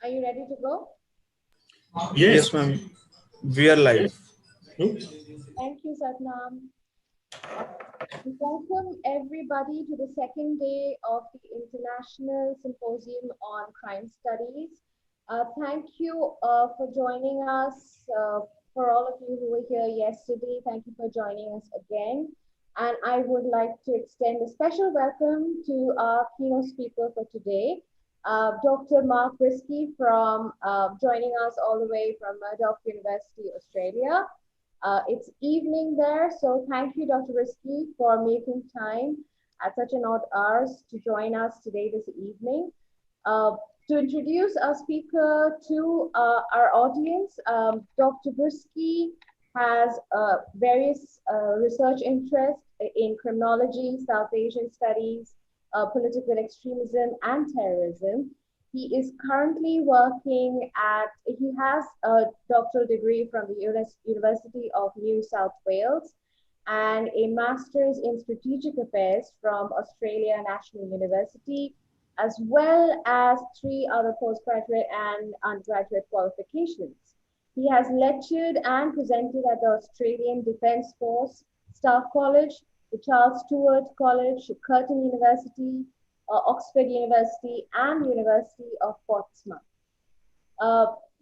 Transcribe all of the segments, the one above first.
Are you ready to go? Yes, ma'am. We are live. Thank you, Satnam. Welcome everybody to the second day of the International Symposium on Crime Studies. Thank you for joining us. For all of you who were here yesterday, thank you for joining us again. And I would like to extend a special welcome to our keynote speaker for today, Dr. Mark Brisky, from joining us all the way from Murdoch University, Australia. It's evening there, so thank you, Dr. Brisky, for making time at such an odd hours to join us today this evening. To introduce our speaker to our audience, Dr. Brisky has various research interests in criminology, South Asian studies, political extremism, and terrorism. He is currently working he has a doctoral degree from the University of New South Wales and a master's in strategic affairs from Australia National University, as well as 3 other postgraduate and undergraduate qualifications. He has lectured and presented at the Australian Defence Force, Staff College, the Charles Stewart College, Curtin University, Oxford University, and the University of Portsmouth.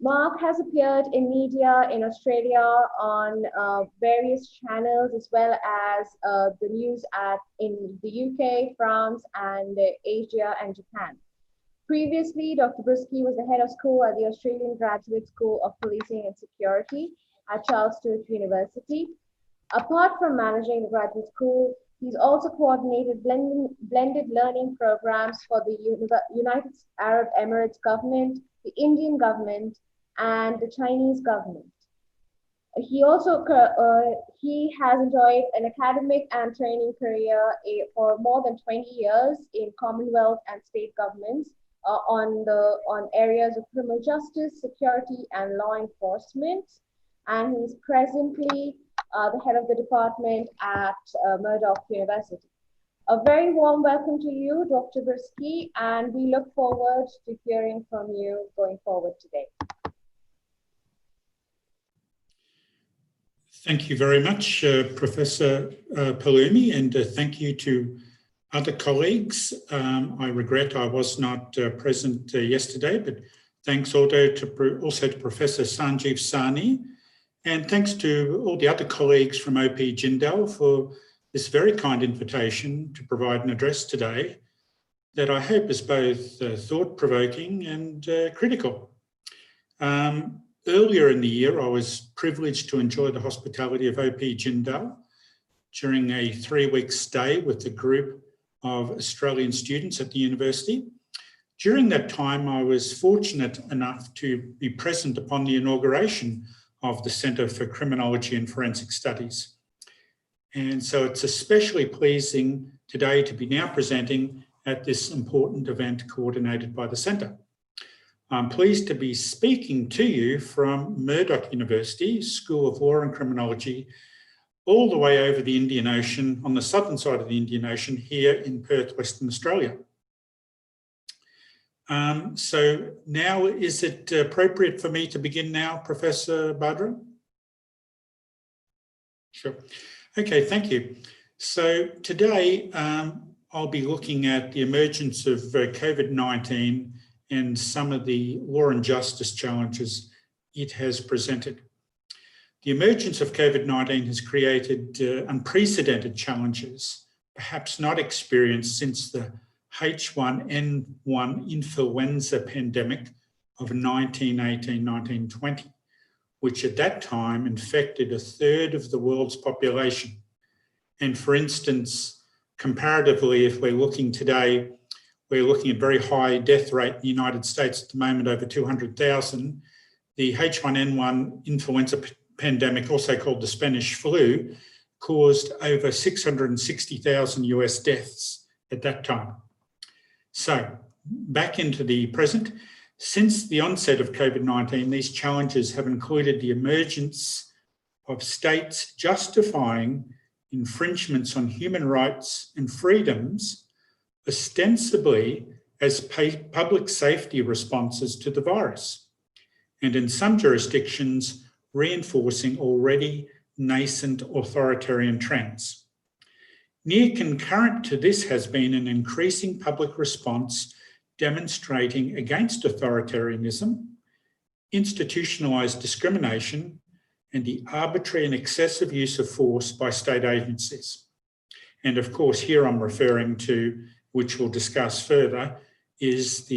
Mark has appeared in media in Australia on various channels, as well as the news in the UK, France, and Asia and Japan. Previously, Dr. Brisky was the head of school at the Australian Graduate School of Policing and Security at Charles Stewart University. Apart from managing the graduate school, he's also coordinated blended learning programs for the United Arab Emirates government, the Indian government, and the Chinese government. He has enjoyed an academic and training career for more than 20 years in Commonwealth and state governments on areas of criminal justice, security, and law enforcement. And he's presently the head of the department at Murdoch University. A very warm welcome to you, Dr. Brisky, and we look forward to hearing from you going forward today. Thank you very much, Professor Palumi, and thank you to other colleagues. I regret I was not present yesterday, but thanks also to Professor Sanjeev Sahni. And thanks to all the other colleagues from OP Jindal for this very kind invitation to provide an address today that I hope is both thought-provoking and critical. Earlier in the year, I was privileged to enjoy the hospitality of OP Jindal during a 3-week stay with a group of Australian students at the university. During that time, I was fortunate enough to be present upon the inauguration of the Centre for Criminology and Forensic Studies. And so it's especially pleasing today to be now presenting at this important event coordinated by the Centre. I'm pleased to be speaking to you from Murdoch University, School of Law and Criminology, all the way over the Indian Ocean, on the southern side of the Indian Ocean, here in Perth, Western Australia. So now, is it appropriate for me to begin now, Professor Badra? Sure. Okay, thank you. So today I'll be looking at the emergence of COVID-19 and some of the law and justice challenges it has presented. The emergence of COVID-19 has created unprecedented challenges, perhaps not experienced since the H1N1 influenza pandemic of 1918-1920, which at that time infected 1/3 of the world's population. And for instance, comparatively, if we're looking today, we're looking at very high death rate in the United States at the moment, over 200,000. The H1N1 influenza pandemic, also called the Spanish flu, caused over 660,000 US deaths at that time. So back into the present, since the onset of COVID-19, these challenges have included the emergence of states justifying infringements on human rights and freedoms, ostensibly as public safety responses to the virus, and in some jurisdictions, reinforcing already nascent authoritarian trends. Near concurrent to this has been an increasing public response demonstrating against authoritarianism, institutionalised discrimination, and the arbitrary and excessive use of force by state agencies. And of course, here I'm referring to, which we'll discuss further, is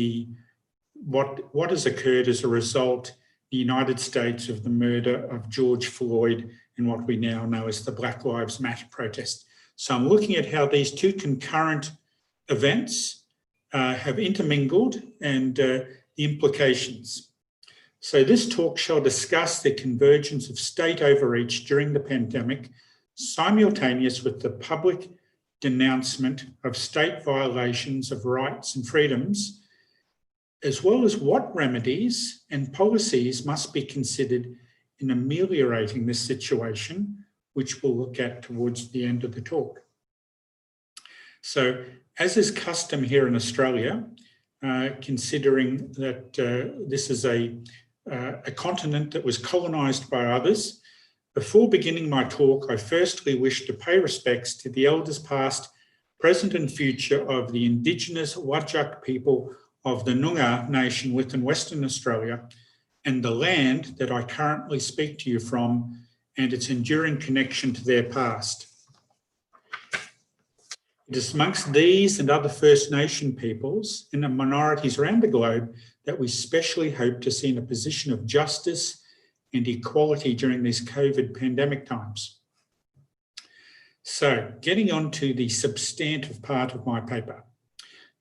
what has occurred as a result in the United States of the murder of George Floyd and what we now know as the Black Lives Matter protest. So I'm looking at how these two concurrent events have intermingled and the implications. So this talk shall discuss the convergence of state overreach during the pandemic, simultaneous with the public denouncement of state violations of rights and freedoms, as well as what remedies and policies must be considered in ameliorating this situation, which we'll look at towards the end of the talk. So, as is custom here in Australia, considering that this is a continent that was colonised by others, before beginning my talk, I firstly wish to pay respects to the elders past, present and future of the Indigenous Whadjuk people of the Noongar Nation within Western Australia and the land that I currently speak to you from and its enduring connection to their past. It is amongst these and other First Nation peoples and the minorities around the globe that we especially hope to see in a position of justice and equality during these COVID pandemic times. So, getting on to the substantive part of my paper.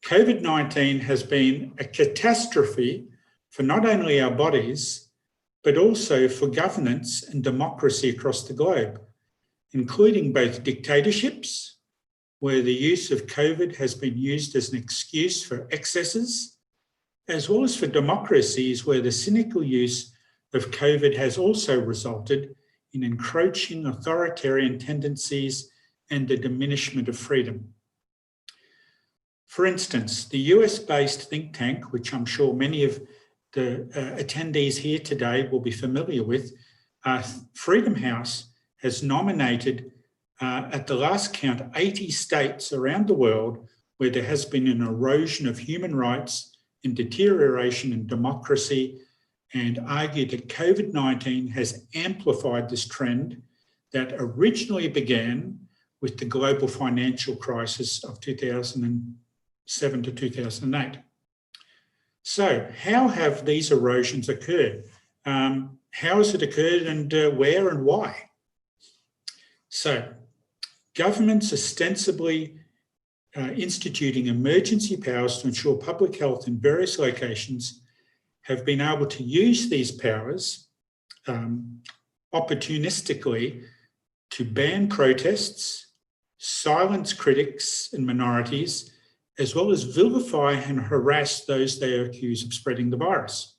COVID-19 has been a catastrophe for not only our bodies, but also for governance and democracy across the globe, including both dictatorships, where the use of COVID has been used as an excuse for excesses, as well as for democracies where the cynical use of COVID has also resulted in encroaching authoritarian tendencies and the diminishment of freedom. For instance, the US-based think tank, which I'm sure many of the attendees here today will be familiar with, Freedom House has nominated, at the last count, 80 states around the world where there has been an erosion of human rights and deterioration in democracy, and argued that COVID-19 has amplified this trend that originally began with the global financial crisis of 2007 to 2008. So how have these erosions occurred? How has it occurred and where and why? So governments ostensibly instituting emergency powers to ensure public health in various locations have been able to use these powers opportunistically to ban protests, silence critics and minorities, as well as vilify and harass those they accuse of spreading the virus.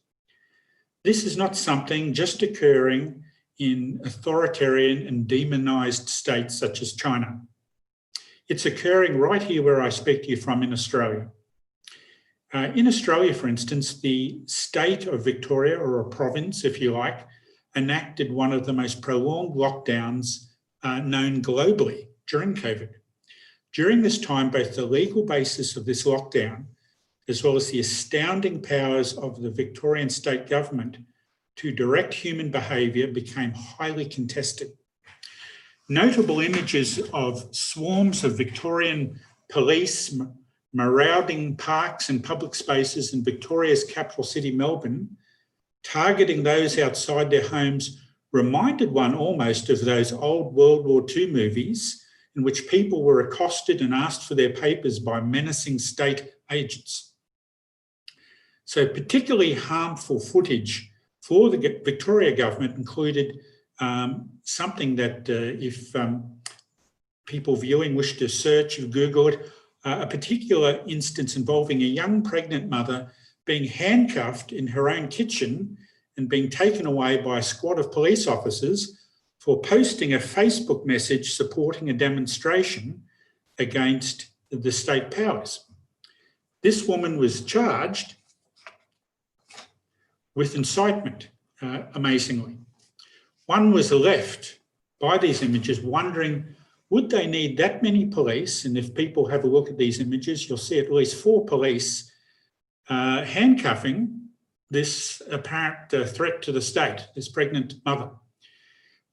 This is not something just occurring in authoritarian and demonised states such as China. It's occurring right here where I speak to you from in Australia. In Australia, for instance, the state of Victoria, or a province, if you like, enacted one of the most prolonged lockdowns known globally during COVID. During this time, both the legal basis of this lockdown, as well as the astounding powers of the Victorian state government to direct human behaviour, became highly contested. Notable images of swarms of Victorian police marauding parks and public spaces in Victoria's capital city, Melbourne, targeting those outside their homes, reminded one almost of those old World War II movies in which people were accosted and asked for their papers by menacing state agents. So particularly harmful footage for the Victoria government included something that if people viewing wish to search or Google it, a particular instance involving a young pregnant mother being handcuffed in her own kitchen and being taken away by a squad of police officers for posting a Facebook message supporting a demonstration against the state powers. This woman was charged with incitement, amazingly. One was left by these images wondering, would they need that many police? And if people have a look at these images, you'll see at least 4 police handcuffing this apparent threat to the state, this pregnant mother.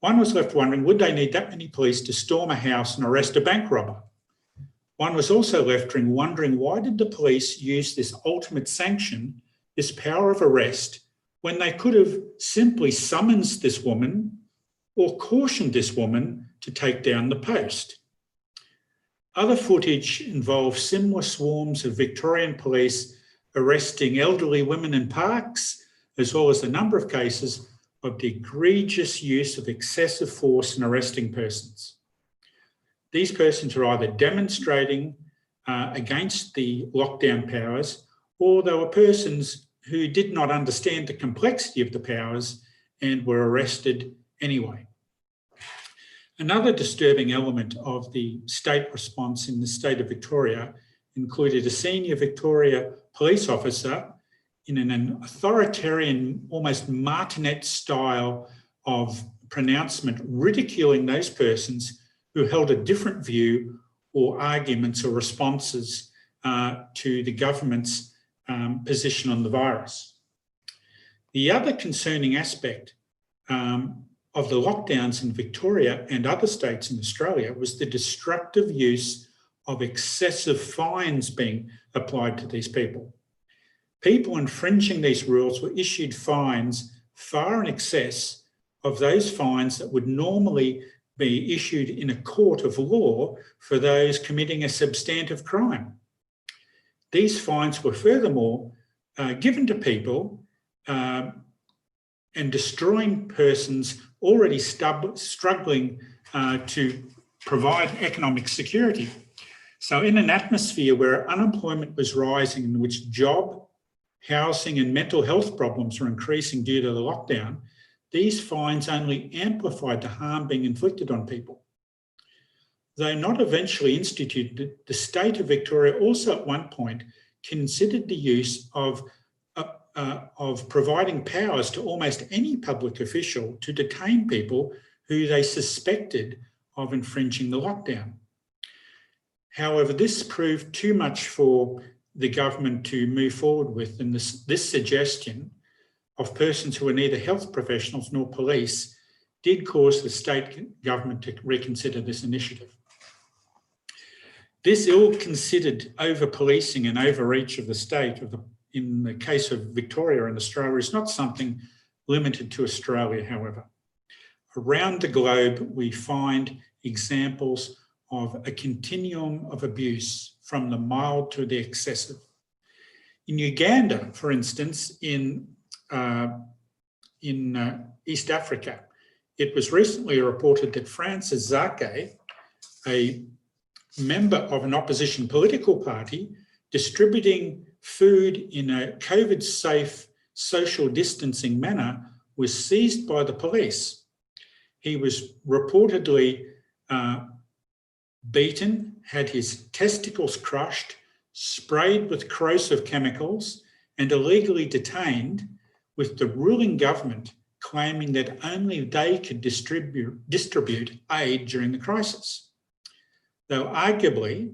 One was left wondering, would they need that many police to storm a house and arrest a bank robber? One was also left wondering, why did the police use this ultimate sanction, this power of arrest, when they could have simply summoned this woman or cautioned this woman to take down the post? Other footage involves similar swarms of Victorian police arresting elderly women in parks, as well as a number of cases of the egregious use of excessive force in arresting persons. These persons are either demonstrating against the lockdown powers, or they were persons who did not understand the complexity of the powers and were arrested anyway. Another disturbing element of the state response in the state of Victoria included a senior Victoria police officer in an authoritarian, almost martinet style of pronouncement, ridiculing those persons who held a different view or arguments or responses to the government's position on the virus. The other concerning aspect of the lockdowns in Victoria and other states in Australia was the destructive use of excessive fines being applied to these people. People infringing these rules were issued fines far in excess of those fines that would normally be issued in a court of law for those committing a substantive crime. These fines were furthermore given to people and destroying persons already struggling to provide economic security. So in an atmosphere where unemployment was rising, in which job, housing and mental health problems were increasing due to the lockdown, these fines only amplified the harm being inflicted on people. Though not eventually instituted, the state of Victoria also at one point considered the use of providing powers to almost any public official to detain people who they suspected of infringing the lockdown. However, this proved too much for the government to move forward with, and this suggestion of persons who were neither health professionals nor police did cause the state government to reconsider this initiative. This ill-considered over-policing and overreach of the state, in the case of Victoria and Australia, is not something limited to Australia, however. Around the globe, we find examples of a continuum of abuse from the mild to the excessive. In Uganda, for instance, in East Africa, it was recently reported that Francis Zake, a member of an opposition political party, distributing food in a COVID-safe social distancing manner, was seized by the police. He was reportedly beaten, had his testicles crushed, sprayed with corrosive chemicals, and illegally detained, with the ruling government claiming that only they could distribute aid during the crisis. Though arguably,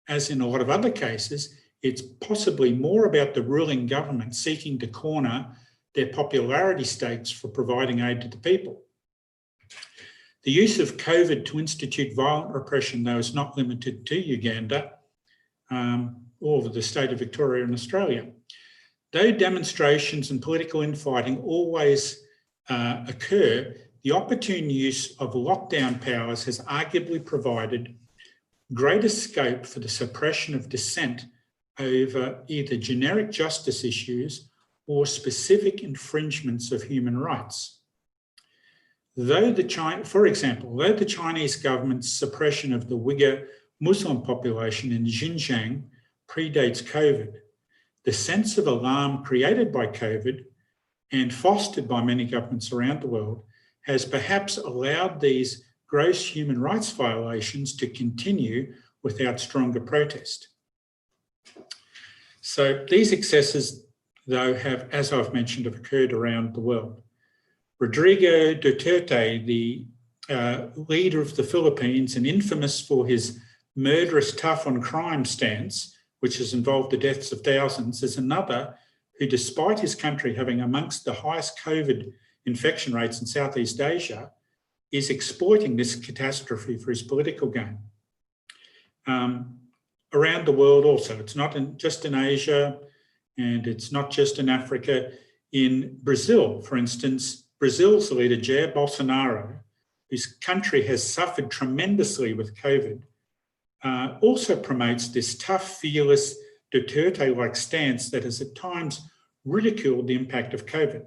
as in a lot of other cases, it's possibly more about the ruling government seeking to corner their popularity stakes for providing aid to the people. The use of COVID to institute violent repression, though, is not limited to Uganda or the state of Victoria and Australia. Though demonstrations and political infighting always occur, the opportune use of lockdown powers has arguably provided greater scope for the suppression of dissent over either generic justice issues or specific infringements of human rights. For example, though the Chinese government's suppression of the Uyghur Muslim population in Xinjiang predates COVID, the sense of alarm created by COVID and fostered by many governments around the world has perhaps allowed these gross human rights violations to continue without stronger protest. So these excesses, though, have, as I've mentioned, have occurred around the world. Rodrigo Duterte, the leader of the Philippines and infamous for his murderous tough on crime stance, which has involved the deaths of thousands, is another who, despite his country having amongst the highest COVID infection rates in Southeast Asia, is exploiting this catastrophe for his political gain. Around the world also, it's not just in Asia and it's not just in Africa. In Brazil, for instance, Brazil's leader, Jair Bolsonaro, whose country has suffered tremendously with COVID, also promotes this tough, fearless, Duterte-like stance that has at times ridiculed the impact of COVID.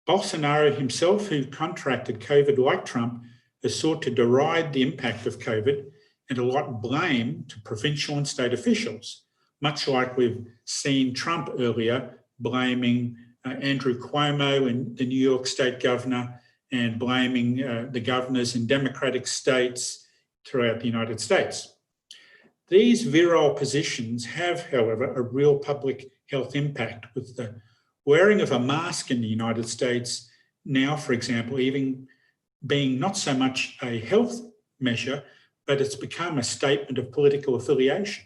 Bolsonaro himself, who contracted COVID like Trump, has sought to deride the impact of COVID and allot blame to provincial and state officials, much like we've seen Trump earlier blaming Andrew Cuomo, and the New York state governor, and blaming the governors in Democratic states throughout the United States. These virile positions have, however, a real public health impact, with the wearing of a mask in the United States now, for example, even being not so much a health measure, but it's become a statement of political affiliation,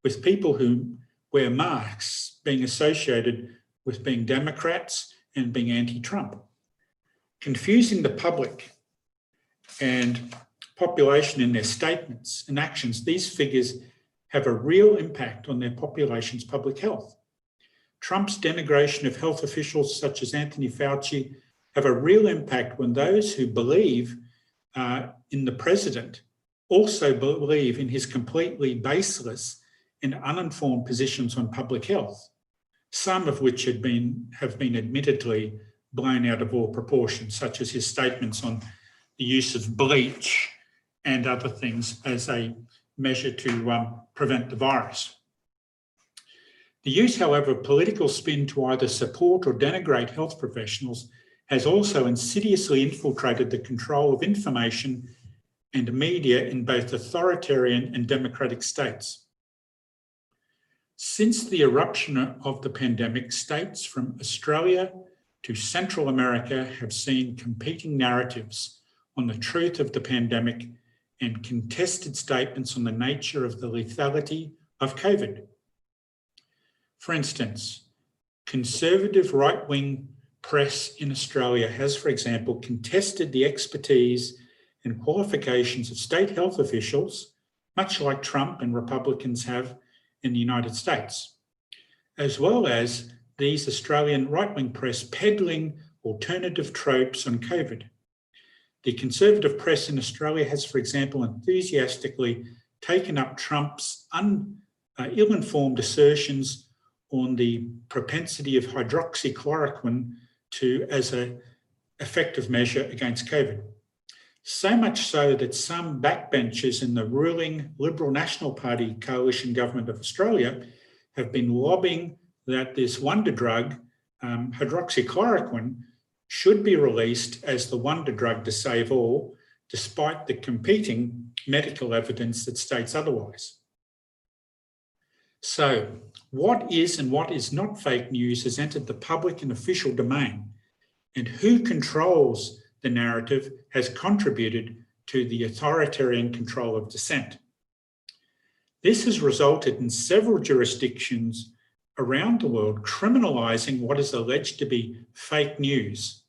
with people who wear masks being associated with being Democrats and being anti-Trump. Confusing the public and population in their statements and actions, these figures have a real impact on their population's public health. Trump's denigration of health officials such as Anthony Fauci have a real impact when those who believe in the president also believe in his completely baseless and uninformed positions on public health, some of which have been admittedly blown out of all proportion, such as his statements on the use of bleach and other things as a measure to prevent the virus. The use, however, of political spin to either support or denigrate health professionals has also insidiously infiltrated the control of information and media in both authoritarian and democratic states. Since the eruption of the pandemic, states from Australia to Central America have seen competing narratives on the truth of the pandemic and contested statements on the nature of the lethality of COVID. For instance, conservative right-wing press in Australia has, for example, contested the expertise and qualifications of state health officials, much like Trump and Republicans have in the United States, as well as these Australian right-wing press peddling alternative tropes on COVID. The conservative press in Australia has, for example, enthusiastically taken up Trump's ill-informed assertions on the propensity of hydroxychloroquine as an effective measure against COVID. So much so that some backbenchers in the ruling Liberal National Party coalition government of Australia have been lobbying that this wonder drug, hydroxychloroquine, should be released as the wonder drug to save all, despite the competing medical evidence that states otherwise. So, what is and what is not fake news has entered the public and official domain, and who controls the narrative has contributed to the authoritarian control of dissent. This has resulted in several jurisdictions around the world criminalising what is alleged to be fake news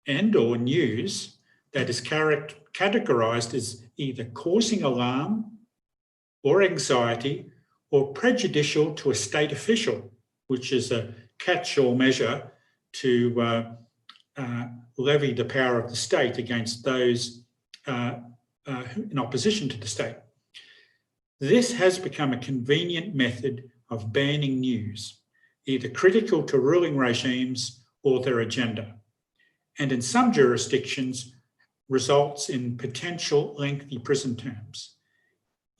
and/or news that is categorised as either causing alarm or anxiety or prejudicial to a state official, which is a catch-all measure to levy the power of the state against those in opposition to the state. This has become a convenient method of banning news, either critical to ruling regimes or their agenda, and in some jurisdictions results in potential lengthy prison terms.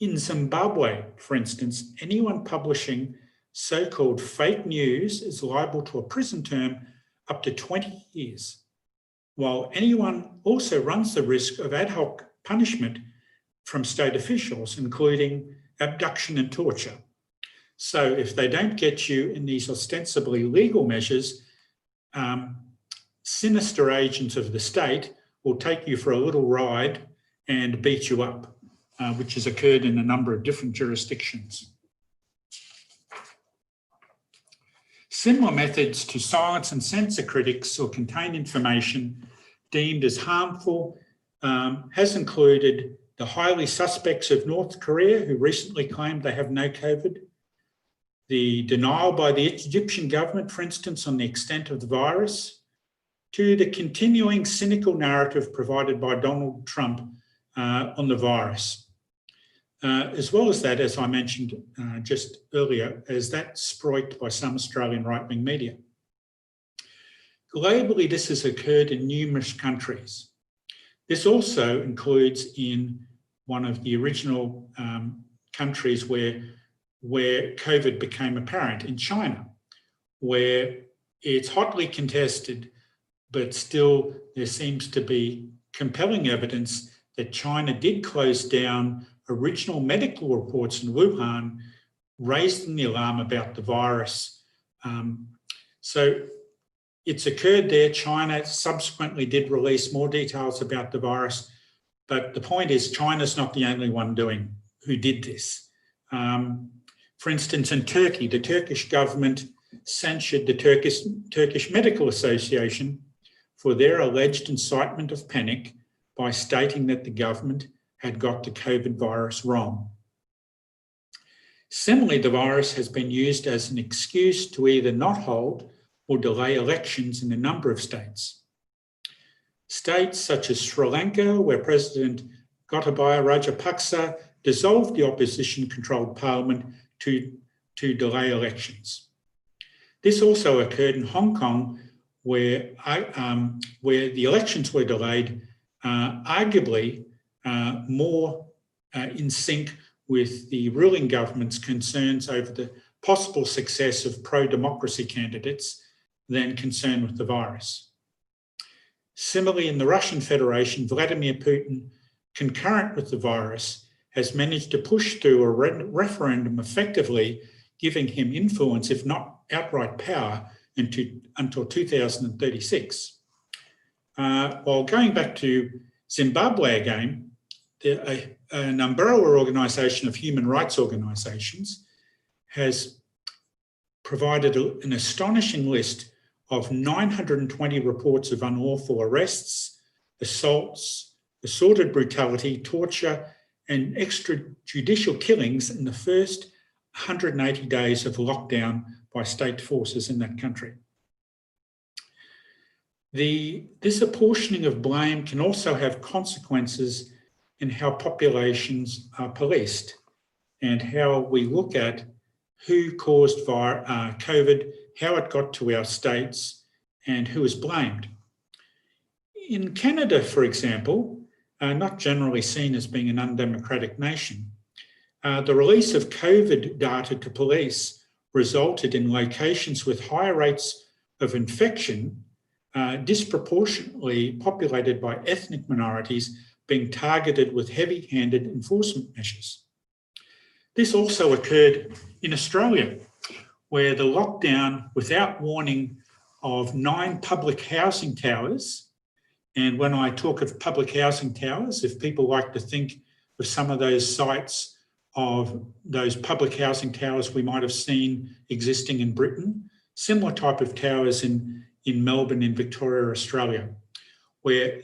In Zimbabwe, for instance, anyone publishing so-called fake news is liable to a prison term up to 20 years, while anyone also runs the risk of ad hoc punishment from state officials, including abduction and torture. So if they don't get you in these ostensibly legal measures, sinister agents of the state will take you for a little ride and beat you up, which has occurred in a number of different jurisdictions. Similar methods to silence and censor critics or contain information deemed as harmful has included the highly suspects of North Korea, who recently claimed they have no COVID, the denial by the Egyptian government, for instance, on the extent of the virus, to the continuing cynical narrative provided by Donald Trump on the virus. As well as that, as I mentioned just earlier, as that sproited by some Australian right-wing media. Globally, this has occurred in numerous countries. This also includes in one of the original countries where COVID became apparent, in China, where it's hotly contested, but still there seems to be compelling evidence that China did close down original medical reports in Wuhan, raising the alarm about the virus. So it's occurred there. China subsequently did release more details about the virus, but the point is China's not the only one who did this. For instance, in Turkey, the Turkish government censured the Turkish Medical Association for their alleged incitement of panic by stating that the government had got the COVID virus wrong. Similarly, the virus has been used as an excuse to either not hold or delay elections in a number of states. States such as Sri Lanka, where President Gotabaya Rajapaksa dissolved the opposition-controlled parliament to delay elections. This also occurred in Hong Kong, where the elections were delayed, arguably more in sync with the ruling government's concerns over the possible success of pro-democracy candidates than concern with the virus. Similarly, in the Russian Federation, Vladimir Putin, concurrent with the virus, has managed to push through a referendum effectively giving him influence, if not outright power, until 2036. While going back to Zimbabwe again, an umbrella organisation of human rights organisations has provided an astonishing list of 920 reports of unlawful arrests, assaults, assorted brutality, torture, and extrajudicial killings in the first 180 days of lockdown by state forces in that country. This apportioning of blame can also have consequences in how populations are policed and how we look at who caused COVID, how it got to our states, and who is blamed. In Canada, for example, not generally seen as being an undemocratic nation, the release of COVID data to police resulted in locations with higher rates of infection disproportionately populated by ethnic minorities being targeted with heavy-handed enforcement measures. This also occurred in Australia, where the lockdown without warning of 9 public housing towers, and when I talk of public housing towers, if people like to think of some of those sites of those public housing towers we might have seen existing in Britain, similar type of towers in Melbourne, in Victoria, Australia, where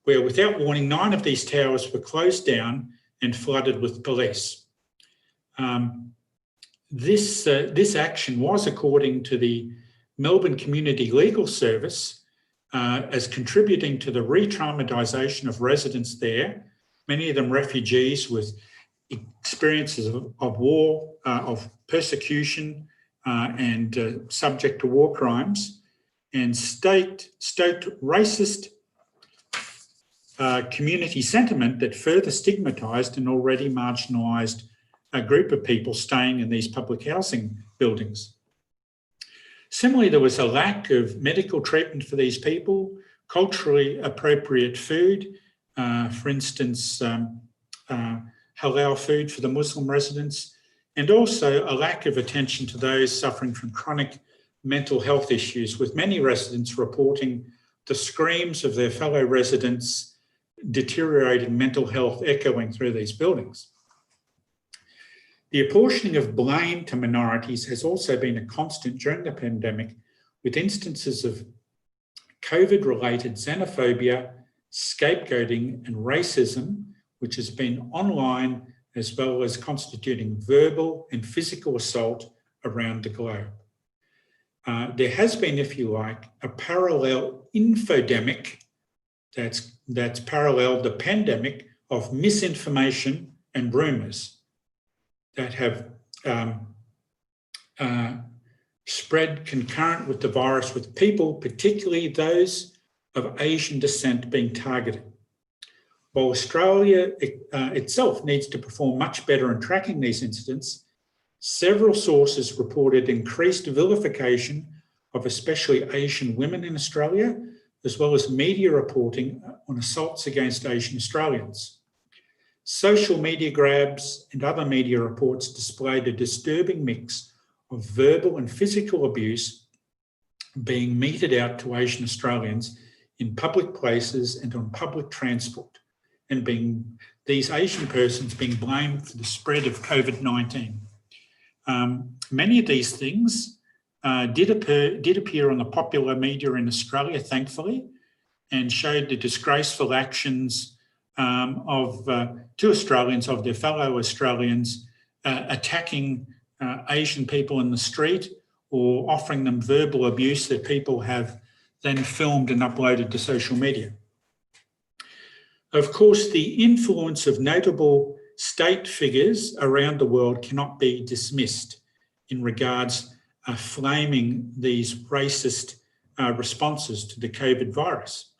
where without warning, 9 of these towers were closed down and flooded with police. This action was, according to the Melbourne Community Legal Service, as contributing to the re-traumatisation of residents there, many of them refugees with experiences of war, of persecution, and subject to war crimes, and stoked racist community sentiment that further stigmatised an already marginalised group of people staying in these public housing buildings. Similarly, there was a lack of medical treatment for these people, culturally appropriate food, for instance, halal food for the Muslim residents, and also a lack of attention to those suffering from chronic mental health issues, with many residents reporting the screams of their fellow residents' deteriorating mental health echoing through these buildings. The apportioning of blame to minorities has also been a constant during the pandemic, with instances of COVID-related xenophobia, scapegoating and racism, which has been online, as well as constituting verbal and physical assault around the globe. There has been, if you like, a parallel infodemic that's paralleled the pandemic of misinformation and rumours that have spread concurrent with the virus, with people, particularly those of Asian descent, being targeted. While Australia itself needs to perform much better in tracking these incidents, several sources reported increased vilification of especially Asian women in Australia, as well as media reporting on assaults against Asian Australians. Social media grabs and other media reports displayed a disturbing mix of verbal and physical abuse being meted out to Asian Australians in public places and on public transport, and these Asian persons being blamed for the spread of COVID-19. Many of these things did appear on the popular media in Australia, thankfully, and showed the disgraceful actions of two Australians, of their fellow Australians, attacking Asian people in the street or offering them verbal abuse that people have then filmed and uploaded to social media. Of course, the influence of notable state figures around the world cannot be dismissed in regards flaming these racist responses to the COVID virus.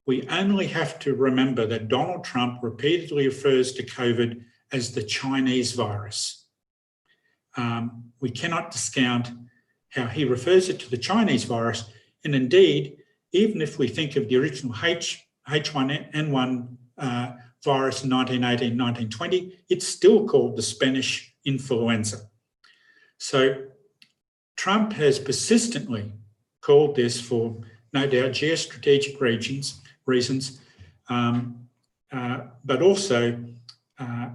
We only have to remember that Donald Trump repeatedly refers to COVID as the Chinese virus. We cannot discount how he refers it to the Chinese virus. And indeed, even if we think of the original H1N1 virus in 1918, 1920, it's still called the Spanish influenza. So Trump has persistently called this, for no doubt geostrategic reasons, but also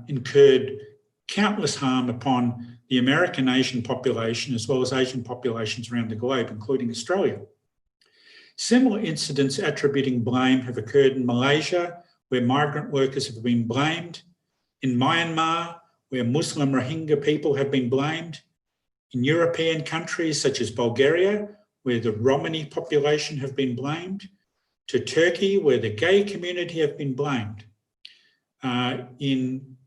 incurred countless harm upon the American Asian population, as well as Asian populations around the globe, including Australia. Similar incidents attributing blame have occurred in Malaysia, where migrant workers have been blamed, in Myanmar, where Muslim Rohingya people have been blamed, in European countries such as Bulgaria, where the Romani population have been blamed, to Turkey, where the gay community have been blamed. In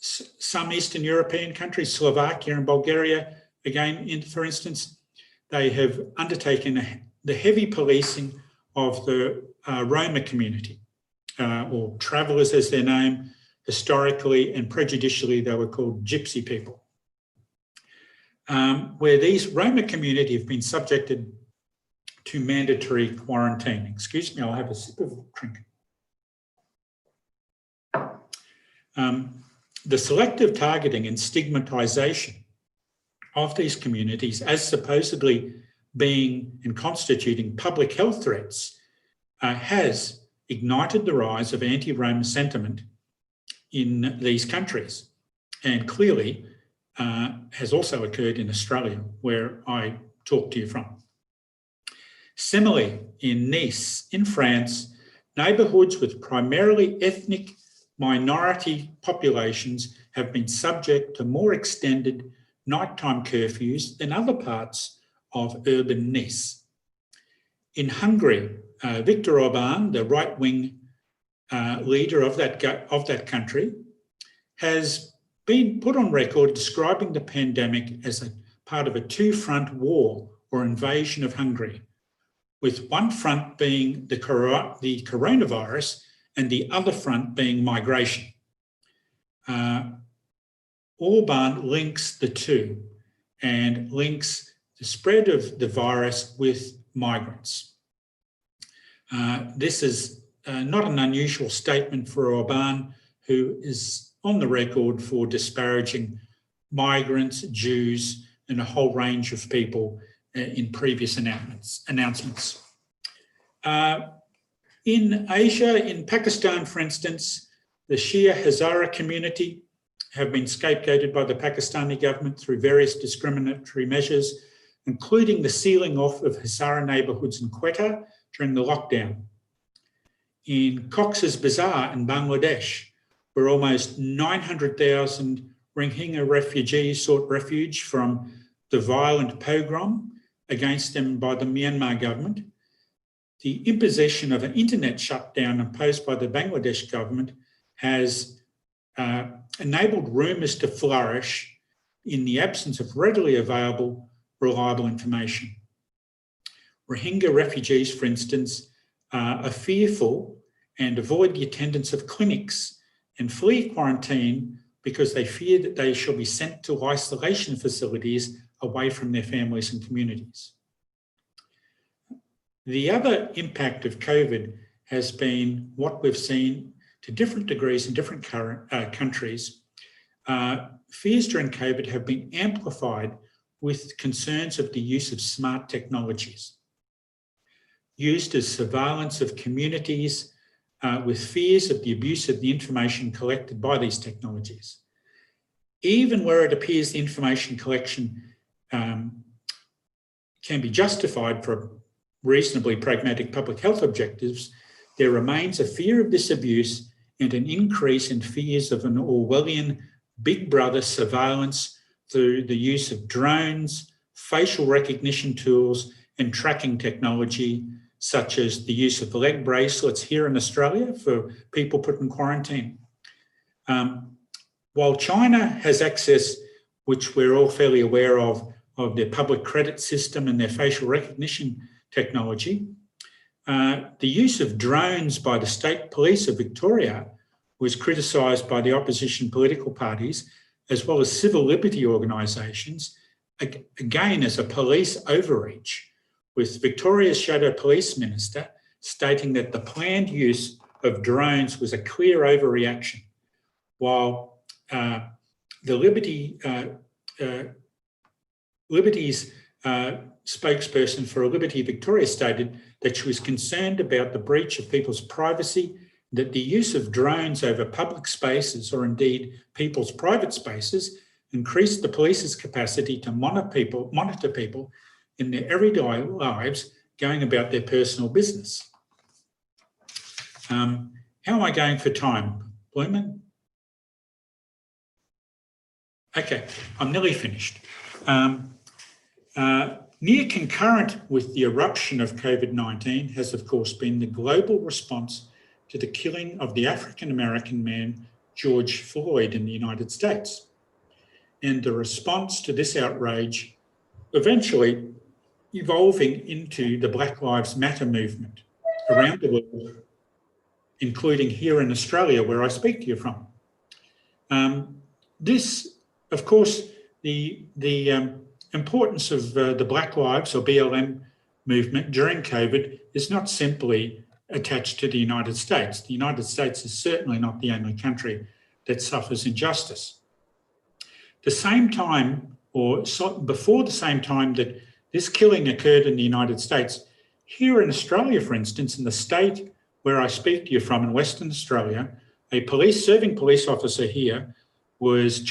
some Eastern European countries, Slovakia and Bulgaria, again, for instance, they have undertaken the heavy policing of the Roma community, or travellers as their name. Historically and prejudicially, they were called gypsy people, where these Roma community have been subjected to mandatory quarantine. Excuse me, I'll have a sip of drink. The selective targeting and stigmatisation of these communities as supposedly being and constituting public health threats has ignited the rise of anti-Roma sentiment in these countries, and clearly has also occurred in Australia, where I talk to you from. Similarly, in Nice, in France, neighbourhoods with primarily ethnic minority populations have been subject to more extended nighttime curfews than other parts of urban Nice. In Hungary, Viktor Orban, the right-wing leader of that country, has been put on record describing the pandemic as a part of a two-front war or invasion of Hungary, with one front being the coronavirus and the other front being migration. Orban links the two and links the spread of the virus with migrants. This is not an unusual statement for Orban, who is on the record for disparaging migrants, Jews, and a whole range of people in previous announcements. In Asia, in Pakistan, for instance, the Shia Hazara community have been scapegoated by the Pakistani government through various discriminatory measures, including the sealing off of Hazara neighbourhoods in Quetta during the lockdown. In Cox's Bazar in Bangladesh, where almost 900,000 Rohingya refugees sought refuge from the violent pogrom against them by the Myanmar government, the imposition of an internet shutdown imposed by the Bangladesh government has enabled rumours to flourish in the absence of readily available, reliable information. Rohingya refugees, for instance, are fearful and avoid the attendance of clinics and flee quarantine because they fear that they shall be sent to isolation facilities away from their families and communities. The other impact of COVID has been what we've seen to different degrees in different countries. Fears during COVID have been amplified with concerns of the use of smart technologies, used as surveillance of communities with fears of the abuse of the information collected by these technologies. Even where it appears the information collection can be justified for reasonably pragmatic public health objectives, there remains a fear of this abuse and an increase in fears of an Orwellian Big Brother surveillance through the use of drones, facial recognition tools, and tracking technology, such as the use of leg bracelets here in Australia for people put in quarantine. While China has access, which we're all fairly aware of their public credit system and their facial recognition technology, the use of drones by the state police of Victoria was criticised by the opposition political parties as well as civil liberty organisations, again as a police overreach, with Victoria's Shadow Police Minister stating that the planned use of drones was a clear overreaction, while the Liberty's spokesperson for Liberty Victoria stated that she was concerned about the breach of people's privacy, that the use of drones over public spaces or indeed people's private spaces increased the police's capacity to monitor people in their everyday lives going about their personal business. How am I going for time, Bloeman? Okay, I'm nearly finished. Near concurrent with the eruption of COVID-19 has, of course, been the global response to the killing of the African-American man, George Floyd, in the United States, and the response to this outrage eventually evolving into the Black Lives Matter movement around the world, including here in Australia, where I speak to you from. This, of course, the importance of the Black Lives or BLM movement during COVID is not simply attached to the United States. The United States is certainly not the only country that suffers injustice. The same time, or before the same time that this killing occurred in the United States, here in Australia, for instance, in the state where I speak to you from in Western Australia, a serving police officer here was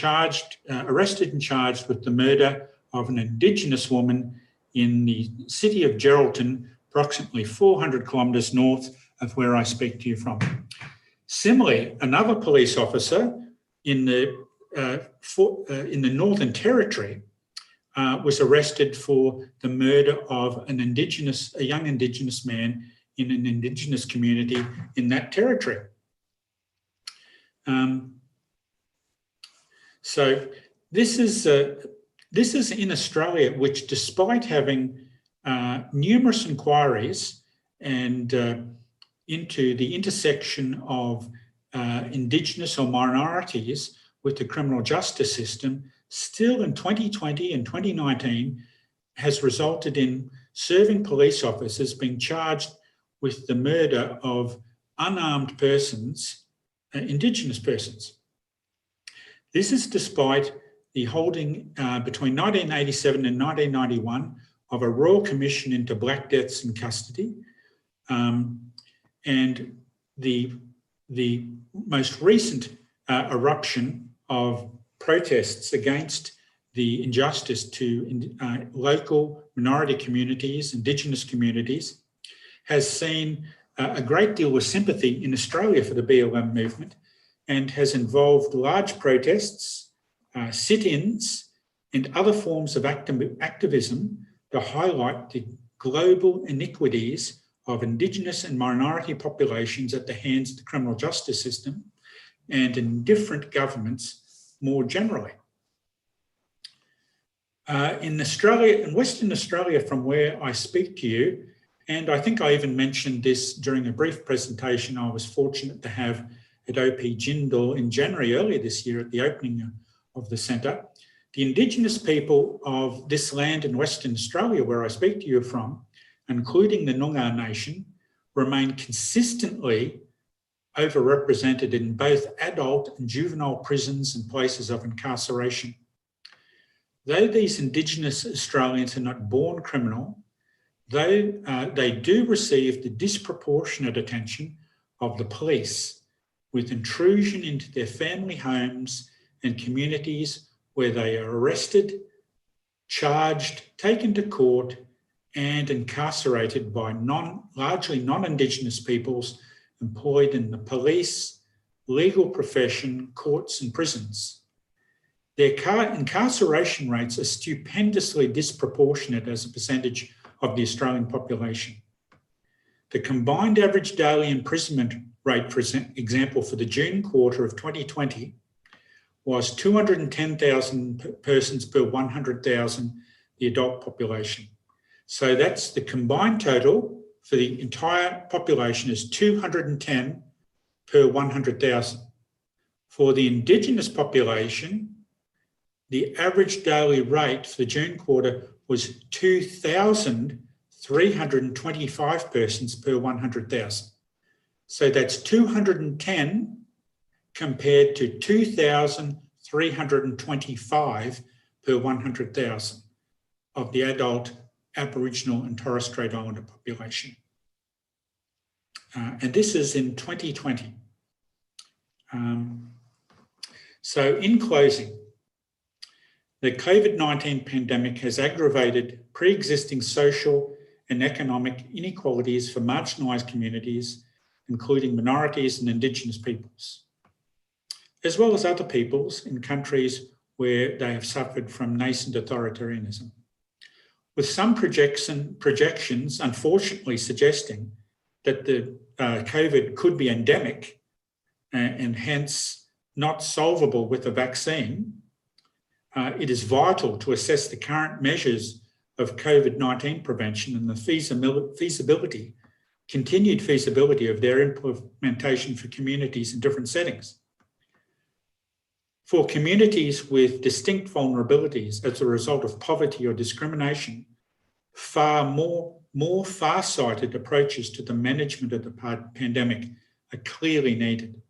arrested and charged with the murder of an Indigenous woman in the city of Geraldton, approximately 400 kilometres north of where I speak to you from. Similarly, another police officer in the Northern Territory was arrested for the murder of a young Indigenous man in an Indigenous community in that territory. So this is in Australia, which, despite having numerous inquiries and into the intersection of Indigenous or minorities with the criminal justice system, still in 2020 and 2019 has resulted in serving police officers being charged with the murder of unarmed persons, Indigenous persons. This is despite the holding between 1987 and 1991 of a Royal Commission into Black Deaths in Custody, and the most recent eruption of protests against the injustice to local minority communities, Indigenous communities, has seen a great deal of sympathy in Australia for the BLM movement, and has involved large protests, sit-ins, and other forms of activism to highlight the global iniquities of Indigenous and minority populations at the hands of the criminal justice system and in different governments more generally. In Western Australia, from where I speak to you, and I think I even mentioned this during a brief presentation I was fortunate to have at OP Jindal in January earlier this year at the opening of the centre, the Indigenous people of this land in Western Australia, where I speak to you from, including the Noongar Nation, remain consistently overrepresented in both adult and juvenile prisons and places of incarceration. Though these Indigenous Australians are not born criminal, they do receive the disproportionate attention of the police, with intrusion into their family homes and communities where they are arrested, charged, taken to court, and incarcerated by largely non-Indigenous peoples employed in the police, legal profession, courts and prisons. Their incarceration rates are stupendously disproportionate as a percentage of the Australian population. The combined average daily imprisonment rate, for example, for the June quarter of 2020 was 210,000 persons per 100,000, the adult population. So that's the combined total for the entire population is 210 per 100,000. For the Indigenous population, the average daily rate for the June quarter was 2,325 persons per 100,000. So that's 210 compared to 2,325 per 100,000 of the adult Aboriginal and Torres Strait Islander population. And this is in 2020. So in closing, the COVID-19 pandemic has aggravated pre-existing social and economic inequalities for marginalised communities, including minorities and Indigenous peoples, as well as other peoples in countries where they have suffered from nascent authoritarianism, with some projections unfortunately suggesting that the COVID could be endemic and hence not solvable with a vaccine. It is vital to assess the current measures of COVID-19 prevention and the continued feasibility of their implementation for communities in different settings. For communities with distinct vulnerabilities as a result of poverty or discrimination, far more far-sighted approaches to the management of the pandemic are clearly needed,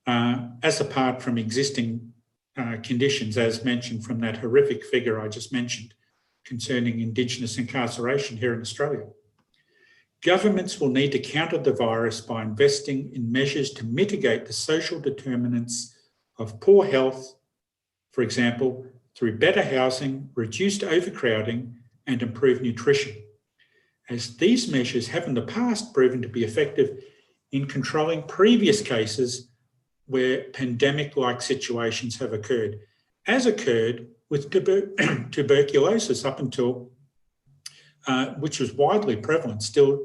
as apart from existing conditions, as mentioned from that horrific figure I just mentioned concerning Indigenous incarceration here in Australia. Governments will need to counter the virus by investing in measures to mitigate the social determinants of poor health, for example, through better housing, reduced overcrowding, and improved nutrition, as these measures have in the past proven to be effective in controlling previous cases where pandemic-like situations have occurred, as occurred with tuberculosis up until, which was widely prevalent still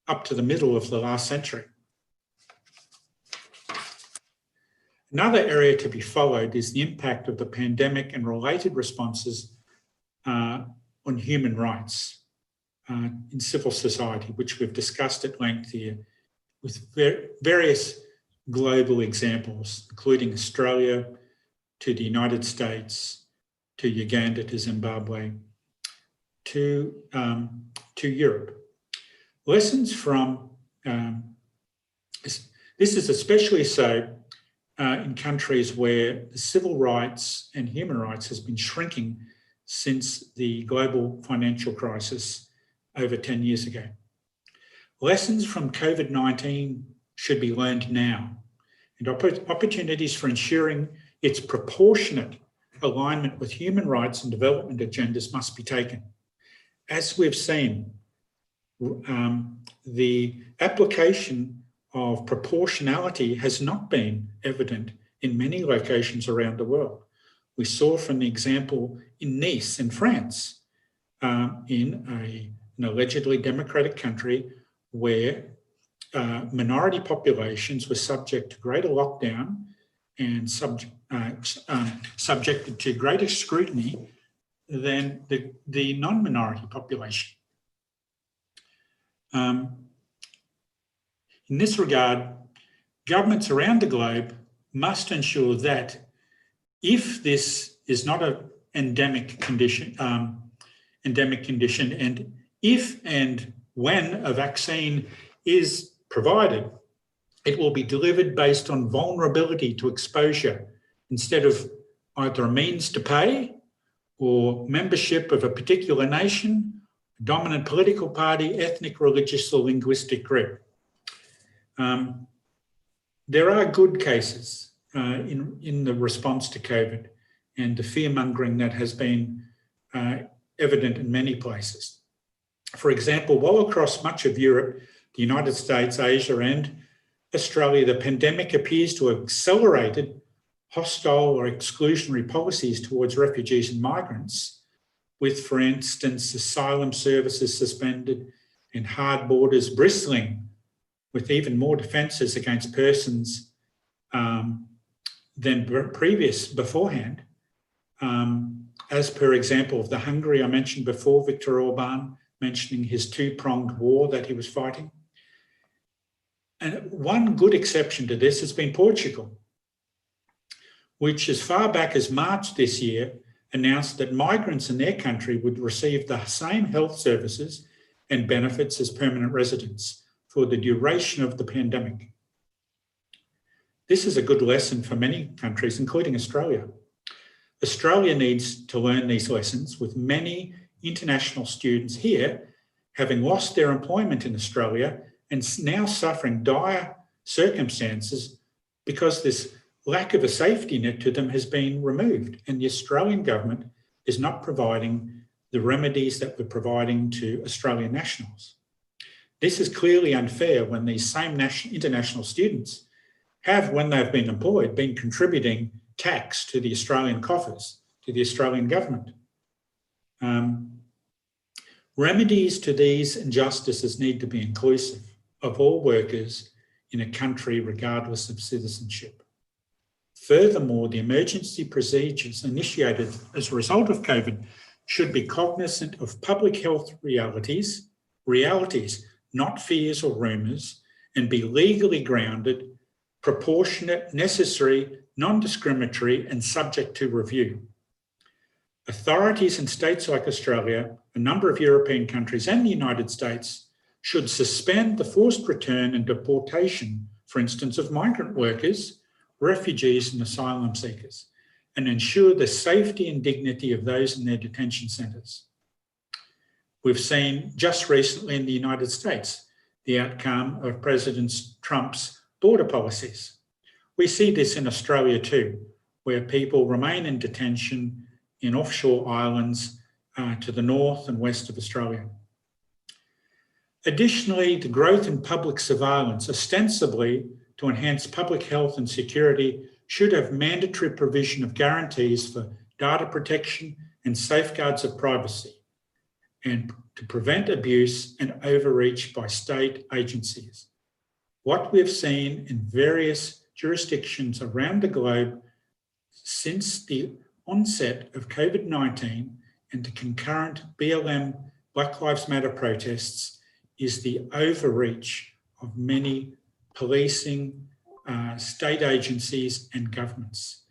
up to the middle of the last century. Another area to be followed is the impact of the pandemic and related responses on human rights in civil society, which we've discussed at length here, with various global examples, including Australia to the United States, to Uganda, to Zimbabwe, to Europe. Lessons from, this is especially so in countries where the civil rights and human rights has been shrinking since the global financial crisis over 10 years ago. Lessons from COVID-19 should be learned now, and opportunities for ensuring its proportionate alignment with human rights and development agendas must be taken. As we've seen, the application of proportionality has not been evident in many locations around the world. We saw from the example in Nice in France, in an allegedly democratic country where minority populations were subject to greater lockdown and subjected to greater scrutiny than the non-minority population. In this regard, governments around the globe must ensure that if this is not an endemic condition, and if and when a vaccine is provided, it will be delivered based on vulnerability to exposure instead of either a means to pay or membership of a particular nation, dominant political party, ethnic, religious, or linguistic group. There are good cases in the response to COVID and the fear-mongering that has been evident in many places. For example, while across much of Europe, the United States, Asia, and Australia, the pandemic appears to have accelerated hostile or exclusionary policies towards refugees and migrants, with, for instance, asylum services suspended and hard borders bristling with even more defences against persons than beforehand. As per example of the Hungary I mentioned before, Viktor Orban mentioning his two-pronged war that he was fighting. And one good exception to this has been Portugal, which as far back as March this year announced that migrants in their country would receive the same health services and benefits as permanent residents for the duration of the pandemic. This is a good lesson for many countries, including Australia. Australia needs to learn these lessons, with many international students here having lost their employment in Australia and now suffering dire circumstances because this lack of a safety net to them has been removed, and the Australian government is not providing the remedies that we're providing to Australian nationals. This is clearly unfair when these same international students have, when they've been employed, been contributing tax to the Australian coffers, to the Australian government. Remedies to these injustices need to be inclusive of all workers in a country regardless of citizenship. Furthermore, the emergency procedures initiated as a result of COVID should be cognizant of public health realities, not fears or rumours, and be legally grounded, proportionate, necessary, non-discriminatory, and subject to review. Authorities in states like Australia, a number of European countries, and the United States should suspend the forced return and deportation, for instance, of migrant workers, refugees, and asylum seekers, and ensure the safety and dignity of those in their detention centres. We've seen just recently in the United States the outcome of President Trump's border policies. We see this in Australia too, where people remain in detention in offshore islands to the north and west of Australia. Additionally, the growth in public surveillance, ostensibly to enhance public health and security, should have mandatory provision of guarantees for data protection and safeguards of privacy, and to prevent abuse and overreach by state agencies. What we've seen in various jurisdictions around the globe since the onset of COVID-19 and the concurrent BLM Black Lives Matter protests is the overreach of many policing, state agencies and governments.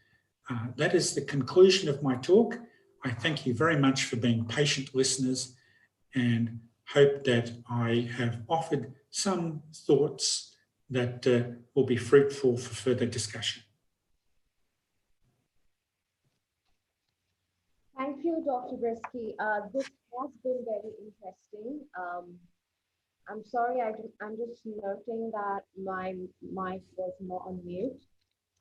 That is the conclusion of my talk. I thank you very much for being patient listeners and hope that I have offered some thoughts that will be fruitful for further discussion. you, Dr. Brisky. This has been very interesting. I'm sorry, I'm just noting that my mic was not on mute.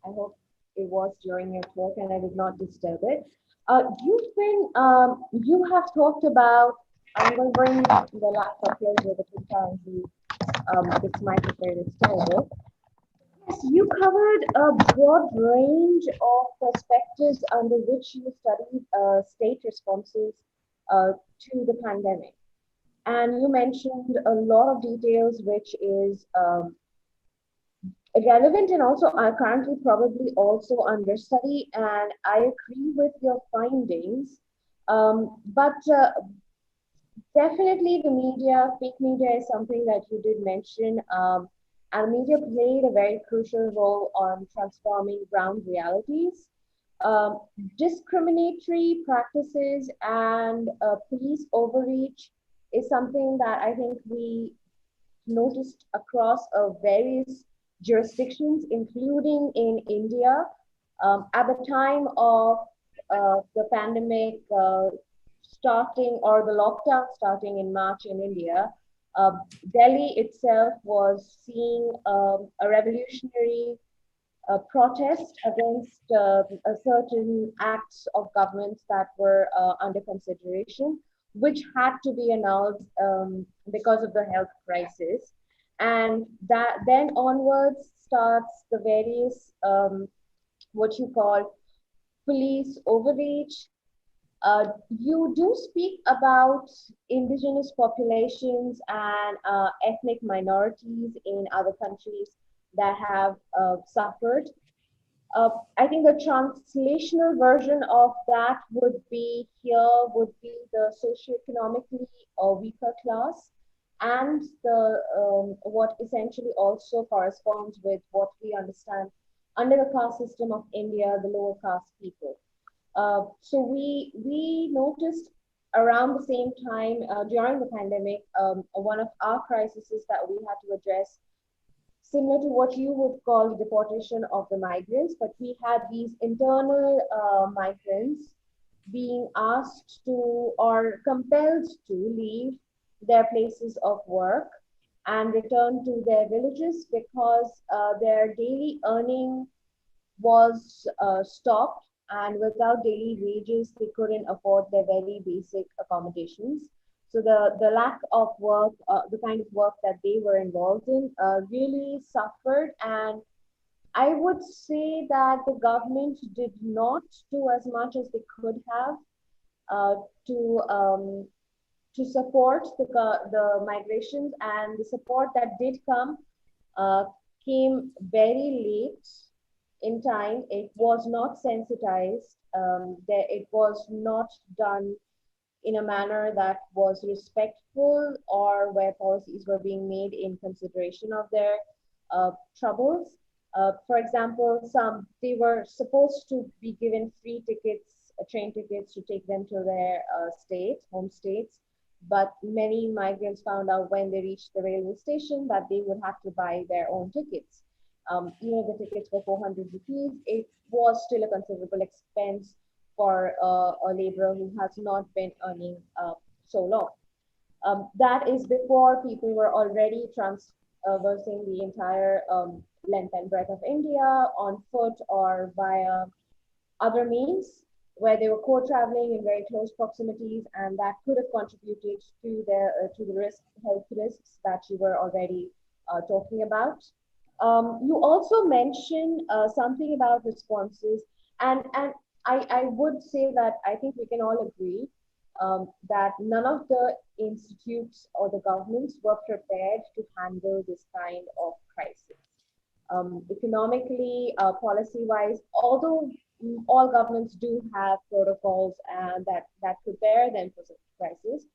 I hope it was during your talk and I did not disturb it. You have talked about, I'm going to bring the laptop closer because apparently this microphone is terrible. Yes, you covered a broad range of perspectives under which you studied state responses to the pandemic. And you mentioned a lot of details, which is relevant and also are currently probably also understudy. And I agree with your findings. But definitely the media, fake media is something that you did mention. And media played a very crucial role on transforming ground realities. Um, Discriminatory practices and police overreach is something that I think we noticed across various jurisdictions, including in India. At the time of the pandemic starting or the lockdown starting in March in India, uh, Delhi itself was seeing a revolutionary protest against certain acts of governments that were under consideration, which had to be annulled because of the health crisis. And that then onwards starts the various what you call police overreach. You do speak about indigenous populations and ethnic minorities in other countries that have suffered. I think the translational version of that would be here would be the socioeconomically weaker class and the what essentially also corresponds with what we understand under the caste system of India, the lower caste people. So we noticed around the same time during the pandemic, one of our crises that we had to address, similar to what you would call the deportation of the migrants, but we had these internal migrants being asked to or compelled to leave their places of work and return to their villages because their daily earning was stopped, and without daily wages, they couldn't afford their very basic accommodations. So the lack of work, the kind of work that they were involved in, really suffered. And I would say that the government did not do as much as they could have uh, to um, to support the migrations, and the support that did come uh, came very late in time. It was not sensitized. It was not done in a manner that was respectful or where policies were being made in consideration of their troubles. For example, some they were supposed to be given free tickets, train tickets to take them to their home states, but many migrants found out when they reached the railway station that they would have to buy their own tickets. Even if the tickets were 400 rupees, it was still a considerable expense for a laborer who has not been earning so long. That is before people were already traversing the entire length and breadth of India on foot or via other means where they were co-traveling in very close proximities, and that could have contributed to the health risks that you were already talking about. You also mentioned something about responses, and I would say that I think we can all agree that none of the institutes or the governments were prepared to handle this kind of crisis. Economically, policy-wise, although all governments do have protocols and that prepare them for such crisis,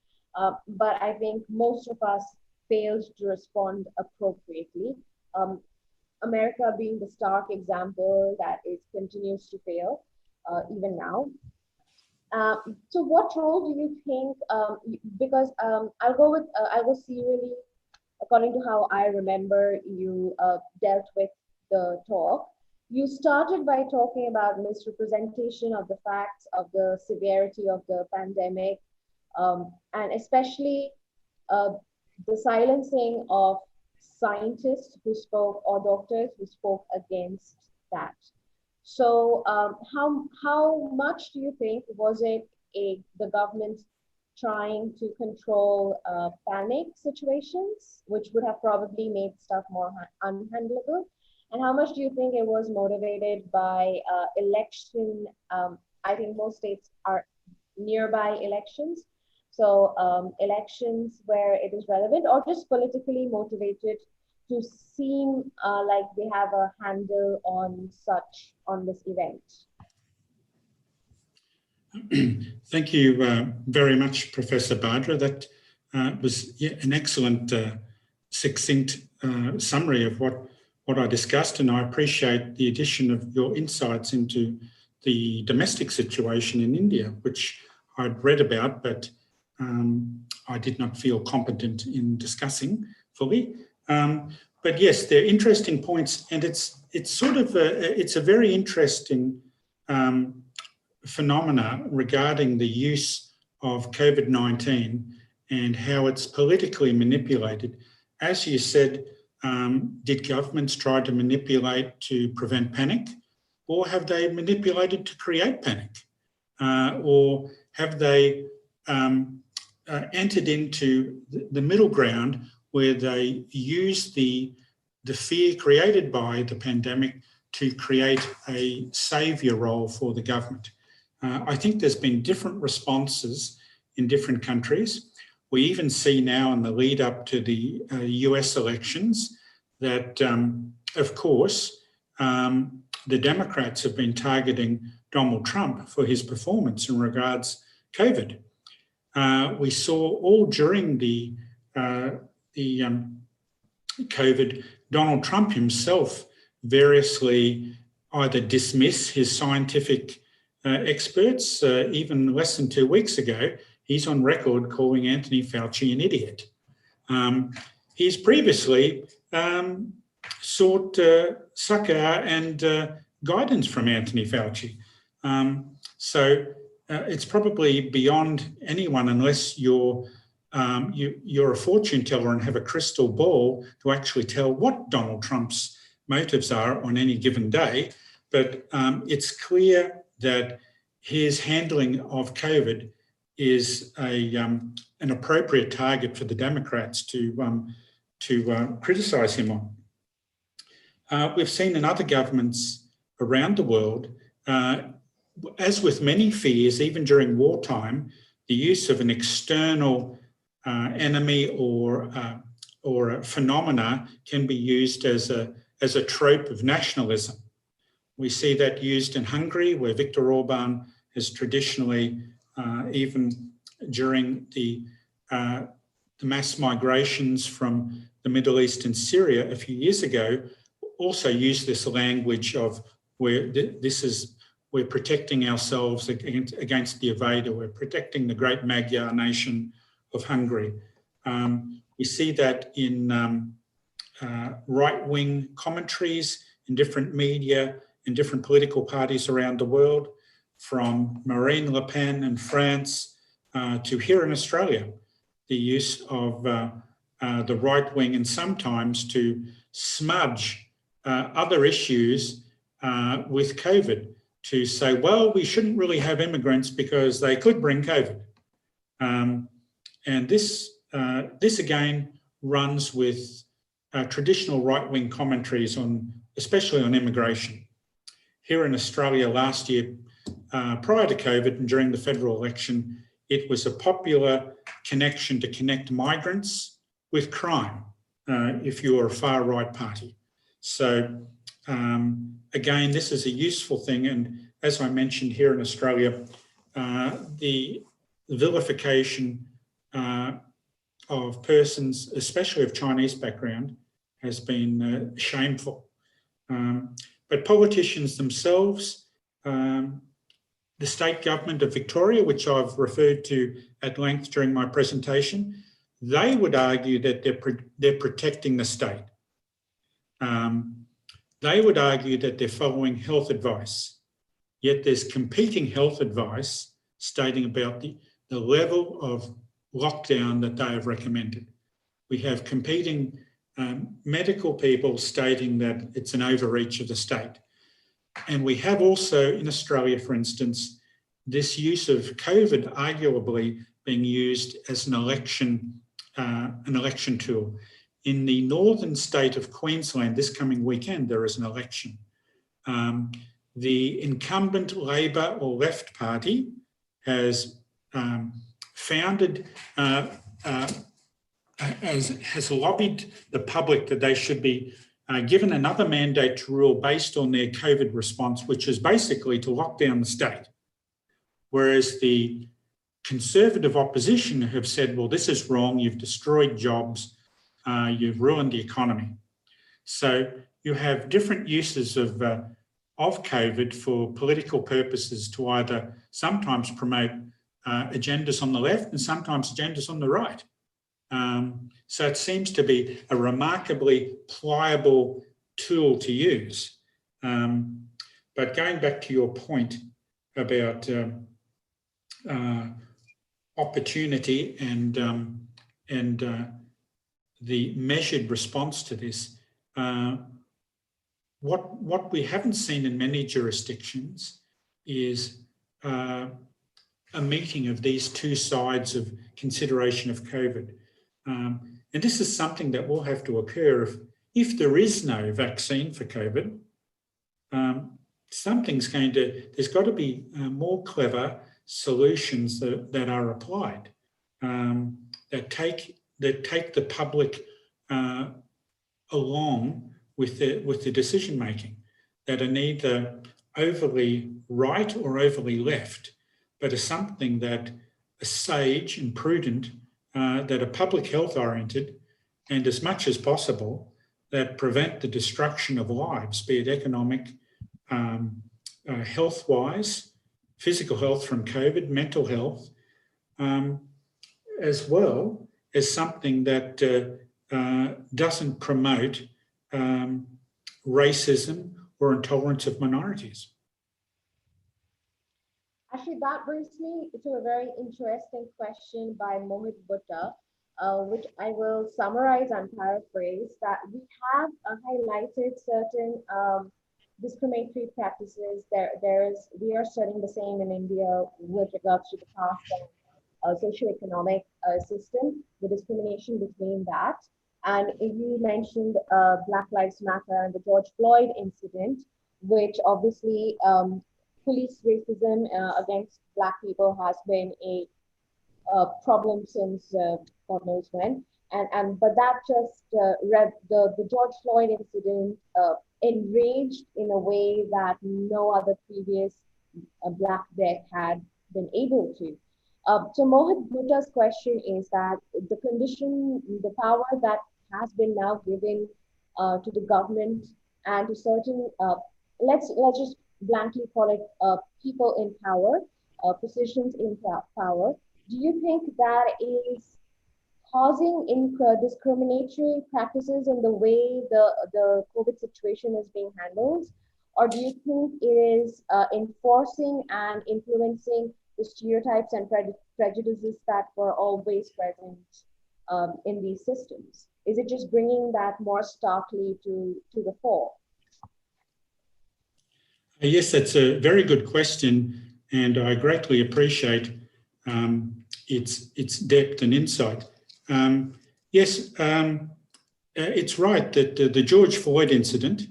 but I think most of us failed to respond appropriately. Um, America being the stark example that it continues to fail even now. So what role do you think, because I'll go serially according to how I remember you dealt with the talk. You started by talking about misrepresentation of the facts of the severity of the pandemic, and especially the silencing of scientists who spoke or doctors who spoke against that. So how much do you think was it the government trying to control panic situations, which would have probably made stuff more unhandleable? And how much do you think it was motivated by election? I think most states are nearby elections. So elections where it is relevant, or just politically motivated to seem like they have a handle on this event. Thank you very much, Professor Badra. That was an excellent, succinct summary of what I discussed, and I appreciate the addition of your insights into the domestic situation in India, which I'd read about, but I did not feel competent in discussing fully. But yes, they're interesting points, and it's sort of it's a very interesting phenomena regarding the use of COVID-19 and how it's politically manipulated. As you said, did governments try to manipulate to prevent panic, or have they manipulated to create panic? Or have they entered into the middle ground where they use the fear created by the pandemic to create a saviour role for the government? I think there's been different responses in different countries. We even see now in the lead up to the US elections that, of course, the Democrats have been targeting Donald Trump for his performance in regards COVID. We saw all during the COVID, Donald Trump himself variously either dismiss his scientific experts. Even less than 2 weeks ago, he's on record calling Anthony Fauci an idiot. He's previously sought succour and guidance from Anthony Fauci. So it's probably beyond anyone, unless you're a fortune teller and have a crystal ball, to actually tell what Donald Trump's motives are on any given day. But it's clear that his handling of COVID is an appropriate target for the Democrats to criticise him on. We've seen in other governments around the world, as with many fears, even during wartime, the use of an external enemy or a phenomena can be used as a trope of nationalism. We see that used in Hungary, where Viktor Orban has traditionally, even during the mass migrations from the Middle East and Syria a few years ago, also used this language of we're protecting ourselves against the invader, we're protecting the great Magyar nation of Hungary. We see that in right-wing commentaries in different media, in different political parties around the world, from Marine Le Pen in France to here in Australia, the use of the right wing, and sometimes to smudge other issues with COVID, to say, well, we shouldn't really have immigrants because they could bring COVID. And this again runs with traditional right-wing commentaries especially on immigration. Here in Australia last year, prior to COVID and during the federal election, it was a popular connection to connect migrants with crime, if you're a far-right party. So again, this is a useful thing. And as I mentioned, here in Australia, the vilification of persons, especially of Chinese background, has been shameful. But politicians themselves, the state government of Victoria, which I've referred to at length during my presentation, they would argue that they're protecting the state. they would argue that they're following health advice, yet there's competing health advice stating about the level of lockdown that they have recommended. We have competing medical people stating that it's an overreach of the state. And we have also in Australia, for instance, this use of COVID arguably being used as an election tool. In the northern state of Queensland this coming weekend, there is an election. The incumbent Labor or Left Party has has lobbied the public that they should be given another mandate to rule based on their COVID response, which is basically to lock down the state. Whereas the Conservative opposition have said, well, this is wrong, you've destroyed jobs, you've ruined the economy. So you have different uses of COVID for political purposes to either sometimes promote agendas on the left and sometimes agendas on the right. So it seems to be a remarkably pliable tool to use. But going back to your point about opportunity and the measured response to this, what we haven't seen in many jurisdictions is a meeting of these two sides of consideration of COVID. And this is something that will have to occur if there is no vaccine for COVID. There's got to be more clever solutions that are applied that take the public along with the decision making, that are neither overly right or overly left, but are something that are sage and prudent, that are public health oriented, and as much as possible that prevent the destruction of lives, be it economic, health-wise, physical health from COVID, mental health, as well as something that doesn't promote racism or intolerance of minorities. Actually, that brings me to a very interesting question by Mohit Gupta, which I will summarize and paraphrase, that we have highlighted certain discriminatory practices. We are studying the same in India with regards to the caste and socioeconomic system, the discrimination between that. And you mentioned Black Lives Matter and the George Floyd incident, which obviously police racism against Black people has been a problem since God knows when. But that just the George Floyd incident enraged in a way that no other previous Black death had been able to. So Mohit Gupta's question is that the power that has been now given to the government and to certain, let's just blankly call it people in power, positions in power. Do you think that is causing discriminatory practices in the way the COVID situation is being handled? Or do you think it is enforcing and influencing the stereotypes and prejudices that were always present in these systems? Is it just bringing that more starkly to the fore? Yes, that's a very good question, and I greatly appreciate its depth and insight. Yes, it's right that the George Floyd incident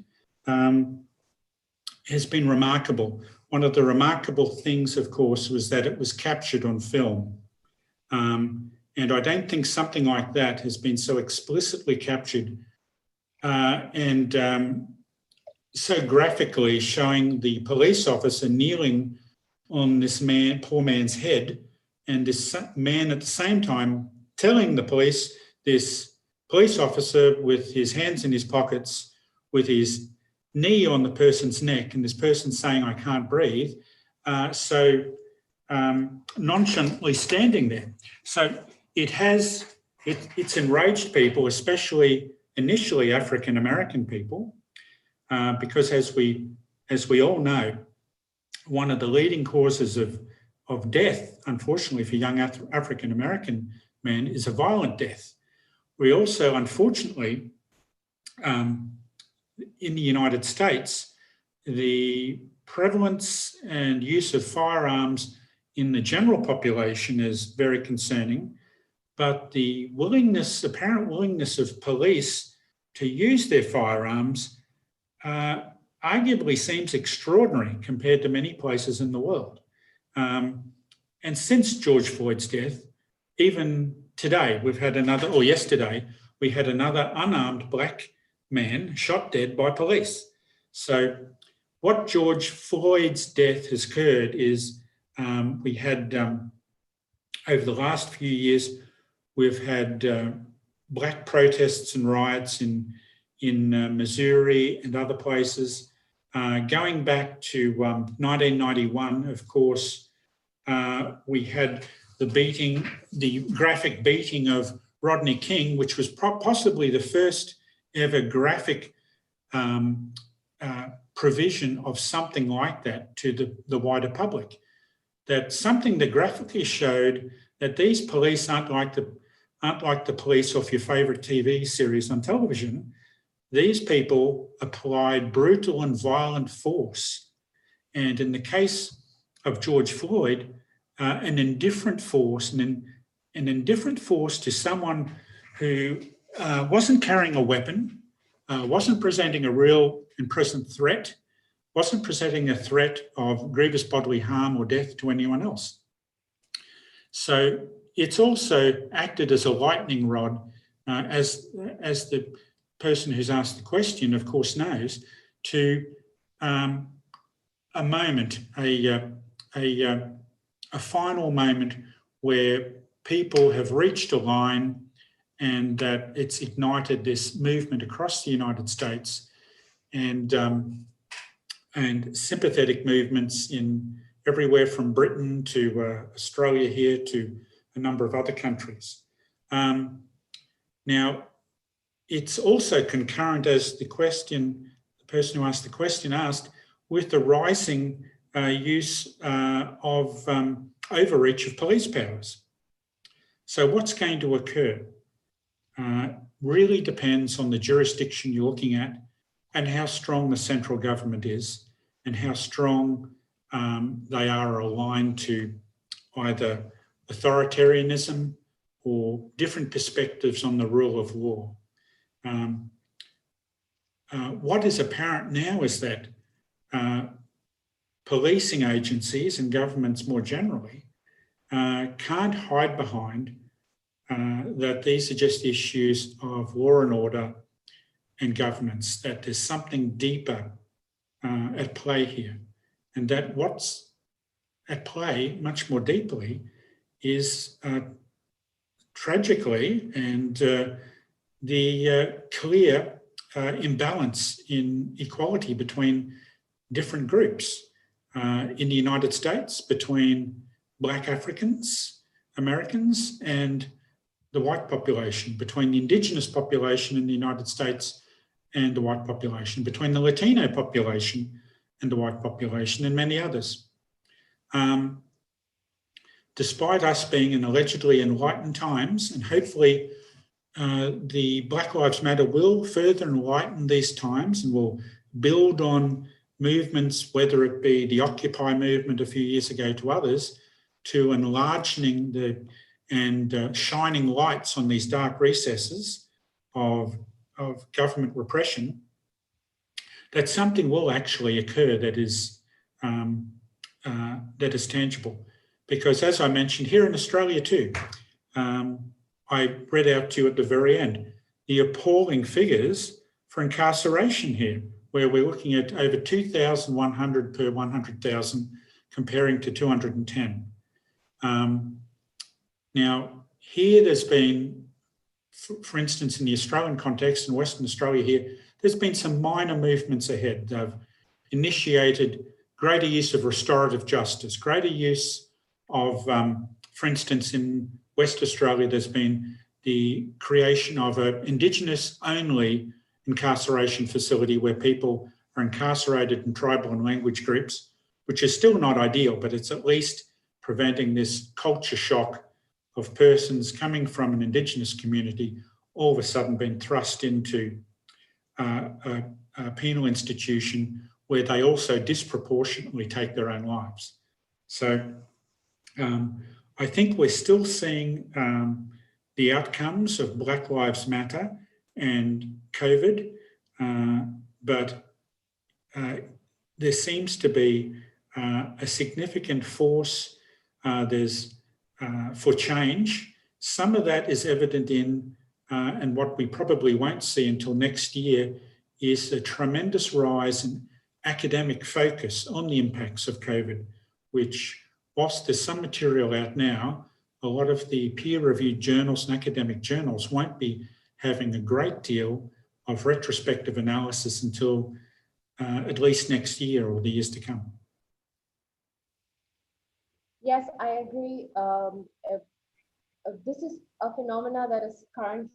has been remarkable. One of the remarkable things, of course, was that it was captured on film. And I don't think something like that has been so explicitly captured and so graphically showing the police officer kneeling on this poor man's head, and this man at the same time telling the police, this police officer with his hands in his pockets, with his knee on the person's neck, and this person saying, "I can't breathe," nonchalantly standing there. So it's enraged people, especially initially African-American people. because as we all know, one of the leading causes of death, unfortunately for young African-American men, is a violent death. We also, unfortunately, in the United States, the prevalence and use of firearms in the general population is very concerning, but the apparent willingness of police to use their firearms arguably seems extraordinary compared to many places in the world. And since George Floyd's death, even today, yesterday, we had another unarmed black man shot dead by police. So what George Floyd's death has occurred is we had, over the last few years, we've had black protests and riots in Missouri and other places. Going back to 1991, of course, we had the graphic beating of Rodney King, which was possibly the first ever graphic provision of something like that to the wider public. That something that graphically showed that these police aren't like the police off your favourite TV series on television. These people applied brutal and violent force. And in the case of George Floyd, an indifferent force to someone who wasn't carrying a weapon, wasn't presenting a real and present threat, wasn't presenting a threat of grievous bodily harm or death to anyone else. So it's also acted as a lightning rod, as the person who's asked the question, of course, knows, to a moment, a final moment where people have reached a line and that it's ignited this movement across the United States and sympathetic movements in everywhere from Britain to Australia here to a number of other countries. Now, it's also concurrent, as the person who asked the question asked, with the rising use of overreach of police powers. So what's going to occur really depends on the jurisdiction you're looking at and how strong the central government is and how strong they are aligned to either authoritarianism or different perspectives on the rule of law. What is apparent now is that policing agencies and governments more generally can't hide behind that these are just issues of law and order and governance, that there's something deeper at play here, and that what's at play much more deeply is tragically and the clear imbalance in equality between different groups in the United States, between Black Africans, Americans, and the white population, between the Indigenous population in the United States and the white population, between the Latino population and the white population, and many others. Despite us being in allegedly enlightened times, and hopefully the Black Lives Matter will further enlighten these times and will build on movements, whether it be the Occupy movement a few years ago to others, to enlarging and shining lights on these dark recesses of government repression, that something will actually occur that is tangible. Because as I mentioned, here in Australia too, I read out to you at the very end, the appalling figures for incarceration here, where we're looking at over 2,100 per 100,000 comparing to 210. Now, here there's been, for instance, in the Australian context, in Western Australia here, there's been some minor movements ahead. They've initiated greater use of restorative justice, greater use of, for instance, in West Australia, there's been the creation of an Indigenous-only incarceration facility where people are incarcerated in tribal and language groups, which is still not ideal, but it's at least preventing this culture shock of persons coming from an Indigenous community all of a sudden being thrust into a penal institution where they also disproportionately take their own lives. So I think we're still seeing the outcomes of Black Lives Matter and COVID, but there seems to be a significant force for change. Some of that is evident in, and what we probably won't see until next year, is a tremendous rise in academic focus on the impacts of COVID, which, whilst there's some material out now, a lot of the peer-reviewed journals and academic journals won't be having a great deal of retrospective analysis until at least next year or the years to come. Yes, I agree. This is a phenomena that is currently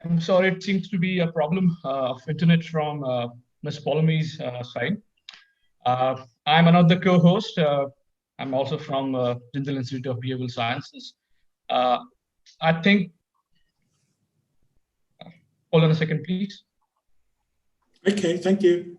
I'm sorry, it seems to be a problem of internet from Ms. Polomi's side. I'm another co-host. I'm also from Jindal Institute of Behavioral Sciences. I think, hold on a second, please. Okay, thank you.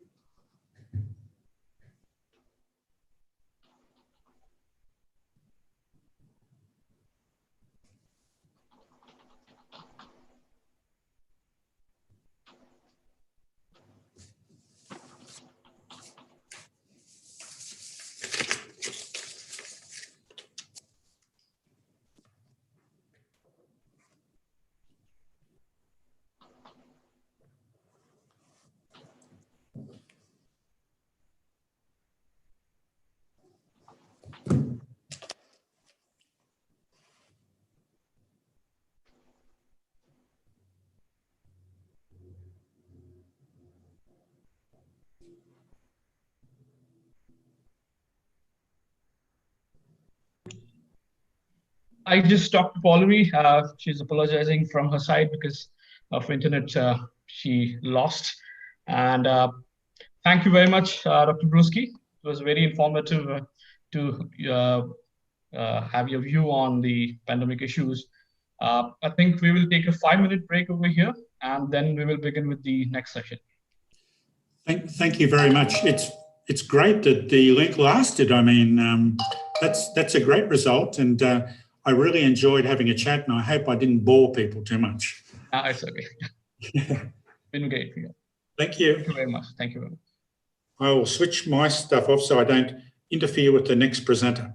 I just talked to Polomi. She's apologizing from her side because of internet she lost. And thank you very much, Dr. Brusky. It was very informative to have your view on the pandemic issues. I think we will take a 5-minute break over here, and then we will begin with the next session. Thank you very much. It's great that the link lasted. I mean, that's a great result, and I really enjoyed having a chat, and I hope I didn't bore people too much. It's okay. Been great. Thank you. Thank you very much. Thank you very much. I will switch my stuff off so I don't interfere with the next presenter.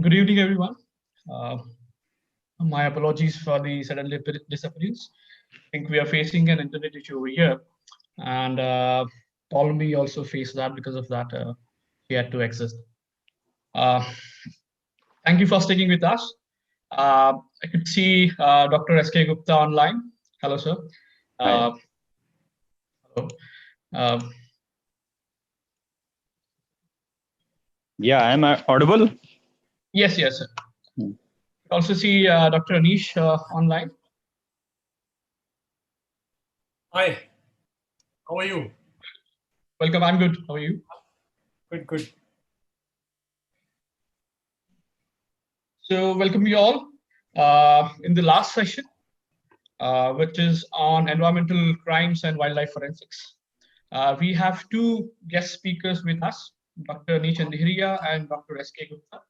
Good evening, everyone. My apologies for the sudden disappearance. I think we are facing an internet issue over here, and Ptolemy also faced that. Because of that, he had to exit. Uh, Thank you for sticking with us. I could see Dr. S.K. Gupta online. Hello, sir. Hi. Hello. Uh, Yeah, am I audible? yes, yes, sir. Also see Dr. Anish online. Hi, how are you? Welcome, I'm good. How are you? Good, good. So welcome you all. In the last session, which is on environmental crimes and wildlife forensics, we have two guest speakers with us, Dr. Anish Andhiriya and Dr. S.K. Gupta.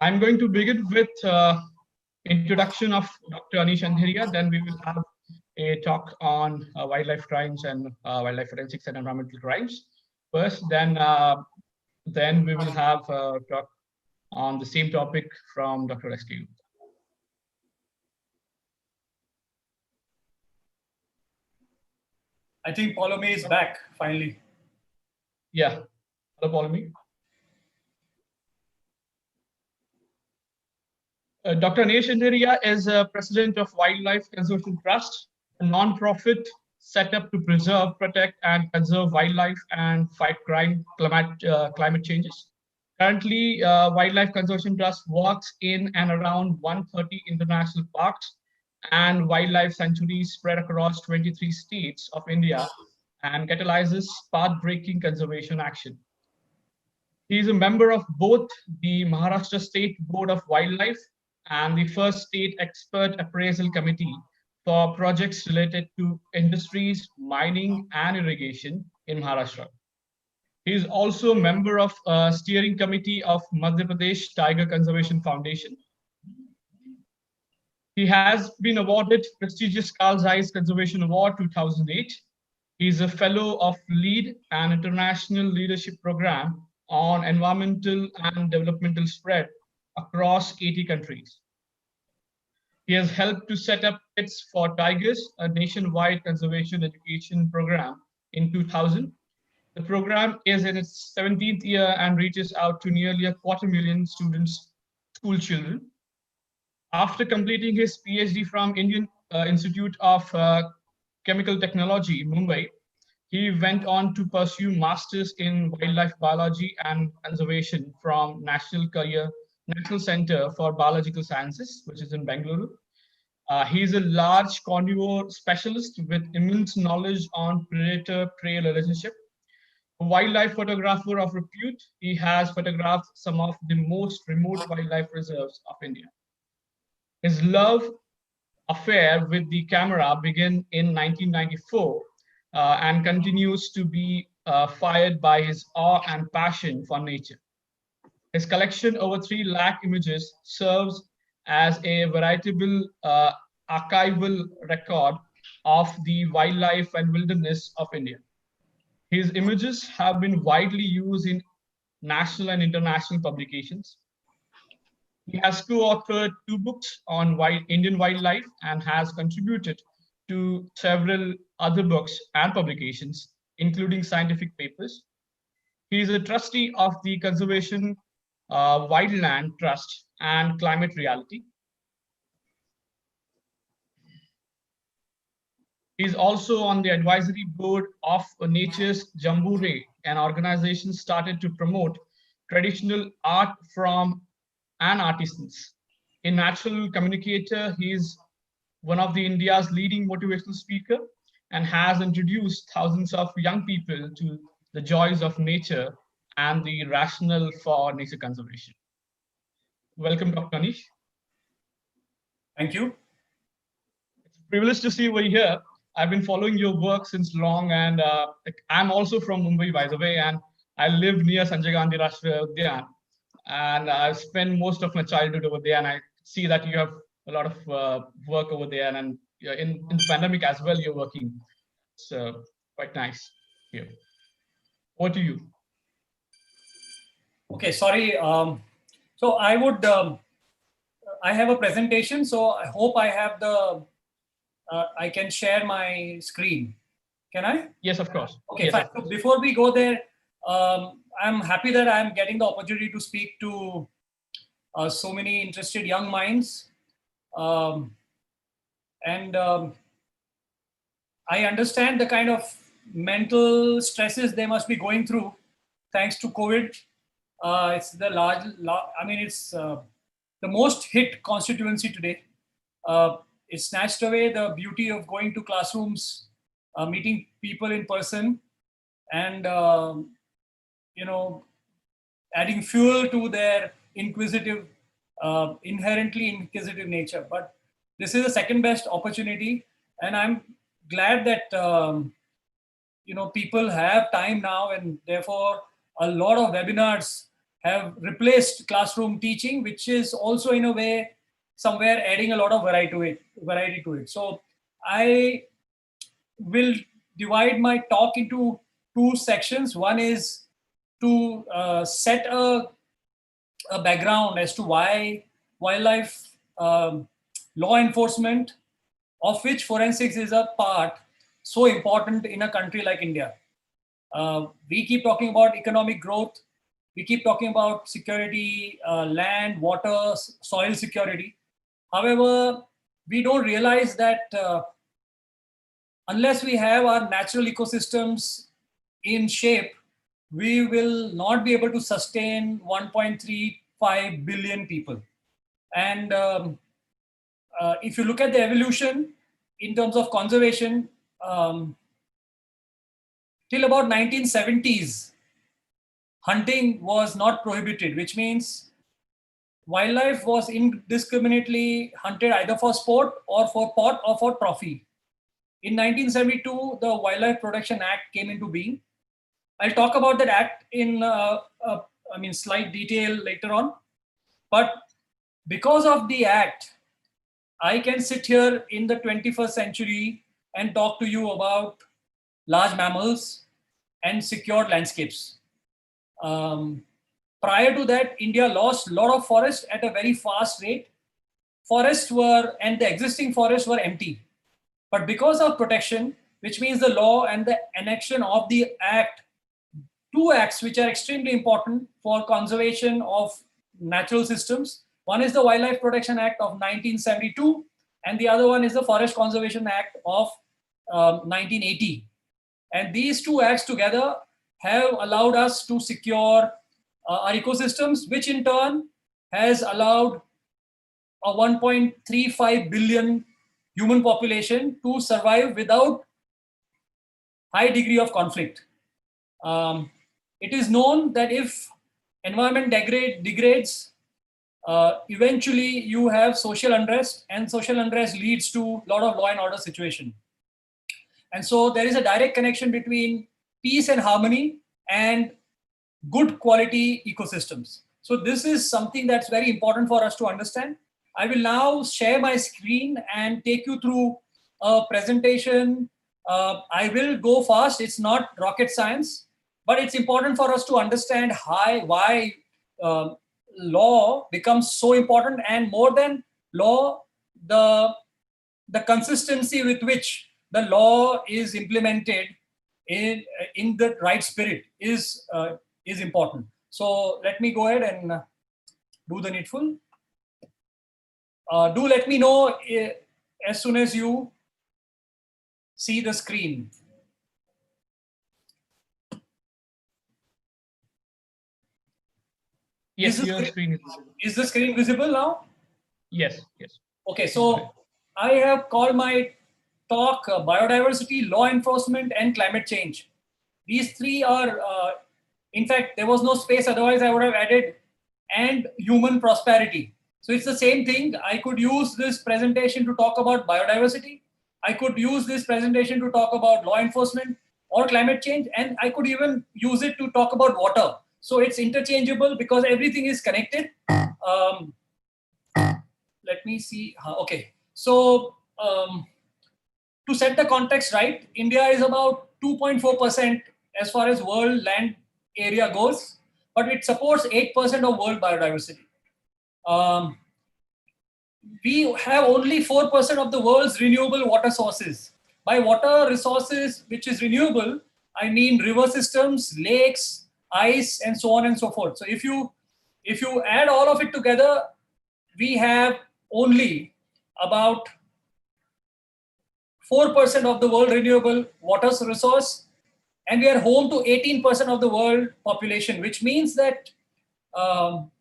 I'm going to begin with introduction of Dr. Anish Andhiriya, then we will have a talk on wildlife crimes and wildlife forensics and environmental crimes first, then we will have a talk on the same topic from Dr. S.K. Gupta. I think Ptolemy is back finally. Yeah, hello, Ptolemy. Dr. Anish Andhiriya is president of Wildlife Conservation Trust, a non-profit set up to preserve, protect, and conserve wildlife and fight climate changes. Currently, Wildlife Conservation Trust works in and around 130 international parks and wildlife sanctuaries spread across 23 states of India and catalyzes path-breaking conservation action. He is a member of both the Maharashtra State Board of Wildlife and the first State Expert Appraisal Committee for projects related to industries, mining, and irrigation in Maharashtra. He is also a member of a steering committee of Madhya Pradesh Tiger Conservation Foundation. He has been awarded prestigious Carl Zeiss Conservation Award 2008. He is a fellow of LEAD, an international leadership program on environmental and developmental spread across 80 countries. He has helped to set up Pits for Tigers, a nationwide conservation education program in 2000. The program is in its 17th year and reaches out to nearly 250,000 students, school children. After completing his PhD from Indian Institute of Chemical Technology, Mumbai, he went on to pursue masters in wildlife biology and conservation from National Center for Biological Sciences, which is in Bengaluru. He is a large carnivore specialist with immense knowledge on predator-prey relationship. A wildlife photographer of repute, he has photographed some of the most remote wildlife reserves of India. His love affair with the camera began in 1994 and continues to be fired by his awe and passion for nature. His collection over 3 lakh images serves as a veritable archival record of the wildlife and wilderness of India. His images have been widely used in national and international publications. He has co-authored 2 books on Indian wildlife and has contributed to several other books and publications, including scientific papers. He is a trustee of the Conservation Wildland Trust and Climate Reality. He is also on the advisory board of Nature's Jambure, an organization started to promote traditional art from and artisans. A natural communicator, he is one of the India's leading motivational speaker and has introduced thousands of young people to the joys of nature and the rationale for nature conservation. Welcome, Dr. Anish. Thank you. It's a privilege to see you over here. I've been following your work since long, and I'm also from Mumbai, by the way, and I live near Sanjay Gandhi Rashtriya Udyan, and I've spent most of my childhood over there, and I see that you have a lot of work over there, and in the pandemic as well, you're working. It's quite nice here. Over to you. Okay, sorry. So I would, I have a presentation, so I hope I have the, I can share my screen. Can I? Yes, of course. Okay, yes, fine. So before we go there, I'm happy that I'm getting the opportunity to speak to so many interested young minds. And I understand the kind of mental stresses they must be going through thanks to COVID. It's the I mean, it's the most hit constituency today. It snatched away the beauty of going to classrooms, meeting people in person, and adding fuel to their inherently inquisitive nature. But this is the second best opportunity, and I'm glad that people have time now, and therefore a lot of webinars have replaced classroom teaching, which is also in a way somewhere adding a lot of variety to it. So I will divide my talk into two sections. One is to set a background as to why wildlife law enforcement, of which forensics is a part, so important in a country like India. We keep talking about economic growth. We keep talking about security, land, water, soil security. However, we don't realize that unless we have our natural ecosystems in shape, we will not be able to sustain 1.35 billion people. And if you look at the evolution in terms of conservation, till about 1970s, hunting was not prohibited, which means wildlife was indiscriminately hunted either for sport or for pot or for trophy. In 1972, the Wildlife Protection Act came into being. I'll talk about that act in slight detail later on. But because of the act, I can sit here in the 21st century and talk to you about large mammals and secured landscapes. Prior to that, India lost a lot of forests at a very fast rate. And the existing forests were empty. But because of protection, which means the law and the enactment of the act, two acts which are extremely important for conservation of natural systems. One is the Wildlife Protection Act of 1972, and the other one is the Forest Conservation Act of 1980. And these two acts together have allowed us to secure our ecosystems, which in turn has allowed a 1.35 billion human population to survive without high degree of conflict. It is known that if environment degrades, eventually you have social unrest, and social unrest leads to a lot of law and order situation. And so there is a direct connection between peace and harmony and good quality ecosystems. So this is something that's very important for us to understand. I will now share my screen and take you through a presentation. I will go fast. It's not rocket science, but it's important for us to understand why law becomes so important, and more than law, the consistency with which the law is implemented in the right spirit is important. So let me go ahead and do the needful. Do let me know as soon as you see the screen. Yes, your screen is the screen visible now? Yes, yes. Okay, so I have called my talk biodiversity, law enforcement, and climate change. These three are, in fact, there was no space, otherwise I would have added and human prosperity. So it's the same thing. I could use this presentation to talk about biodiversity. I could use this presentation to talk about law enforcement or climate change, and I could even use it to talk about water. So it's interchangeable because everything is connected. Let me see. Okay. So to set the context right, India is about 2.4% as far as world land area goes, but it supports 8% of world biodiversity. we have only 4% of the world's renewable water sources. By water resources, which is renewable, I mean river systems, lakes, ice, and so on and so forth. So if you add all of it together, we have only about 4% of the world renewable water resource, and we are home to 18% of the world population, which means that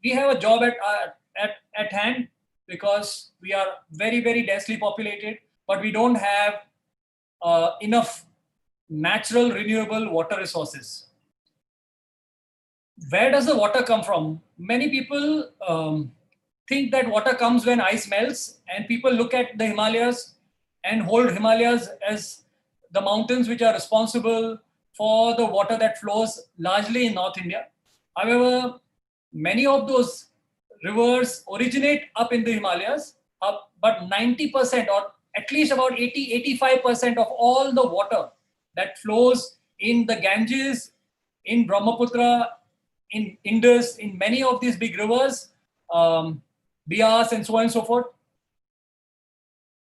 we have a job at hand, because we are very, very densely populated, but we don't have enough natural renewable water resources. Where does the water come from? Many people think that water comes when ice melts, and people look at the Himalayas and hold Himalayas as the mountains which are responsible for the water that flows largely in North India. However, many of those rivers originate up in the Himalayas, but 90% or at least about 80-85% of all the water that flows in the Ganges, in Brahmaputra, in Indus, in many of these big rivers, Bias and so on and so forth,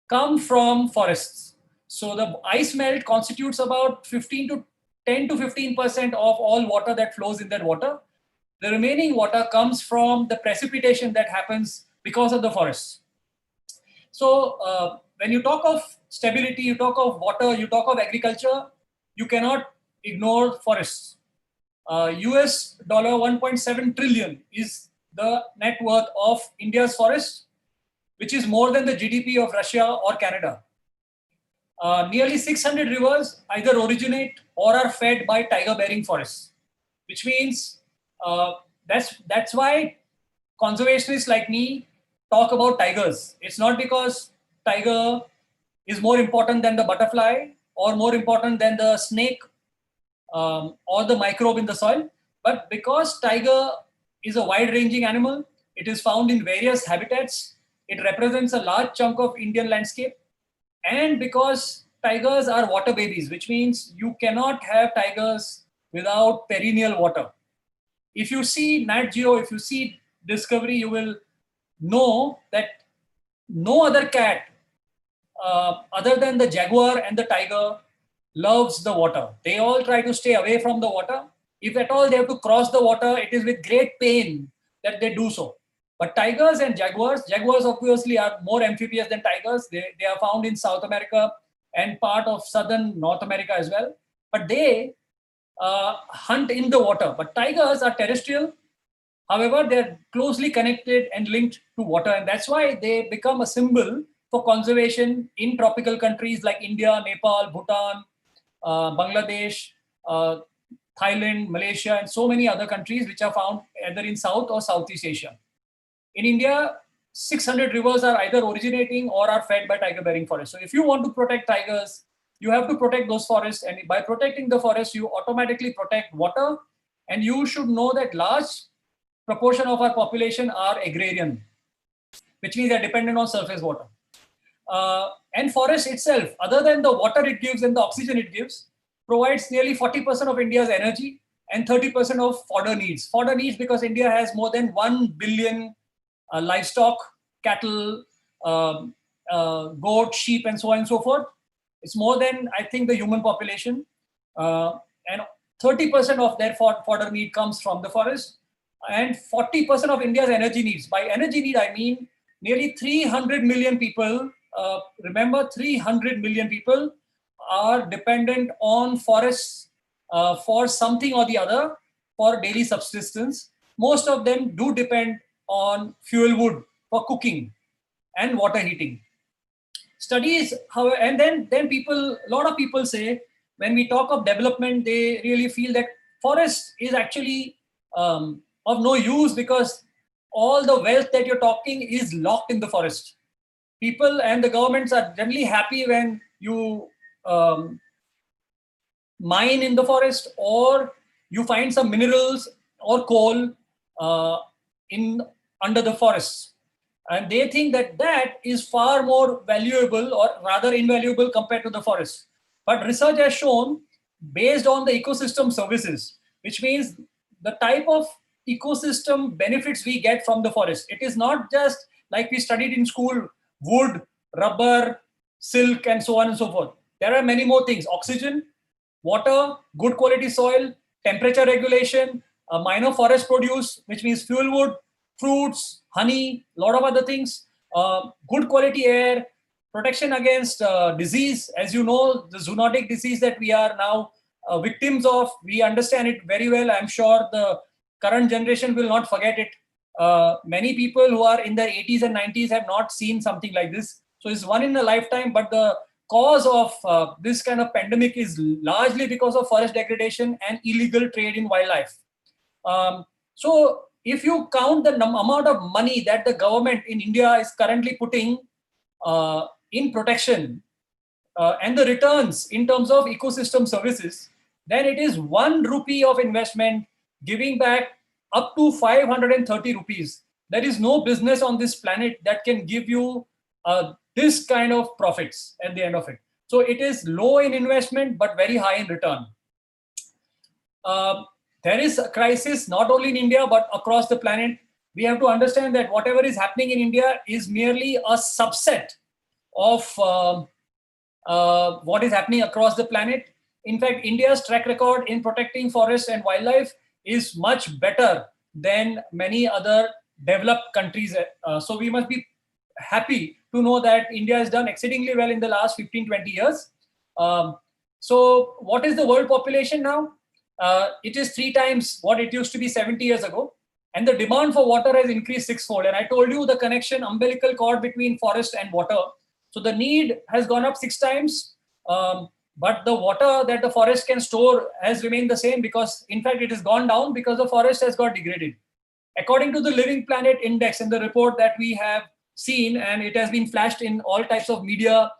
come from forests. So the ice melt constitutes about 10 to 15% of all water that flows in that water. The remaining water comes from the precipitation that happens because of the forests. So when you talk of stability, you talk of water, you talk of agriculture, you cannot ignore forests. US $1.7 trillion is the net worth of India's forests, which is more than the GDP of Russia or Canada. Nearly 600 rivers either originate or are fed by tiger-bearing forests, which means that's why conservationists like me talk about tigers. It's not because tiger is more important than the butterfly or more important than the snake or the microbe in the soil, but because tiger is a wide-ranging animal, it is found in various habitats, it represents a large chunk of Indian landscape, and because tigers are water babies, which means you cannot have tigers without perennial water. If you see Nat Geo, if you see Discovery, you will know that no other cat other than the jaguar and the tiger loves the water. They all try to stay away from the water. If at all they have to cross the water, it is with great pain that they do so. But tigers and jaguars obviously are more amphibious than tigers. They are found in South America and part of southern North America as well. But they hunt in the water. But tigers are terrestrial. However, they're closely connected and linked to water. And that's why they become a symbol for conservation in tropical countries like India, Nepal, Bhutan, Bangladesh, Thailand, Malaysia, and so many other countries which are found either in South or Southeast Asia. In India, 600 rivers are either originating or are fed by tiger-bearing forests. So if you want to protect tigers, you have to protect those forests. And by protecting the forests, you automatically protect water. And you should know that large proportion of our population are agrarian, which means they're dependent on surface water. And forest itself, other than the water it gives and the oxygen it gives, provides nearly 40% of India's energy and 30% of fodder needs. Fodder needs because India has more than 1 billion livestock, cattle, goat, sheep, and so on and so forth. It's more than, I think, the human population. And 30% of their fodder need comes from the forest. And 40% of India's energy needs. By energy need, I mean nearly 300 million people. Remember, 300 million people are dependent on forests for something or the other for daily subsistence. Most of them do depend on fuel wood for cooking and water heating. Studies, however, and then people, a lot of people say when we talk of development, they really feel that forest is actually of no use because all the wealth that you're talking is locked in the forest. People and the governments are generally happy when you mine in the forest or you find some minerals or coal under the forests. And they think that that is far more valuable or rather invaluable compared to the forest. But research has shown, based on the ecosystem services, which means the type of ecosystem benefits we get from the forest. It is not just like we studied in school, wood, rubber, silk, and so on and so forth. There are many more things: oxygen, water, good quality soil, temperature regulation, a minor forest produce, which means fuel wood, fruits, honey, a lot of other things, good quality air, protection against disease. As you know, the zoonotic disease that we are now victims of, we understand it very well. I'm sure the current generation will not forget it. Many people who are in their 80s and 90s have not seen something like this. So it's one in a lifetime, but the cause of this kind of pandemic is largely because of forest degradation and illegal trade in wildlife. So if you count the amount of money that the government in India is currently putting in protection and the returns in terms of ecosystem services, then it is 1 rupee of investment giving back up to 530 rupees. There is no business on this planet that can give you this kind of profits at the end of it. So it is low in investment, but very high in return. There is a crisis not only in India, but across the planet. We have to understand that whatever is happening in India is merely a subset of what is happening across the planet. In fact, India's track record in protecting forests and wildlife is much better than many other developed countries. So we must be happy to know that India has done exceedingly well in the last 15-20 years. So what is the world population now? It is 3 times what it used to be 70 years ago. And the demand for water has increased 6-fold. And I told you the connection, umbilical cord between forest and water. So the need has gone up 6 times. But the water that the forest can store has remained the same, because in fact it has gone down because the forest has got degraded. According to the Living Planet Index in the report that we have seen, and it has been flashed in all types of media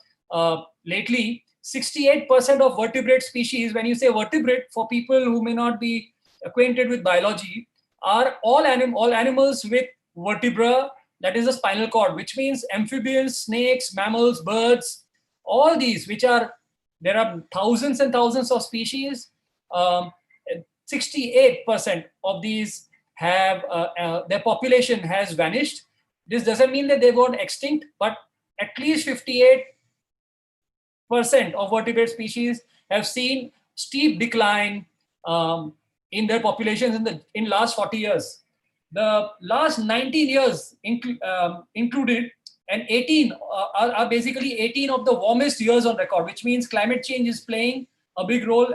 lately, 68% of vertebrate species, when you say vertebrate, for people who may not be acquainted with biology, are all animals with vertebra, that is a spinal cord, which means amphibians, snakes, mammals, birds, all these, which are, there are thousands and thousands of species. 68% of these have, their population has vanished. This doesn't mean that they gone extinct, but at least 58% of vertebrate species have seen steep decline in their populations in last 40 years. The last 19 years included, and 18 are basically 18 of the warmest years on record, which means climate change is playing a big role.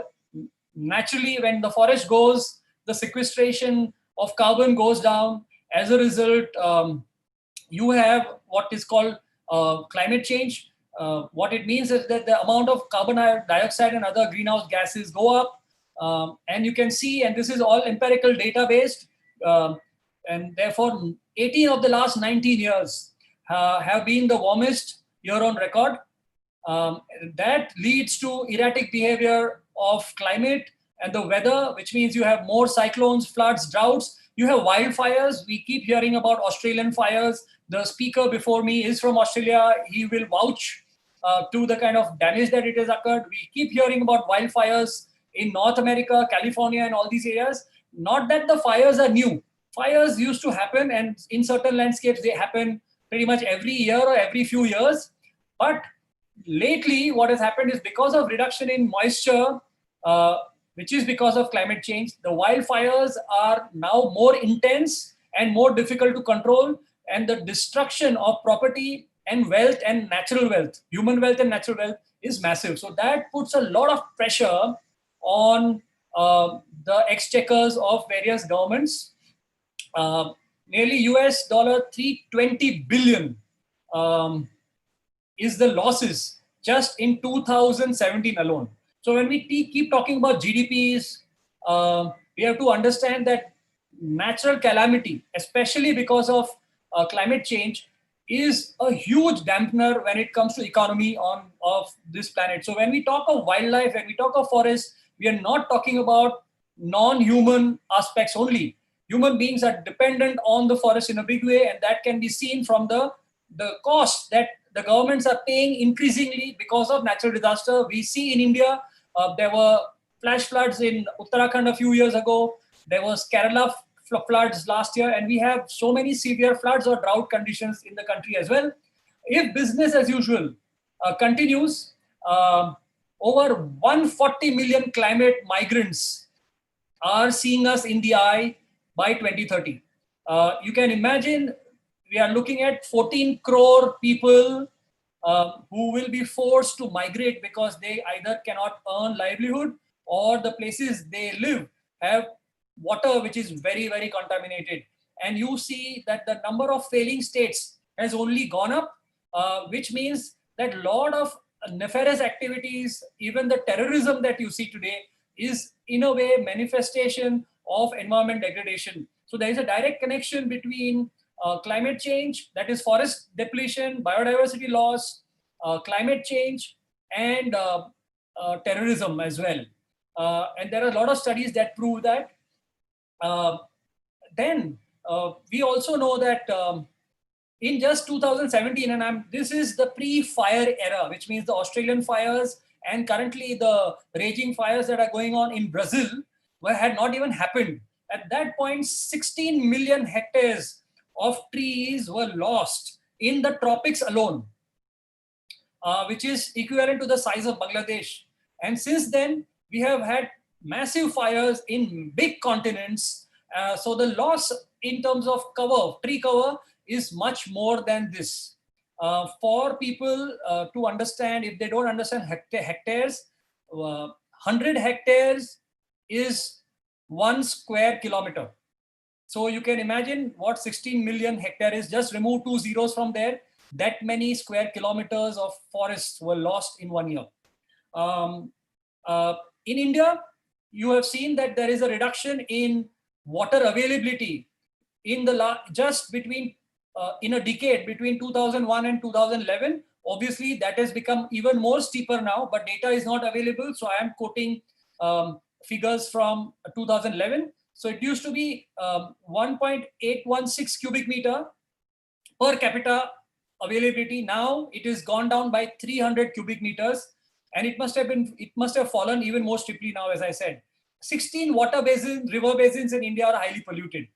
Naturally, when the forest goes, the sequestration of carbon goes down. As a result, you have what is called climate change. What it means is that the amount of carbon dioxide and other greenhouse gases go up. And you can see, and this is all empirical data based, and therefore 18 of the last 19 years have been the warmest year on record. That leads to erratic behavior of climate and the weather, which means you have more cyclones, floods, droughts. You have wildfires. We keep hearing about Australian fires. The speaker before me is from Australia. He will vouch to the kind of damage that it has occurred. We keep hearing about wildfires in North America, California, and all these areas. Not that the fires are new. Fires used to happen, and in certain landscapes, they happen pretty much every year or every few years. But lately, what has happened is because of reduction in moisture, which is because of climate change, the wildfires are now more intense and more difficult to control, and the destruction of property and wealth and natural wealth, human wealth and natural wealth, is massive. So that puts a lot of pressure on the exchequers of various governments. Nearly US $320 billion is the losses just in 2017 alone. So when we keep talking about GDPs, we have to understand that natural calamity, especially because of climate change, is a huge dampener when it comes to economy of this planet. So when we talk of wildlife, when we talk of forests, we are not talking about non-human aspects only. Human beings are dependent on the forest in a big way, and that can be seen from the cost that the governments are paying increasingly because of natural disaster. We see in India, there were flash floods in Uttarakhand a few years ago. There was Kerala floods last year, and we have so many severe floods or drought conditions in the country as well. If business as usual continues, over 140 million climate migrants are seeing us in the eye by 2030. You can imagine we are looking at 14 crore people who will be forced to migrate because they either cannot earn livelihood or the places they live have water which is very, very contaminated. And you see that the number of failing states has only gone up, which means that a lot of nefarious activities, even the terrorism that you see today, is in a way manifestation of environment degradation. So there is a direct connection between climate change, that is forest depletion, biodiversity loss, climate change, and terrorism as well. And there are a lot of studies that prove that. Then we also know that in just 2017, and this is the pre-fire era, which means the Australian fires and currently the raging fires that are going on in Brazil had not even happened. At that point, 16 million hectares of trees were lost in the tropics alone, which is equivalent to the size of Bangladesh. And since then, we have had massive fires in big continents. So the loss in terms of cover, tree cover, is much more than this. For people to understand, if they don't understand hectares, 100 hectares is 1 square kilometer. So you can imagine what 16 million hectare is. Just remove 2 zeros from there. That many square kilometers of forests were lost in 1 year. In India, you have seen that there is a reduction in water availability in the just between in a decade between 2001 and 2011. Obviously, that has become even more steeper now, but data is not available. So I am quoting figures from 2011. So it used to be 1.816 cubic meter per capita availability. Now it is gone down by 300 cubic meters, and it must have fallen even more steeply now, as I said. 16 water basins, river basins in India are highly polluted,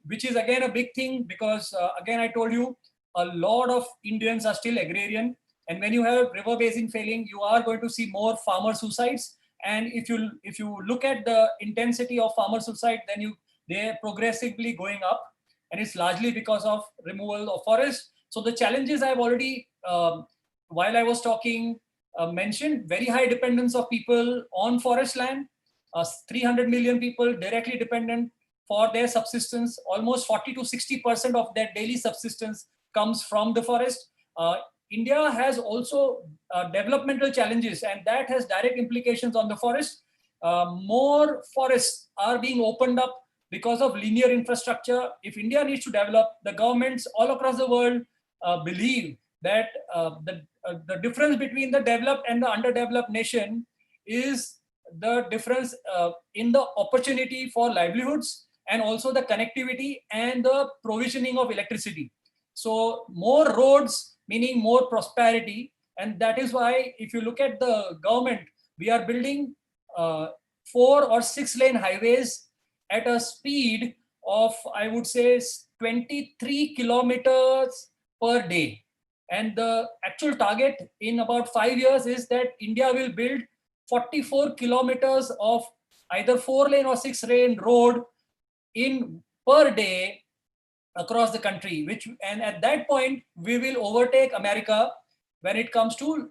which is again a big thing because again, I told you, a lot of Indians are still agrarian. And when you have river basin failing, you are going to see more farmer suicides. And if you look at the intensity of farmer suicide, then they're progressively going up. And it's largely because of removal of forests. So the challenges I've already, while I was talking, mentioned, very high dependence of people on forest land. 300 million people directly dependent for their subsistence. Almost 40 to 60% of their daily subsistence comes from the forest. India has also developmental challenges, and that has direct implications on the forest. More forests are being opened up because of linear infrastructure. If India needs to develop, the governments all across the world believe that the difference between the developed and the underdeveloped nation is the difference in the opportunity for livelihoods and also the connectivity and the provisioning of electricity. So more roads meaning more prosperity. And that is why if you look at the government, we are building 4 or 6 lane highways at a speed of, I would say, 23 kilometers per day. And the actual target in about 5 years is that India will build 44 kilometers of either 4 lane or 6 lane road in per day across the country, and at that point we will overtake America when it comes to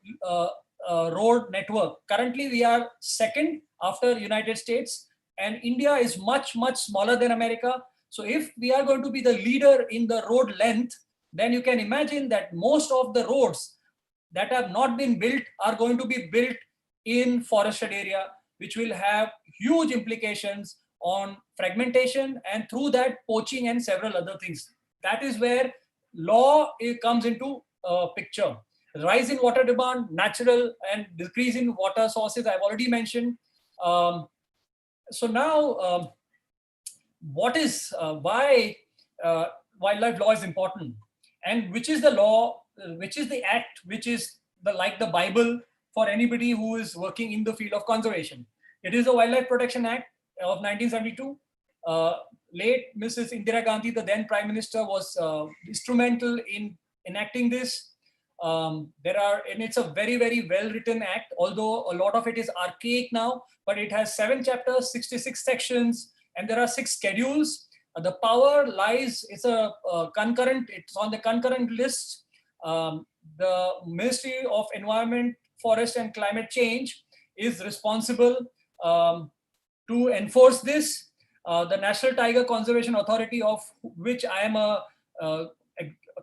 road network. Currently we are second after United States, and India is much smaller than America. So if we are going to be the leader in the road length, then you can imagine that most of the roads that have not been built are going to be built in forested area, which will have huge implications on fragmentation and through that poaching and several other things. That is where law comes into picture. Rise in water demand, natural and decrease in water sources, I've already mentioned. So now, what is why wildlife law is important, and which is the law, which is the act, which is like the Bible for anybody who is working in the field of conservation. It is the Wildlife Protection Act of 1972. Late Mrs. Indira Gandhi, the then Prime Minister, was instrumental in enacting this. And it's a very, very well-written act, although a lot of it is archaic now, but it has 7 chapters, 66 sections, and there are 6 schedules. The power lies, it's on the concurrent list. The Ministry of Environment, Forest and Climate Change is responsible to enforce this. The National Tiger Conservation Authority, of which I am a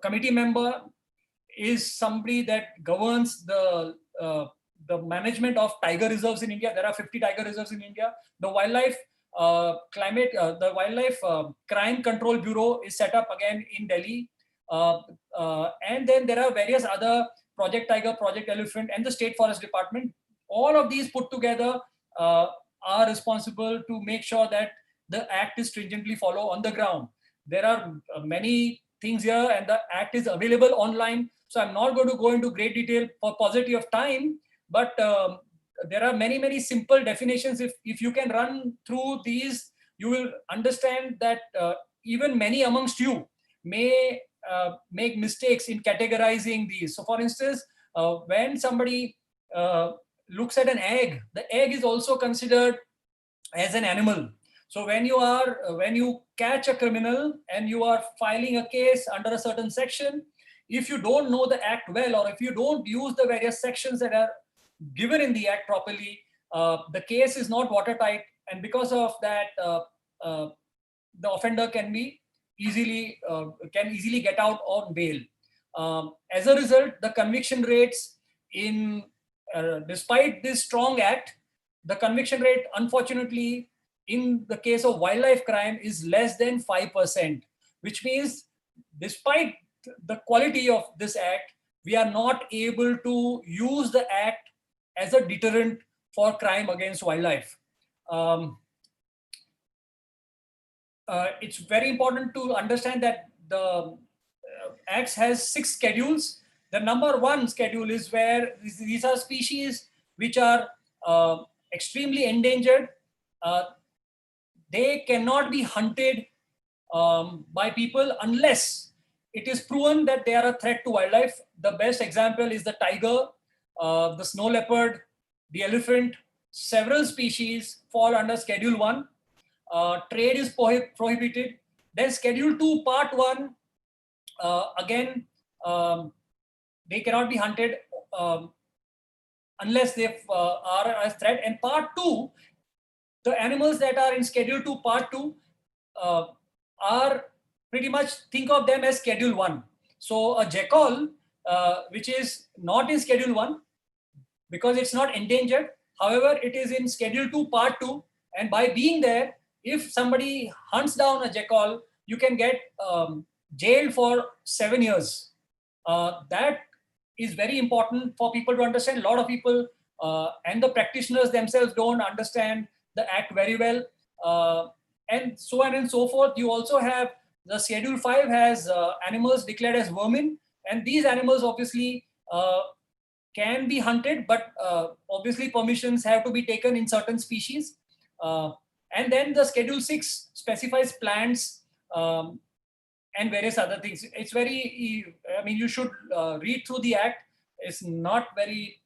committee member, is somebody that governs the management of tiger reserves in India. There are 50 tiger reserves in India. The Wildlife Crime Control Bureau is set up again in Delhi. And then there are various other Project Tiger, Project Elephant, and the State Forest Department. All of these put together are responsible to make sure that the act is stringently followed on the ground. There are many things here, and the act is available online. So I'm not going to go into great detail for paucity of time, but there are many, many simple definitions. If you can run through these, you will understand that even many amongst you may make mistakes in categorizing these. So for instance, when somebody looks at an egg, the egg is also considered as an animal. So when you catch a criminal and you are filing a case under a certain section, if you don't know the act well, or if you don't use the various sections that are given in the act properly, the case is not watertight, and because of that, the offender can easily get out on bail. As a result, the conviction rates despite this strong act, the conviction rate, unfortunately, in the case of wildlife crime is less than 5%, which means despite the quality of this act, we are not able to use the act as a deterrent for crime against wildlife. It's very important to understand that the Act has 6 schedules. The number 1 schedule is where these are species which are extremely endangered. They cannot be hunted by people unless it is proven that they are a threat to wildlife. The best example is the tiger, the snow leopard, the elephant. Several species fall under Schedule 1. Trade is prohibited. Then Schedule 2, Part 1, again, they cannot be hunted unless they are a threat. And Part 2, the animals that are in Schedule 2, Part 2 are pretty much, think of them as Schedule 1. So a jackal, which is not in Schedule 1 because it's not endangered. However, it is in Schedule 2, Part 2. And by being there, if somebody hunts down a jackal, you can get jailed for 7 years. That is very important for people to understand. A lot of people and the practitioners themselves don't understand the act very well. And so on and so forth. You also have the Schedule 5 has animals declared as vermin. And these animals obviously can be hunted, but obviously permissions have to be taken in certain species. And then the Schedule 6 specifies plants and various other things. It's very, I mean, you should read through the act. It's not very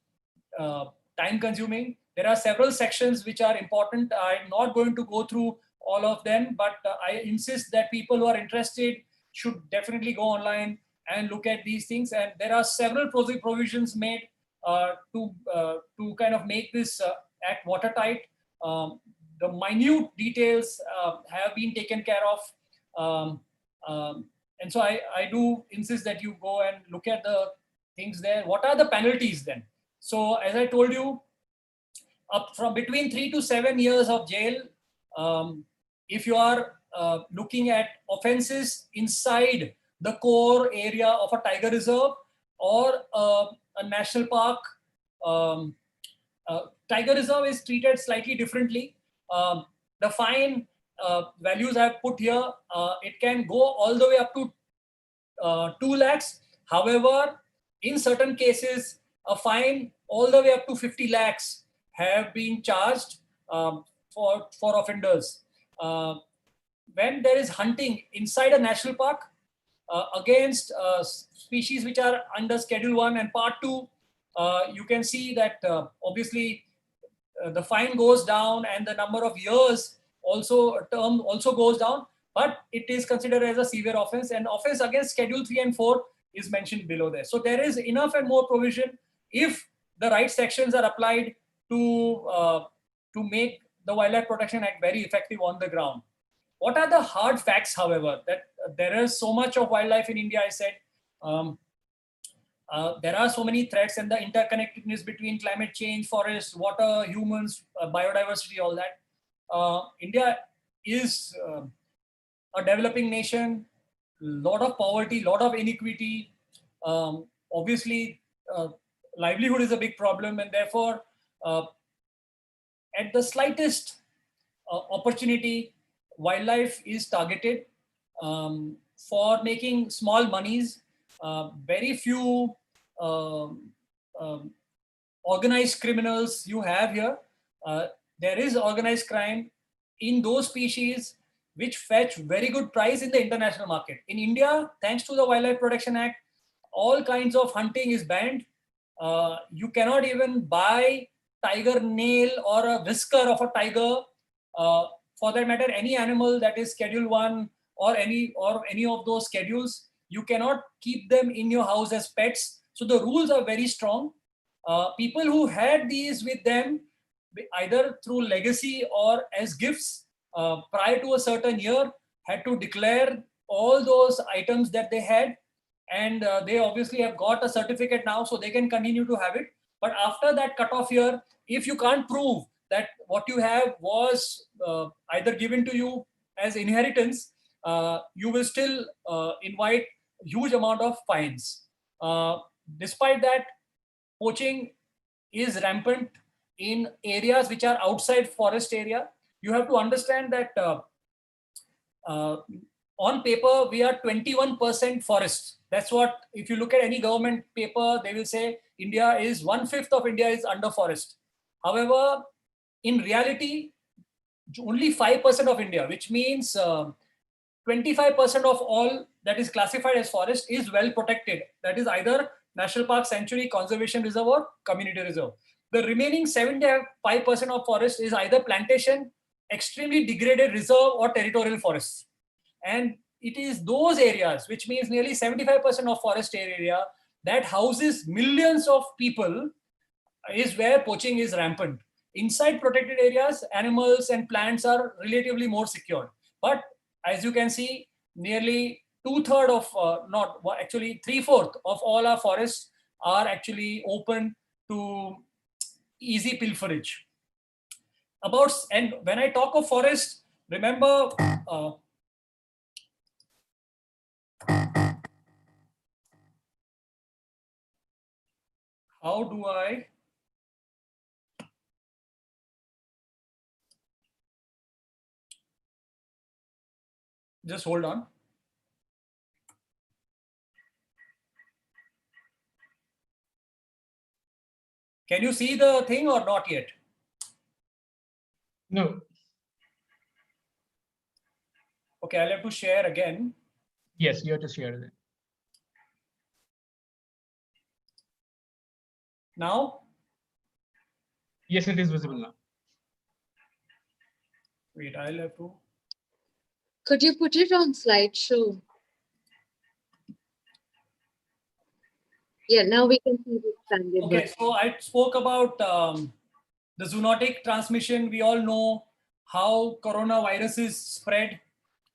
time consuming. There are several sections which are important. I'm not going to go through all of them, but I insist that people who are interested should definitely go online and look at these things. And there are several provisions made to kind of make this act watertight. The minute details have been taken care of. And so I do insist that you go and look at the things there. What are the penalties then? So as I told you, up from between 3 to 7 years of jail, if you are looking at offenses inside the core area of a tiger reserve or a national park. Tiger reserve is treated slightly differently. The fine values I've put here, it can go all the way up to 2 lakhs. However, in certain cases, a fine all the way up to 50 lakhs have been charged for offenders. when there is hunting inside a national park against species which are under Schedule 1 and Part 2, you can see that obviously the fine goes down and the number of years also goes down, but it is considered as a severe offense, and offense against Schedule 3 and 4 is mentioned below there. So there is enough and more provision if the right sections are applied to make the Wildlife Protection Act very effective on the ground. What are the hard facts, however, that there is so much of wildlife in India? I said there are so many threats, and the interconnectedness between climate change, forests, water, humans, biodiversity, all that. India is a developing nation, lot of poverty, lot of inequity. Obviously, livelihood is a big problem, and therefore, at the slightest opportunity, wildlife is targeted for making small monies. Very few organized criminals you have here. There is organized crime in those species which fetch very good price in the international market. In India, thanks to the Wildlife Protection Act, all kinds of hunting is banned. You cannot even buy tiger nail or a whisker of a tiger. For that matter, any animal that is Schedule 1 or any of those schedules, you cannot keep them in your house as pets. So the rules are very strong. People who had these with them, either through legacy or as gifts, prior to a certain year, had to declare all those items that they had, and they obviously have got a certificate now, so they can continue to have it. But after that cutoff year, if you can't prove that what you have was either given to you as inheritance, you will still invite huge amount of fines. Despite that, poaching is rampant in areas which are outside forest area. You have to understand that on paper, we are 21% forests. That's what, if you look at any government paper, they will say India is 1/5 of India is under forest. However, in reality, only 5% of India, which means 25% of all that is classified as forest is well protected. That is either national park, sanctuary, conservation reserve, or community reserve. The remaining 75% of forest is either plantation, extremely degraded reserve, or territorial forests. And it is those areas, which means nearly 75% of forest area, that houses millions of people, is where poaching is rampant. Inside protected areas, animals and plants are relatively more secure. But as you can see, nearly 2/3 of, not actually 3/4 of all our forests are actually open to easy pilferage. And when I talk of forest, remember, how do I just hold on? Can you see the thing or not yet? No. Okay, I'll have to share again. Yes, you have to share it. Now? Yes, it is visible now. Wait, I'll have to. Could you put it on slideshow? Yeah, now we can see the expanded. Okay, so I spoke about the zoonotic transmission. We all know how coronaviruses spread.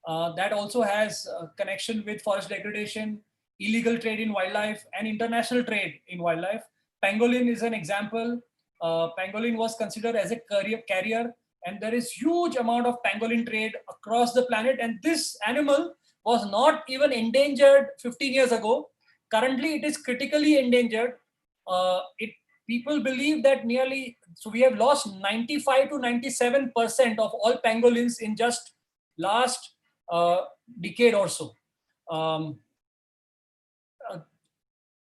That also has a connection with forest degradation, illegal trade in wildlife, and international trade in wildlife. Pangolin is an example. Pangolin was considered as a carrier, and there is huge amount of pangolin trade across the planet. And this animal was not even endangered 15 years ago. Currently, it is critically endangered. People believe that so we have lost 95 to 97% of all pangolins in just last decade or so.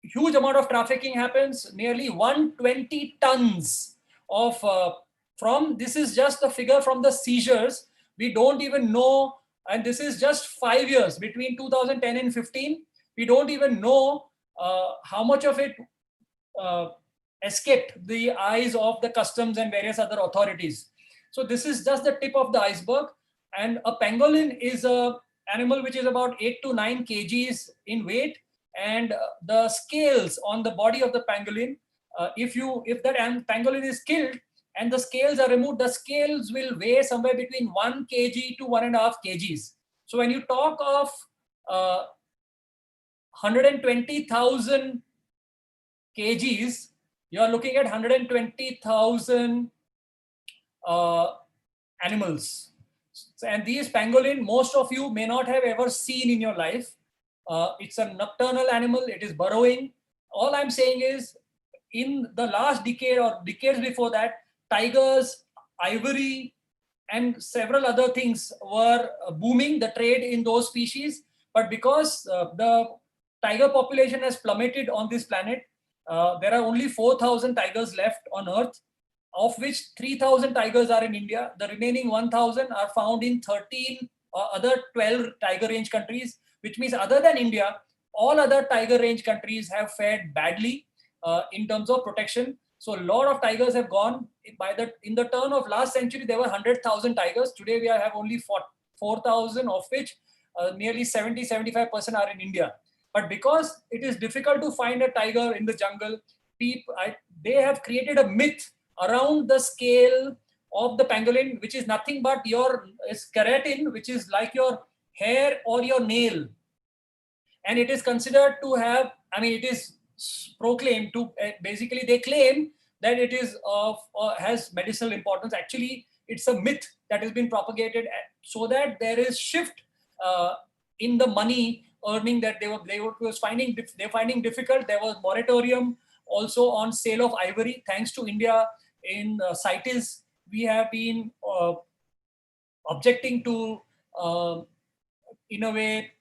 Huge amount of trafficking happens, nearly 120 tons of, this is just a figure from the seizures. We don't even know And this is just 5 years between 2010 and 15. We don't even know how much of it escaped the eyes of the customs and various other authorities. So this is just the tip of the iceberg. And a pangolin is a animal which is about 8 to 9 kgs in weight, and the scales on the body of the pangolin, if that pangolin is killed and the scales are removed, the scales will weigh somewhere between 1 kg to 1.5 kgs. So when you talk of 120,000 kgs, you are looking at 120,000 animals. And these pangolin, most of you may not have ever seen in your life. It's a nocturnal animal. It is burrowing. All I'm saying is, in the last decade or decades before that, tigers, ivory, and several other things were booming, the trade in those species. But because the tiger population has plummeted on this planet, there are only 4,000 tigers left on Earth, of which 3,000 tigers are in India. The remaining 1,000 are found in 13 other 12 tiger range countries, which means other than India, all other tiger range countries have fared badly in terms of protection. So a lot of tigers have gone. In the turn of last century, there were 100,000 tigers. Today we have only 4,000, of which nearly 70-75% are in India. But because it is difficult to find a tiger in the jungle, they have created a myth around the scale of the pangolin, which is nothing but your keratin, which is like your hair or your nail. And it is considered to have, it is proclaimed to, basically they claim that it is has medicinal importance. Actually, it's a myth that has been propagated so that there is shift in the money earning that they're finding difficult. There was moratorium also on sale of ivory. Thanks to India in CITES, we have been objecting to, in a way,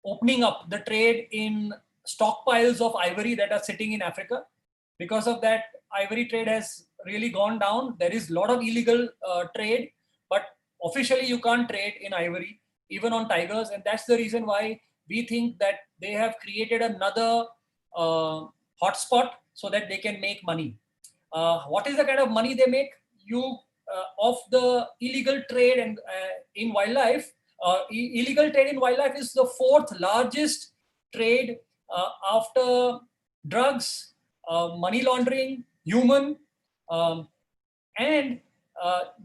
opening up the trade in stockpiles of ivory that are sitting in Africa. Because of that, ivory trade has really gone down. There is a lot of illegal trade, but officially you can't trade in ivory, even on tigers. And that's the reason why we think that they have created another hotspot so that they can make money. What is the kind of money they make? Of the illegal trade and in wildlife, illegal trade in wildlife is the 4th largest trade after drugs, money laundering, human, and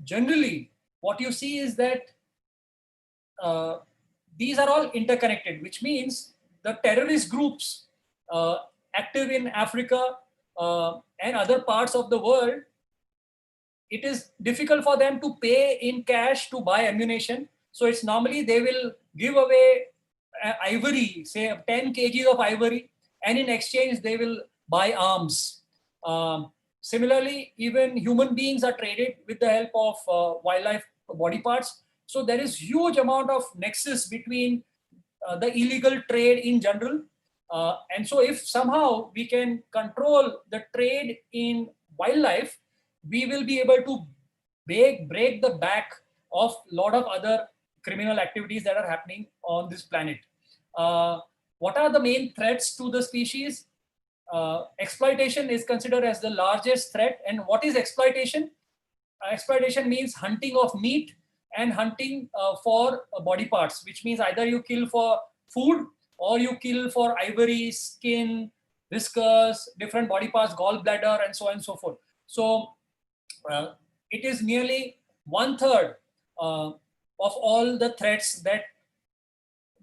generally what you see is that these are all interconnected, which means the terrorist groups active in Africa and other parts of the world, it is difficult for them to pay in cash to buy ammunition. So it's normally they will give away ivory, say 10 kgs of ivory, and in exchange they will buy arms. Similarly, even human beings are traded with the help of wildlife body parts. So there is huge amount of nexus between the illegal trade in general. And so if somehow we can control the trade in wildlife, we will be able to break the back of a lot of other criminal activities that are happening on this planet. What are the main threats to the species? Exploitation is considered as the largest threat. And what is exploitation? Exploitation means hunting of meat and hunting for body parts, which means either you kill for food or you kill for ivory, skin, whiskers, different body parts, gallbladder, and so on and so forth. So it is nearly 1/3 of all the threats that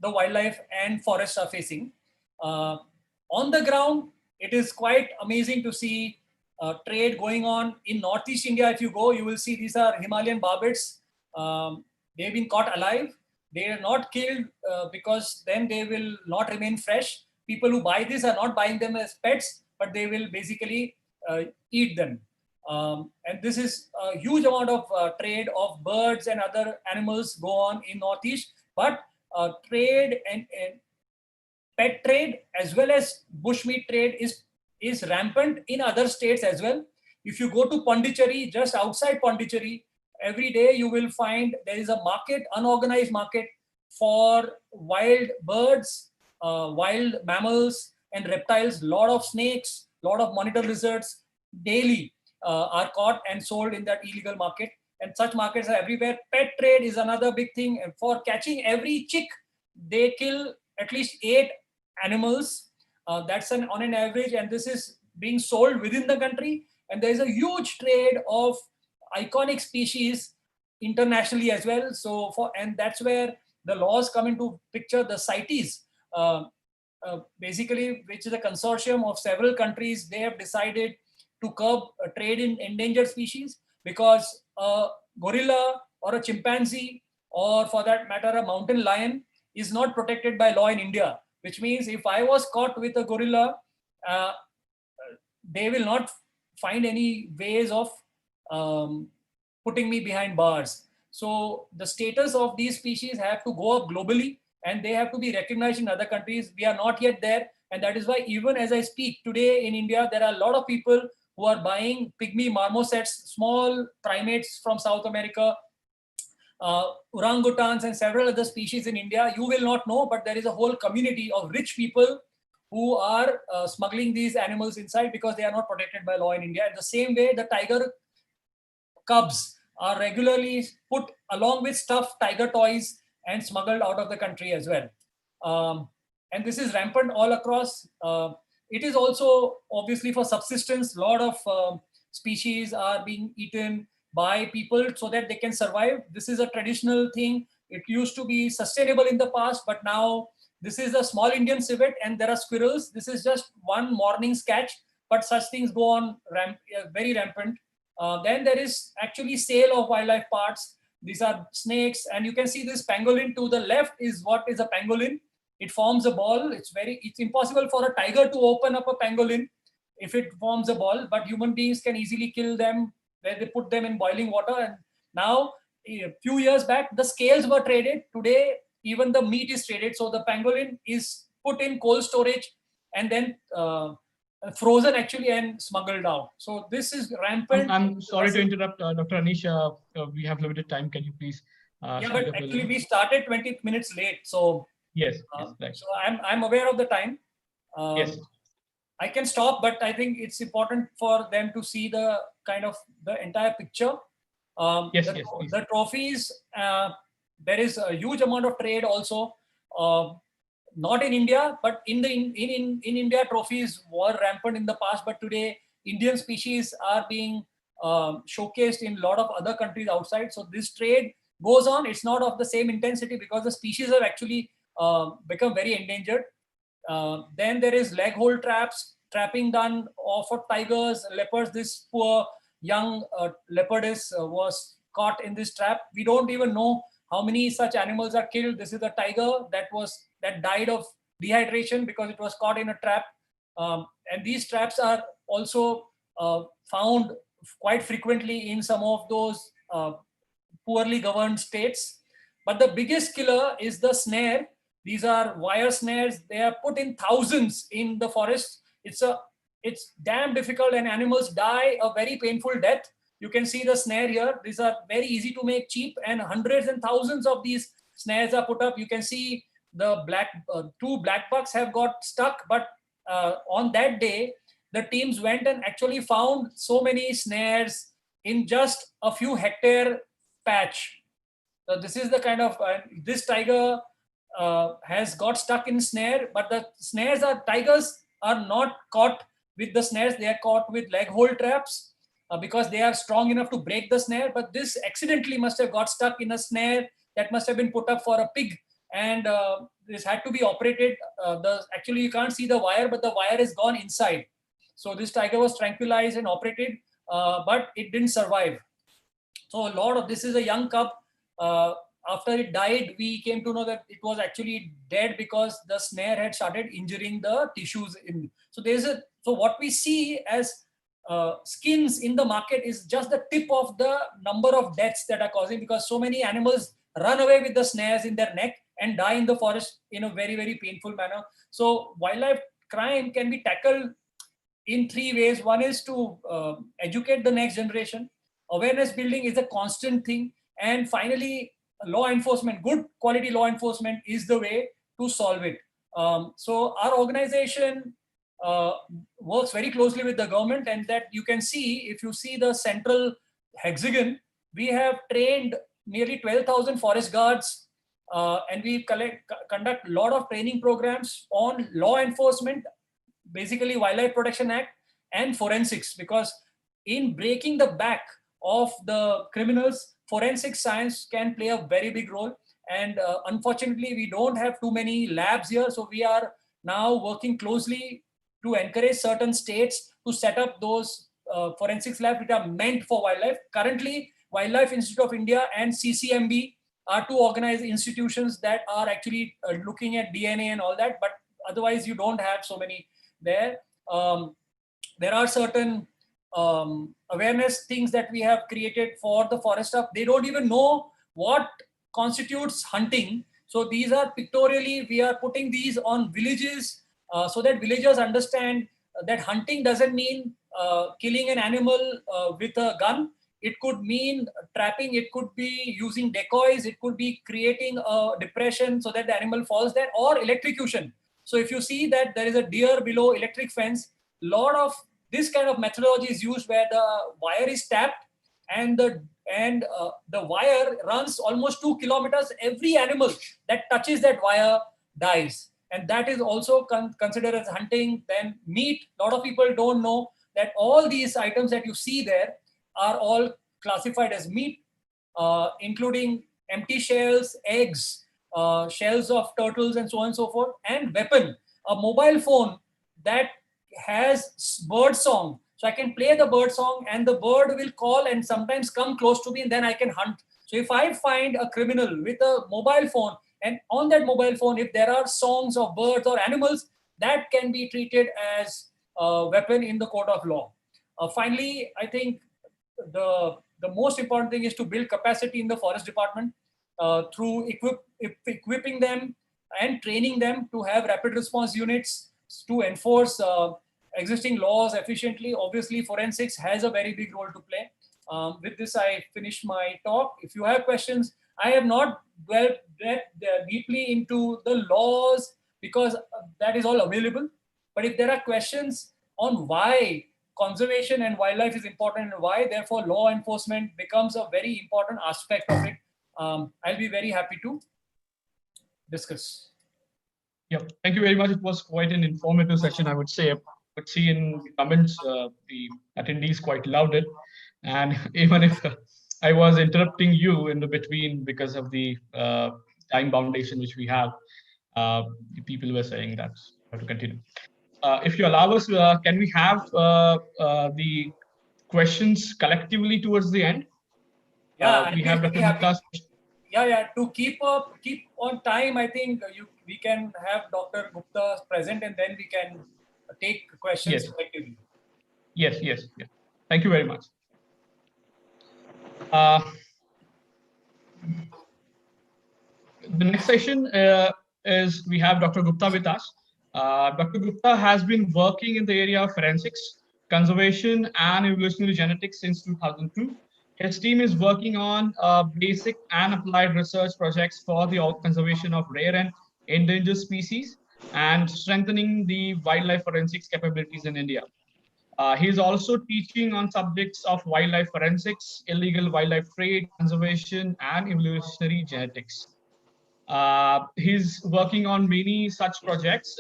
the wildlife and forests are facing. On the ground, it is quite amazing to see trade going on in Northeast India. If you go, you will see these are Himalayan barbets. They've been caught alive. They are not killed because then they will not remain fresh. People who buy this are not buying them as pets, but they will basically eat them. And this is a huge amount of trade of birds and other animals go on in Northeast. But trade and pet trade as well as bushmeat trade is rampant in other states as well. If you go to Pondicherry, just outside Pondicherry, every day you will find there is a market, unorganized market, for wild birds, wild mammals and reptiles. Lot of snakes, lot of monitor lizards daily are caught and sold in that illegal market. And such markets are everywhere. Pet trade is another big thing. And for catching every chick, they kill at least 8 animals. That's on an average, and this is being sold within the country. And there is a huge trade of iconic species internationally as well. So and that's where the laws come into picture. The CITES, basically, which is a consortium of several countries, they have decided to curb trade in endangered species, because a gorilla or a chimpanzee, or for that matter a mountain lion, is not protected by law in India. Which means if I was caught with a gorilla, they will not find any ways of putting me behind bars. So the status of these species have to go up globally, and they have to be recognized in other countries. We are not yet there, and that is why even as I speak today in India, there are a lot of people who are buying pygmy marmosets, small primates from South America, orangutans and several other species in India. You will not know, but there is a whole community of rich people who are smuggling these animals inside because they are not protected by law in India. In the same way, the tiger cubs are regularly put along with stuffed tiger toys and smuggled out of the country as well. And this is rampant all across. It is also obviously for subsistence. A lot of species are being eaten by people so that they can survive. This is a traditional thing. It used to be sustainable in the past, but now this is a small Indian civet and there are squirrels. This is just one morning's catch, but such things go on very rampant. Then there is actually sale of wildlife parts. These are snakes, and you can see this pangolin to the left is what is a pangolin. It forms a ball. It's impossible for a tiger to open up a pangolin if it forms a ball, but human beings can easily kill them where they put them in boiling water. And now, a few years back, the scales were traded. Today, even the meat is traded. So the pangolin is put in cold storage and then frozen actually and smuggled out. So this is rampant. I'm sorry to interrupt, Dr. Anish. We have limited time. Can you please? Yeah, but actually we started 20 minutes late. So yes, right. So I'm aware of the time. Yes. I can stop, but I think it's important for them to see the kind of the entire picture. Yes, the trophies, there is a huge amount of trade also. Not in India, but in India, trophies were rampant in the past, but today Indian species are being showcased in a lot of other countries outside. So this trade goes on. It's not of the same intensity because the species have actually become very endangered. Then there is leg hold traps, trapping done for tigers, leopards. This poor young leopardess was caught in this trap. We don't even know how many such animals are killed. This is a tiger that died of dehydration because it was caught in a trap. And these traps are also found quite frequently in some of those poorly governed states. But the biggest killer is the snare. These are wire snares. They are put in thousands in the forest. It's damn difficult, and animals die a very painful death. You can see the snare here. These are very easy to make cheap, and hundreds and thousands of these snares are put up. You can see the two black bucks have got stuck, but on that day, the teams went and actually found so many snares in just a few hectare patch. So this is the kind of, this tiger has got stuck in snare, but the tigers are not caught with the snares. They are caught with leg hold traps because they are strong enough to break the snare. But this accidentally must have got stuck in a snare that must have been put up for a pig, and this had to be operated. Actually, you can't see the wire, but the wire is gone inside. So this tiger was tranquilized and operated, but it didn't survive. So a lot of this is a young cub. After it died, we came to know that it was actually dead because the snare had started injuring the tissues. So what we see as skins in the market is just the tip of the number of deaths that are causing, because so many animals run away with the snares in their neck and die in the forest in a very, very painful manner. So wildlife crime can be tackled in 3 ways. One is to educate the next generation. Awareness building is a constant thing. And finally, law enforcement, good quality law enforcement is the way to solve it. So our organization works very closely with the government, and that you can see, if you see the central hexagon, we have trained nearly 12,000 forest guards, and we conduct a lot of training programs on law enforcement, basically Wildlife Protection Act and forensics, because in breaking the back of the criminals, forensic science can play a very big role. And unfortunately, we don't have too many labs here. So we are now working closely to encourage certain states to set up those forensics labs which are meant for wildlife. Currently, Wildlife Institute of India and CCMB are two organized institutions that are actually looking at DNA and all that, but otherwise you don't have so many there. There are certain awareness things that we have created for the forest staff. They don't even know what constitutes hunting. So these are pictorially, we are putting these on villages so that villagers understand that hunting doesn't mean killing an animal with a gun. It could mean trapping, it could be using decoys, it could be creating a depression so that the animal falls there, or electrocution. So if you see that there is a deer below electric fence, a lot of this kind of methodology is used where the wire is tapped and the wire runs almost 2 kilometers. Every animal that touches that wire dies. And that is also considered as hunting. Then meat, a lot of people don't know that all these items that you see there are all classified as meat, including empty shells, eggs, shells of turtles, and so on and so forth. And weapon, a mobile phone that has bird song. So I can play the bird song and the bird will call and sometimes come close to me, and then I can hunt. So if I find a criminal with a mobile phone, and on that mobile phone, if there are songs of birds or animals, that can be treated as a weapon in the court of law. Finally, I think the most important thing is to build capacity in the forest department through equipping them and training them to have rapid response units to enforce existing laws efficiently. Obviously, forensics has a very big role to play. With this, I finish my talk. If you have questions, I have not delved deeply into the laws because that is all available. But if there are questions on why conservation and wildlife is important and why, therefore, law enforcement becomes a very important aspect of it, I'll be very happy to discuss. Yeah, thank you very much. It was quite an informative session, I would say. I could see in the comments, the attendees quite loved it. And even if I was interrupting you in the between because of the time foundation which we have, the people were saying that to continue. If you allow us, can we have the questions collectively towards the end? Yeah, we have Dr. Gupta. Yeah. To keep on time, I think we can have Dr. Gupta present, and then we can take questions collectively. Yes. Thank you very much. The next session is we have Dr. Gupta with us. Dr. Gupta has been working in the area of forensics, conservation, and evolutionary genetics since 2002. His team is working on basic and applied research projects for the conservation of rare and endangered species and strengthening the wildlife forensics capabilities in India. He is also teaching on subjects of wildlife forensics, illegal wildlife trade, conservation, and evolutionary genetics. He's working on many such projects,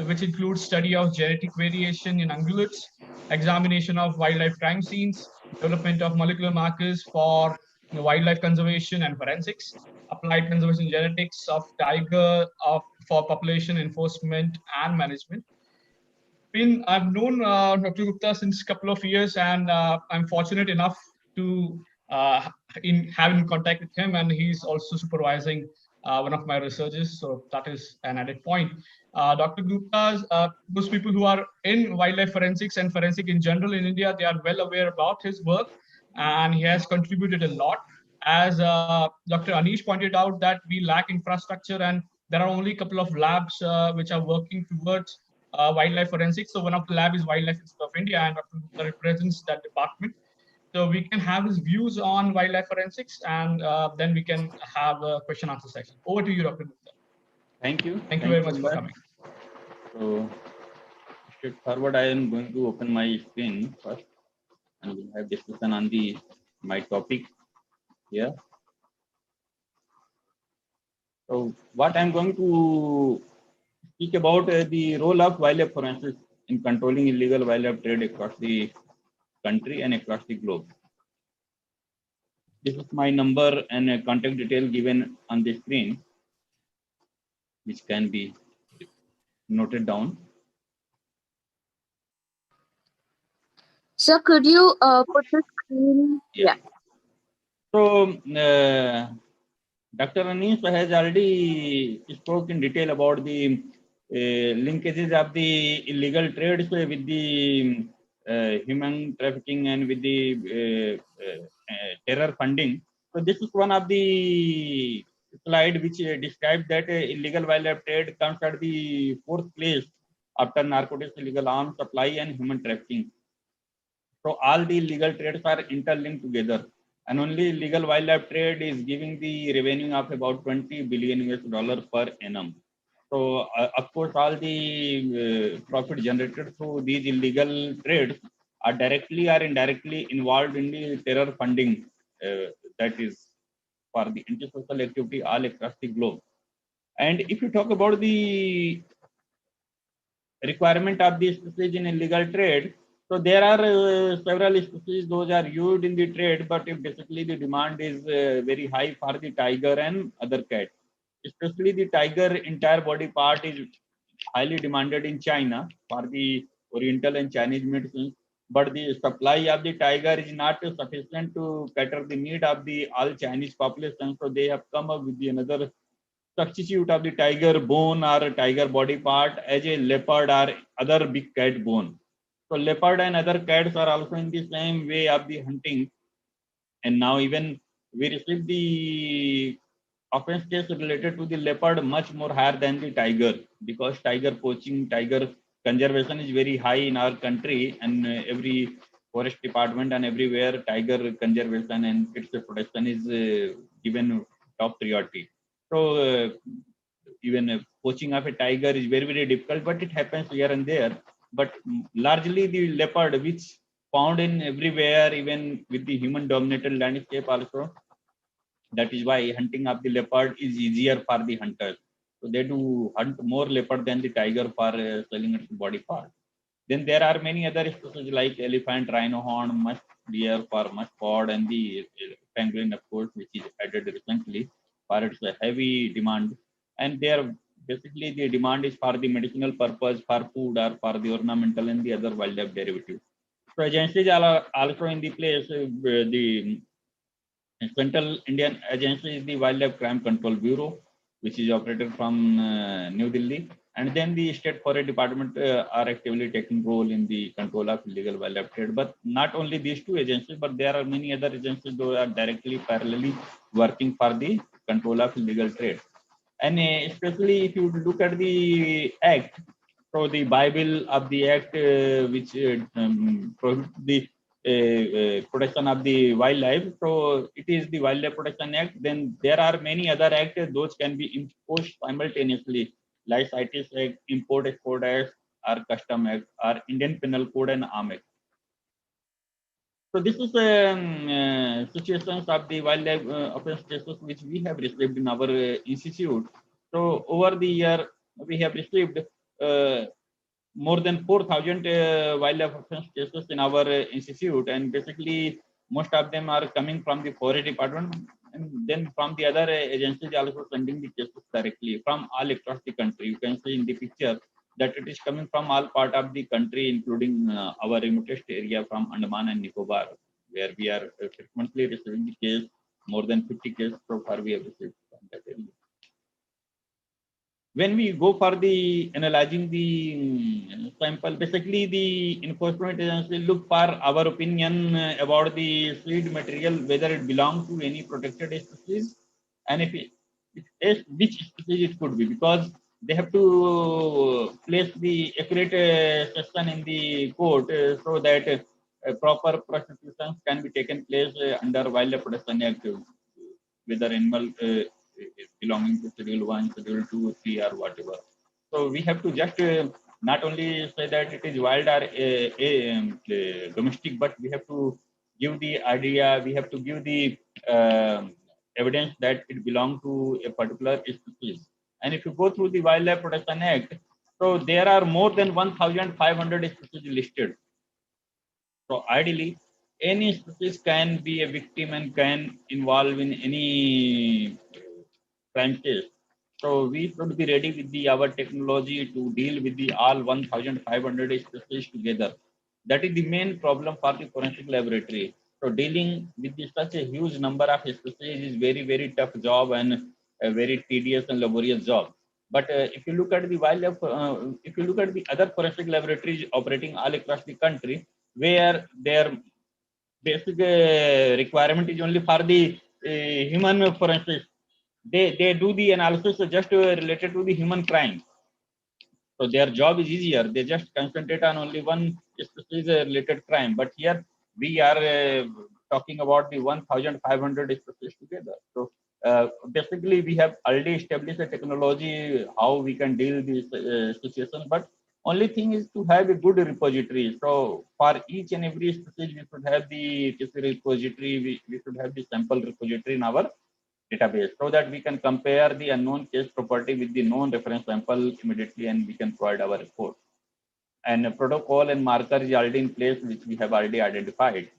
which include study of genetic variation in ungulates, examination of wildlife crime scenes, development of molecular markers for wildlife conservation and forensics, applied conservation genetics of tiger for population enforcement and management. I've known Dr. Gupta since a couple of years, and I'm fortunate enough to have in contact with him, and he's also supervising one of my researches, so that is an added point. Dr. Gupta, those people who are in wildlife forensics and forensic in general in India, they are well aware about his work, and he has contributed a lot. As Dr. Anish pointed out, that we lack infrastructure, and there are only a couple of labs which are working towards wildlife forensics. So one of the lab is Wildlife Institute of India, and Dr. Gupta represents that department. So we can have his views on wildlife forensics, and then we can have a question answer section. Over to you, Dr. Gupta. Thank you. Thank you very much for coming. So, straightforward, I am going to open my screen first, and we'll have discussion on my topic here. So, what I'm going to speak about the role of wildlife forensics in controlling illegal wildlife trade across the country and across the globe. This is my number and contact detail given on the screen, which can be noted down. Sir, could you put the screen? Yeah. So, Dr. Anis has already spoke in detail about the linkages of the illegal trades with the human trafficking and with the terror funding. So this is one of the slide which describes that illegal wildlife trade comes at the 4th place after narcotics, illegal arms supply, and human trafficking. So all the illegal trades are interlinked together, and only illegal wildlife trade is giving the revenue of about $20 billion US per annum. So of course, all the profit generated through these illegal trades are directly or indirectly involved in the terror funding that is for the anti-social activity all across the globe. And if you talk about the requirement of the species in illegal trade, so there are several species, those are used in the trade, but if basically the demand is very high for the tiger and other cat. Especially the tiger entire body part is highly demanded in China for the Oriental and Chinese medicines, but the supply of the tiger is not sufficient to cater the need of the all Chinese population. So they have come up with another substitute of the tiger bone or tiger body part as a leopard or other big cat bone. So leopard and other cats are also in the same way of the hunting. And now even we receive the offense case related to the leopard much more higher than the tiger, because tiger poaching, tiger conservation is very high in our country, and every forest department and everywhere tiger conservation and its protection is given top priority. So even poaching of a tiger is very, very difficult, but it happens here and there. But largely the leopard, which found in everywhere, even with the human dominated landscape also, that is why hunting of the leopard is easier for the hunters. So they do hunt more leopard than the tiger for selling its body part. Then there are many other species like elephant, rhino horn, musk deer for musk pod, and the penguin, of course, which is added recently for its heavy demand. And there basically the demand is for the medicinal purpose, for food, or for the ornamental and the other wildlife derivatives. So agencies are also in the place. The Central Indian Agency is the Wildlife Crime Control Bureau, which is operated from New Delhi. And then the State Forest Department are actively taking role in the control of illegal wildlife trade. But not only these two agencies, but there are many other agencies who are directly, parallelly working for the control of illegal trade. And especially if you look at the Act, so the Bible of the Act, which prohibits the protection of the wildlife. So it is the Wildlife Protection Act. Then there are many other acts, those can be imposed simultaneously, like CITES Act, Import Export Act, or Custom Act, or Indian Penal Code and Arm Act. So this is situations of the wildlife offense cases which we have received in our institute. So over the year, we have received more than 4,000 wildlife offense cases in our institute, and basically most of them are coming from the forest department, and then from the other agencies also sending the cases directly from all across the country. You can see in the picture that it is coming from all part of the country, including our remotest area from Andaman and Nicobar, where we are frequently receiving the case. More than 50 cases so far we have received from that area. When we go for the analyzing the sample, basically the enforcement agency look for our opinion about the seed material, whether it belongs to any protected species, and if which species it could be, because they have to place the accurate section in the court so that proper prosecutions can be taken place under Wildlife Protection Act, whether animal belonging to Schedule 1, Schedule 2, 3, or whatever. So we have to just not only say that it is wild or domestic, but we have to give the idea, we have to give the evidence that it belongs to a particular species. And if you go through the Wildlife Protection Act, so there are more than 1,500 species listed. So ideally, any species can be a victim and can involve in any crime case. So we should be ready with our technology to deal with the all 1,500 species together. That is the main problem for the forensic laboratory. So dealing with such a huge number of species is very tough job and a very tedious and laborious job. But if you look at the wildlife, if you look at the other forensic laboratories operating all across the country, where their basic requirement is only for the human forensics, they do the analysis just related to the human crime. So their job is easier. They just concentrate on only one species related crime. But here we are talking about the 1,500 species together. So basically, we have already established a technology how we can deal with this situation. But only thing is to have a good repository. So for each and every species, we should have the tissue repository. We should have the sample repository in our database so that we can compare the unknown case property with the known reference sample immediately and we can provide our report. And a protocol and marker is already in place, which we have already identified.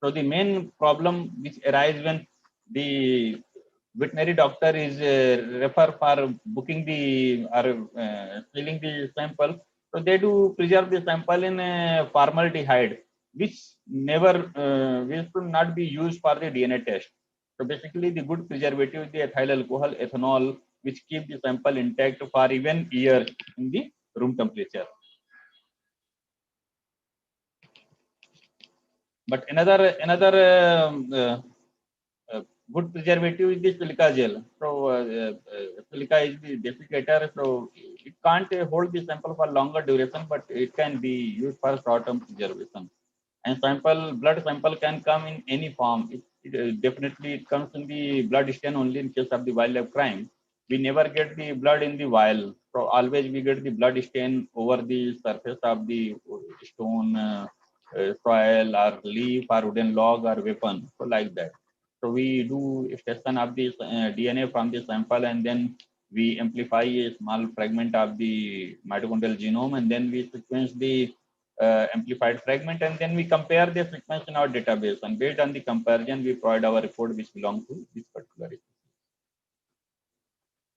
So the main problem which arises when the veterinary doctor is refer for booking the or stealing the sample, so they do preserve the sample in formaldehyde, which never which should not be used for the DNA test. So basically, the good preservative is the ethyl alcohol, ethanol, which keep the sample intact for even years in the room temperature. But another good preservative is the silica gel. So silica is the desiccator, so it can't hold the sample for longer duration, but it can be used for short-term preservation. And blood sample can come in any form. Definitely it comes in the blood stain only in case of the wildlife crime. We never get the blood in the vial. So always we get the blood stain over the surface of the stone, soil or leaf or wooden log or weapon. So like that. So we do extraction of this DNA from the sample and then we amplify a small fragment of the mitochondrial genome and then we sequence the amplified fragment and then we compare the sequence in our database and based on the comparison we provide our report which belongs to this particular species.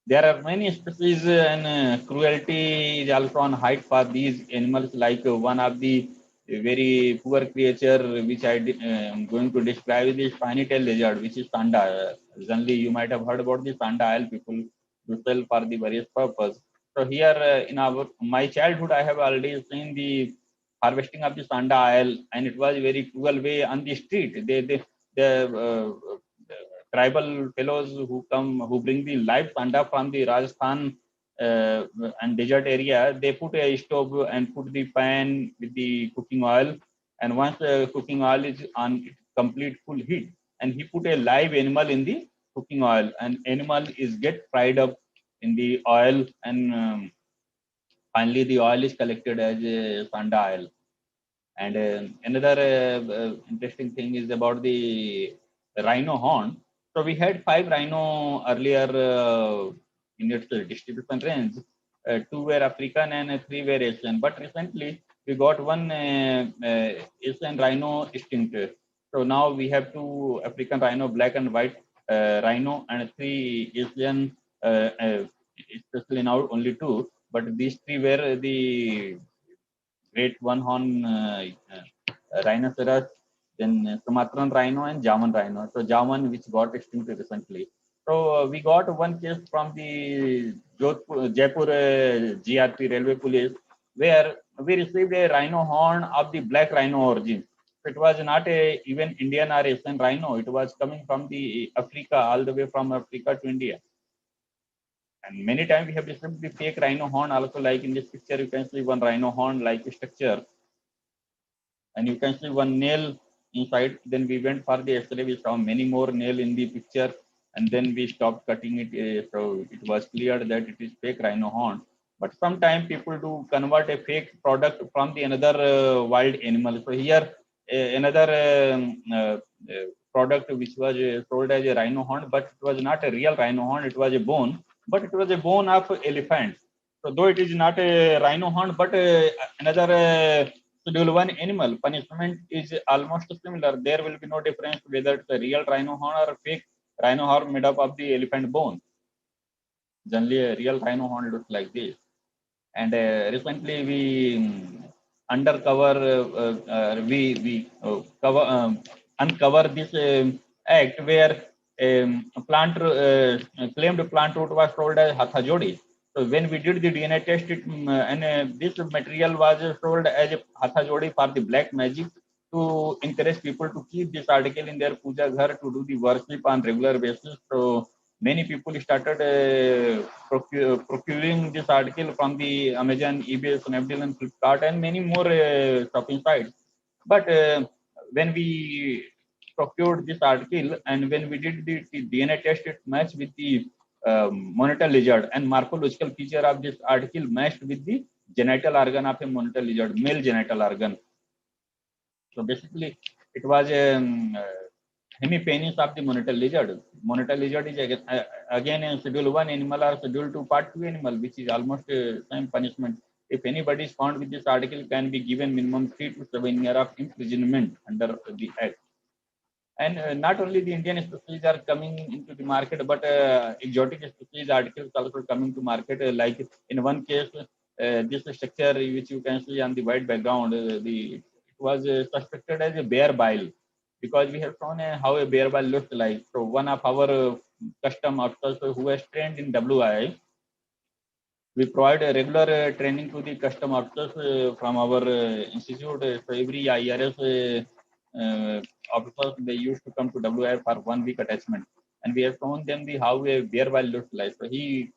There are many species and cruelty is also on height for these animals, like one of the very poor creature which I am going to describe is the spiny tail lizard, which is sanda. Generally you might have heard about the sanda oil people do sell for the various purpose. So here in my childhood I have already seen the harvesting of the sanda oil, and it was very cruel way on the street. The tribal fellows who bring the live sanda from the Rajasthan and desert area, they put a stove and put the pan with the cooking oil, and once the cooking oil is on complete full heat, and he put a live animal in the cooking oil, and animal is get fried up in the oil, and finally the oil is collected as a sanda oil. And another interesting thing is about the rhino horn. So we had 5 rhino earlier in its distribution range. 2 were African and 3 were Asian. But recently we got one Asian rhino extinct. So now we have 2 African rhino, black and white rhino, and 3 Asian, especially now only 2. But these 3 were the great one horn rhinoceros, then Sumatran rhino and Javan rhino. So Javan, which got extinct recently. So we got one case from the Jaipur GRP Railway Police, where we received a rhino horn of the black rhino origin. It was not a even Indian or Asian rhino. It was coming from the Africa, all the way from Africa to India. And many times we have received the fake rhino horn also, like in this picture you can see one rhino horn like structure. and you can see one nail inside. Then we went for the X-ray. We saw many more nail in the picture, and then we stopped cutting it. So it was clear that it is fake rhino horn. But sometimes people do convert a fake product from the another wild animal. So here another product which was sold as a rhino horn, but it was not a real rhino horn. It was a bone, but it was a bone of elephant. So though it is not a rhino horn, but another Schedule 1 animal, punishment is almost similar. There will be no difference whether it's a real rhino horn or a fake rhino horn made up of the elephant bone. Generally, a real rhino horn looks like this. And recently we uncover this act where a plant claimed plant root was sold as hatha jodi. So when we did the DNA test, this material was sold as a hatha jodi for the black magic, to encourage people to keep this article in their puja ghar to do the worship on regular basis. So many people started procuring this article from the Amazon, eBay, Snapdeal, and Flipkart, and many more shopping sites. But when we procured this article and when we did the DNA test, it matched with the monitor lizard, and morphological feature of this article matched with the genital organ of a monitor lizard, male genital organ. So basically, it was a hemipenis of the monitor lizard. Monitor lizard is again a Schedule 1 animal or Schedule 2 Part 2 animal, which is almost same punishment. If anybody is found with this article, can be given minimum 3 to 7 years of imprisonment under the Act. And not only the Indian species are coming into the market, but exotic species articles also coming to market. Like in one case, this structure which you can see on the white background, it was suspected as a bear bile, because we have shown how a bear bile looks like. So one of our custom officers who was trained in WI, we provide a regular training to the custom officers from our institute. So every IRS officers, they used to come to WI for 1 week attachment, and we have shown them how a bear bile looks like. So he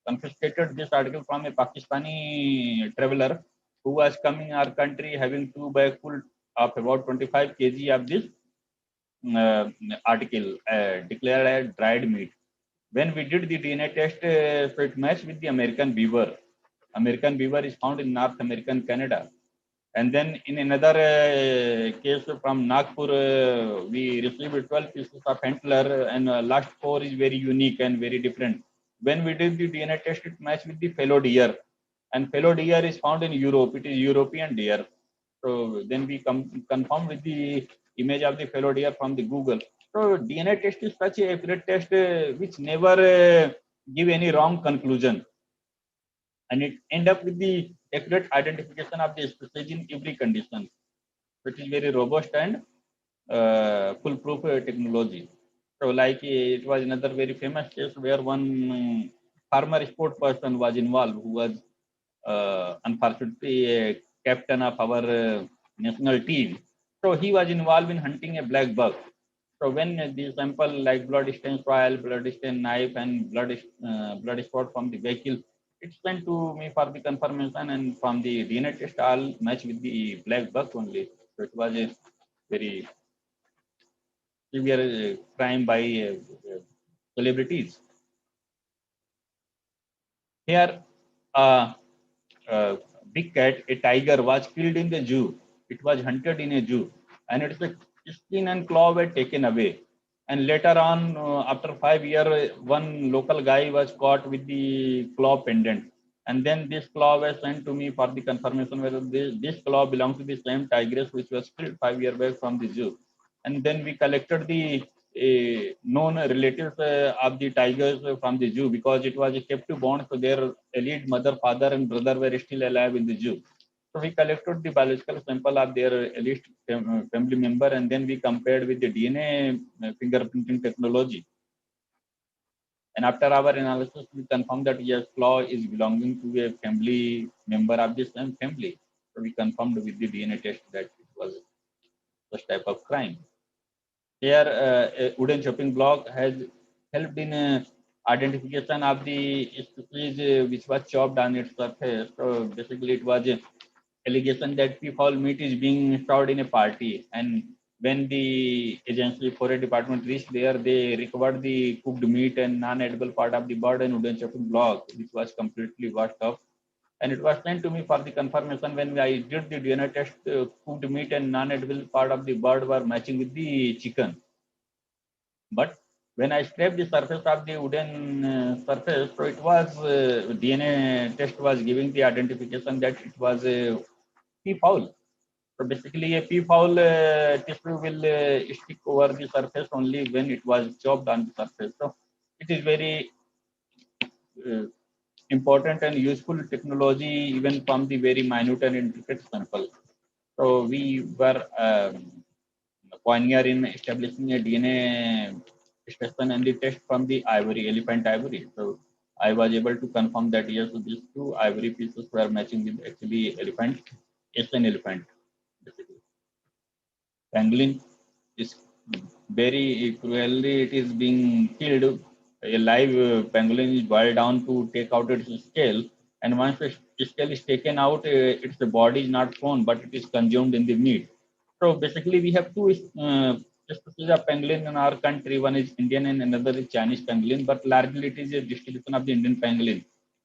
confiscated this article from a Pakistani traveler who was coming our country having 2 bags full of about 25 kg of this article declared as dried meat. When we did the DNA test, so it matched with the American beaver. American beaver is found in North American Canada. And then in another case from Nagpur, we received 12 pieces of antler, and last 4 is very unique and very different. When we did the DNA test, it matched with the fallow deer. And fallow deer is found in Europe. It is European deer. So then we confirm with the image of the fallow deer from the Google. So DNA test is such a accurate test which never give any wrong conclusion, and it end up with the accurate identification of the species in every condition. So it is very robust and foolproof technology. So like it was another very famous case where one farmer sport person was involved, who was unfortunately a captain of our national team. So he was involved in hunting a black buck. So when the sample like blood stain soil, blood stain knife, and blood spot from the vehicle, it's sent to me for the confirmation, and from the DNA test, all match with the black buck only. So it was a very severe crime by celebrities. Here, big cat, a tiger, was killed in the zoo. It was hunted in a zoo, and its skin and claw were taken away. And later on, after 5 years, one local guy was caught with the claw pendant. And then this claw was sent to me for the confirmation whether this claw belongs to the same tigress which was killed 5 years back from the zoo. And then we collected the known relatives of the tigers from the zoo, because it was a captive bond. So their elite mother, father, and brother were still alive in the zoo. So we collected the biological sample of their elite family member, and then we compared with the DNA fingerprinting technology. And after our analysis, we confirmed that yes, claw is belonging to a family member of the same family. So we confirmed with the DNA test that it was such type of crime. Here, a wooden chopping block has helped in identification of the species which was chopped on its surface. So basically, it was allegation that fowl meat is being stored in a party, and when the agency forest department reached there, they recovered the cooked meat and non-edible part of the bird and wooden chopping block, which was completely washed off. And it was sent to me for the confirmation. When I did the DNA test, cooked meat and non-edible part of the bird were matching with the chicken. But when I scraped the surface of the wooden surface, so it was DNA test was giving the identification that it was a peafowl. So basically, a peafowl tissue will stick over the surface only when it was chopped on the surface. So it is very uh, important and useful technology, even from the very minute and intricate sample. So we were pioneer in establishing a DNA station and the test from the ivory, elephant ivory. So I was able to confirm that yes, these two ivory pieces were matching with actually elephant, Asian elephant. Basically. Pangolin is very cruelly, it is being killed. A live pangolin is boiled down to take out its scale, and once the scale is taken out, its body is not thrown, but it is consumed in the meat. So basically, we have two species of pangolin in our country. One is Indian and another is Chinese pangolin, but largely it is a distribution of the Indian pangolin.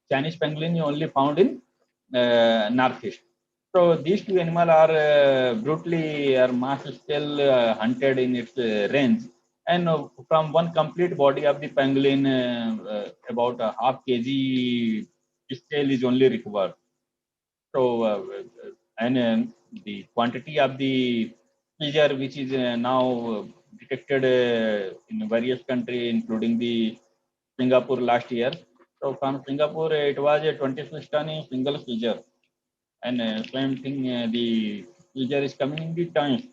Chinese pangolin you only found in northeast. So these two animals are brutally or mass scale hunted in its range, and from one complete body of the pangolin, about a half kg scale is only required. So and the quantity of the seizure which is now detected in various countries, including the Singapore last year. So from Singapore, it was a 26 ton in single seizure. And same thing, the seizure is coming in the tons,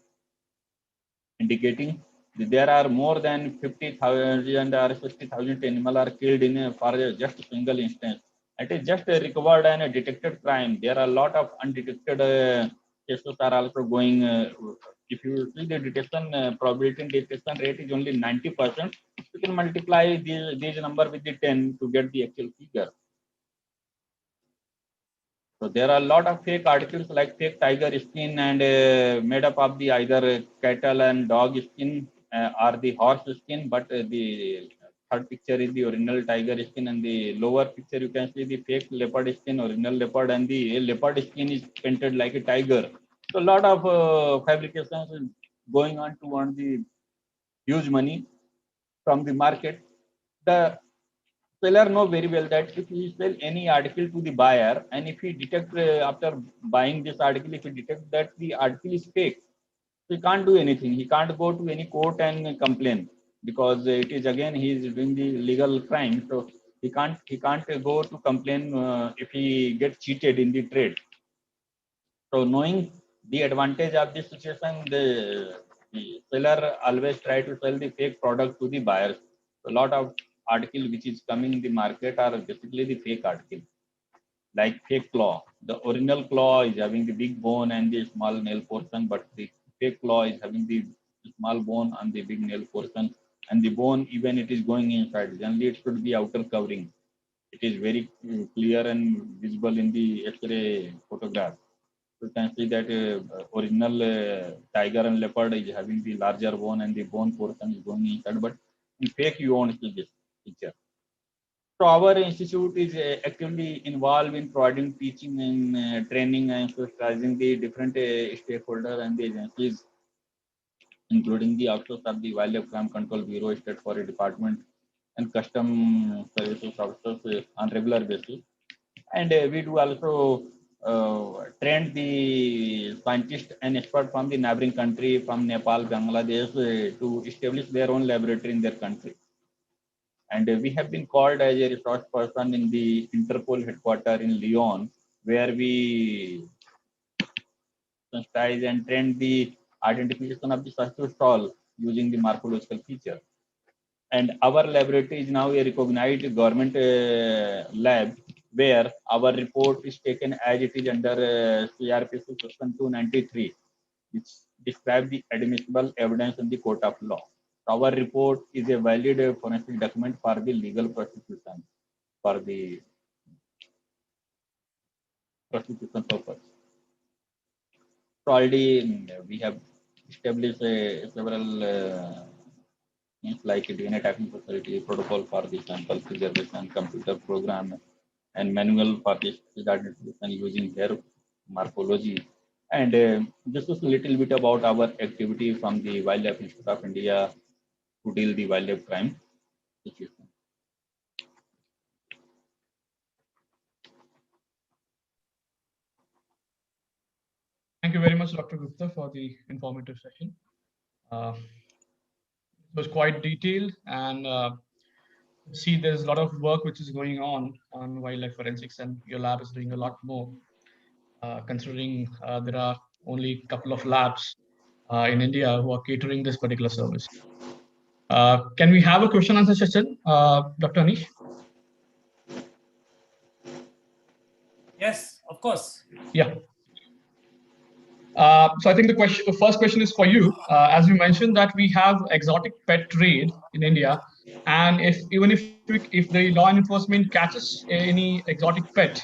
indicating that there are more than 50,000 or 60,000 animals are killed in for just a single instance. It is just a recovered and a detected crime. There are a lot of undetected cases are also going. If you see the detection probability and detection rate is only 90%, you can multiply these number with the 10 to get the actual figure. So there are a lot of fake articles like fake tiger skin and made up of the either cattle and dog skin or the horse skin, but the third picture is the original tiger skin, and the lower picture you can see the fake leopard skin, original leopard, and the leopard skin is painted like a tiger. So a lot of fabrications is going on to earn the huge money from the market. The seller know very well that if he sell any article to the buyer, and if he detect after buying this article, if he detect that the article is fake, he can't do anything. He can't go to any court and complain, because it is again he is doing the legal crime. So he can't go to complain if he gets cheated in the trade. So knowing the advantage of this situation, the seller always try to sell the fake product to the buyers. A lot of article which is coming in the market are basically the fake article, like fake claw. The original claw is having the big bone and the small nail portion, but the fake claw is having the small bone and the big nail portion, and the bone even it is going inside. Generally, it should be outer covering. It is very clear and visible in the X-ray photograph. You can see that original tiger and leopard is having the larger bone and the bone portion is going inside, but in fake you won't see this picture. So our institute is actively involved in providing teaching and training and socializing the different stakeholders and the agencies, including the officers of the Wildlife Crime Control Bureau, State Forest Department, and Custom Services officers on regular basis. And we do also train the scientists and experts from the neighboring country, from Nepal, Bangladesh, to establish their own laboratory in their country. And we have been called as a resource person in the Interpol headquarters in Lyon, where we sensitize and train the identification of the suspicious stall using the morphological feature. And our laboratory is now a recognized government lab, where our report is taken as it is under CRPC section 293, which describes the admissible evidence in the court of law. Our report is a valid forensic document for the legal prosecution, for the prosecution purpose. already we have established several things like DNA typing facility, protocol for the sample preservation, computer program, and manual for the species identification using hair morphology. And this is a little bit about our activity from the Wildlife Institute of India to deal the wildlife crime situation. Thank you very much, Dr. Gupta, for the informative session. It was quite detailed, and see, there's a lot of work which is going on wildlife forensics, and your lab is doing a lot more, considering there are only a couple of labs in India who are catering this particular service. Can we have a question answer session, Dr. Anish? Yes, of course. Yeah. So I think the first question is for you. As you mentioned that we have exotic pet trade in India, and if the law enforcement catches any exotic pet,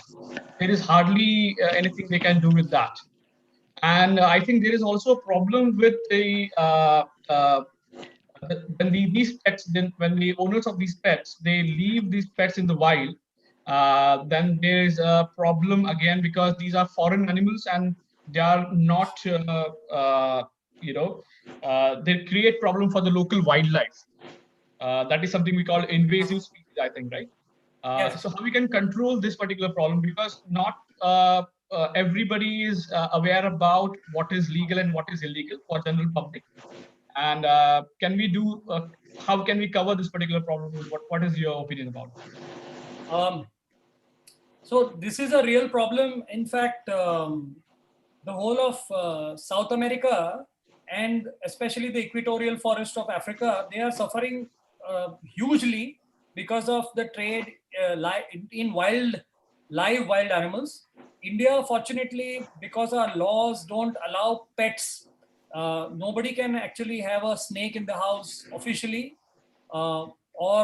there is hardly anything they can do with that. And I think there is also a problem with these pets, when the owners of these pets, they leave these pets in the wild, then there is a problem again, because these are foreign animals and they are not, they create problem for the local wildlife. That is something we call invasive species, I think, right? Yes. So how we can control this particular problem, because not everybody is aware about what is legal and what is illegal for general public. And can we do? How can we cover this particular problem? What is your opinion about it? So this is a real problem. In fact, the whole of South America and especially the equatorial forest of Africa, they are suffering hugely because of the trade in live wild animals. India, fortunately, because our laws don't allow pets, nobody can actually have a snake in the house officially, or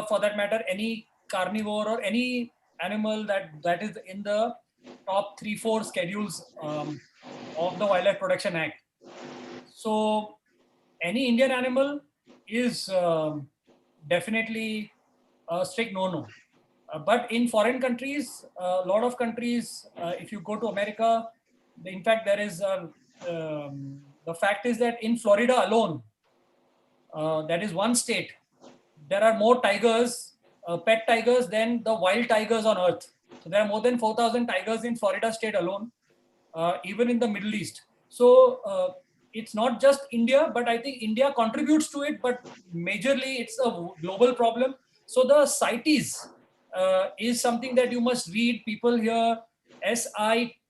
for that matter, any carnivore or any animal that is in the top 3-4 schedules of the Wildlife Protection Act. So any Indian animal is definitely a strict no-no. But in foreign countries, a lot of countries, if you go to America, in fact, there is the fact is that in Florida alone, that is one state, there are more tigers, pet tigers, than the wild tigers on earth. So there are more than 4,000 tigers in Florida state alone, even in the Middle East. So it's not just India, but I think India contributes to it, but majorly it's a global problem. So the CITES is something that you must read. People here,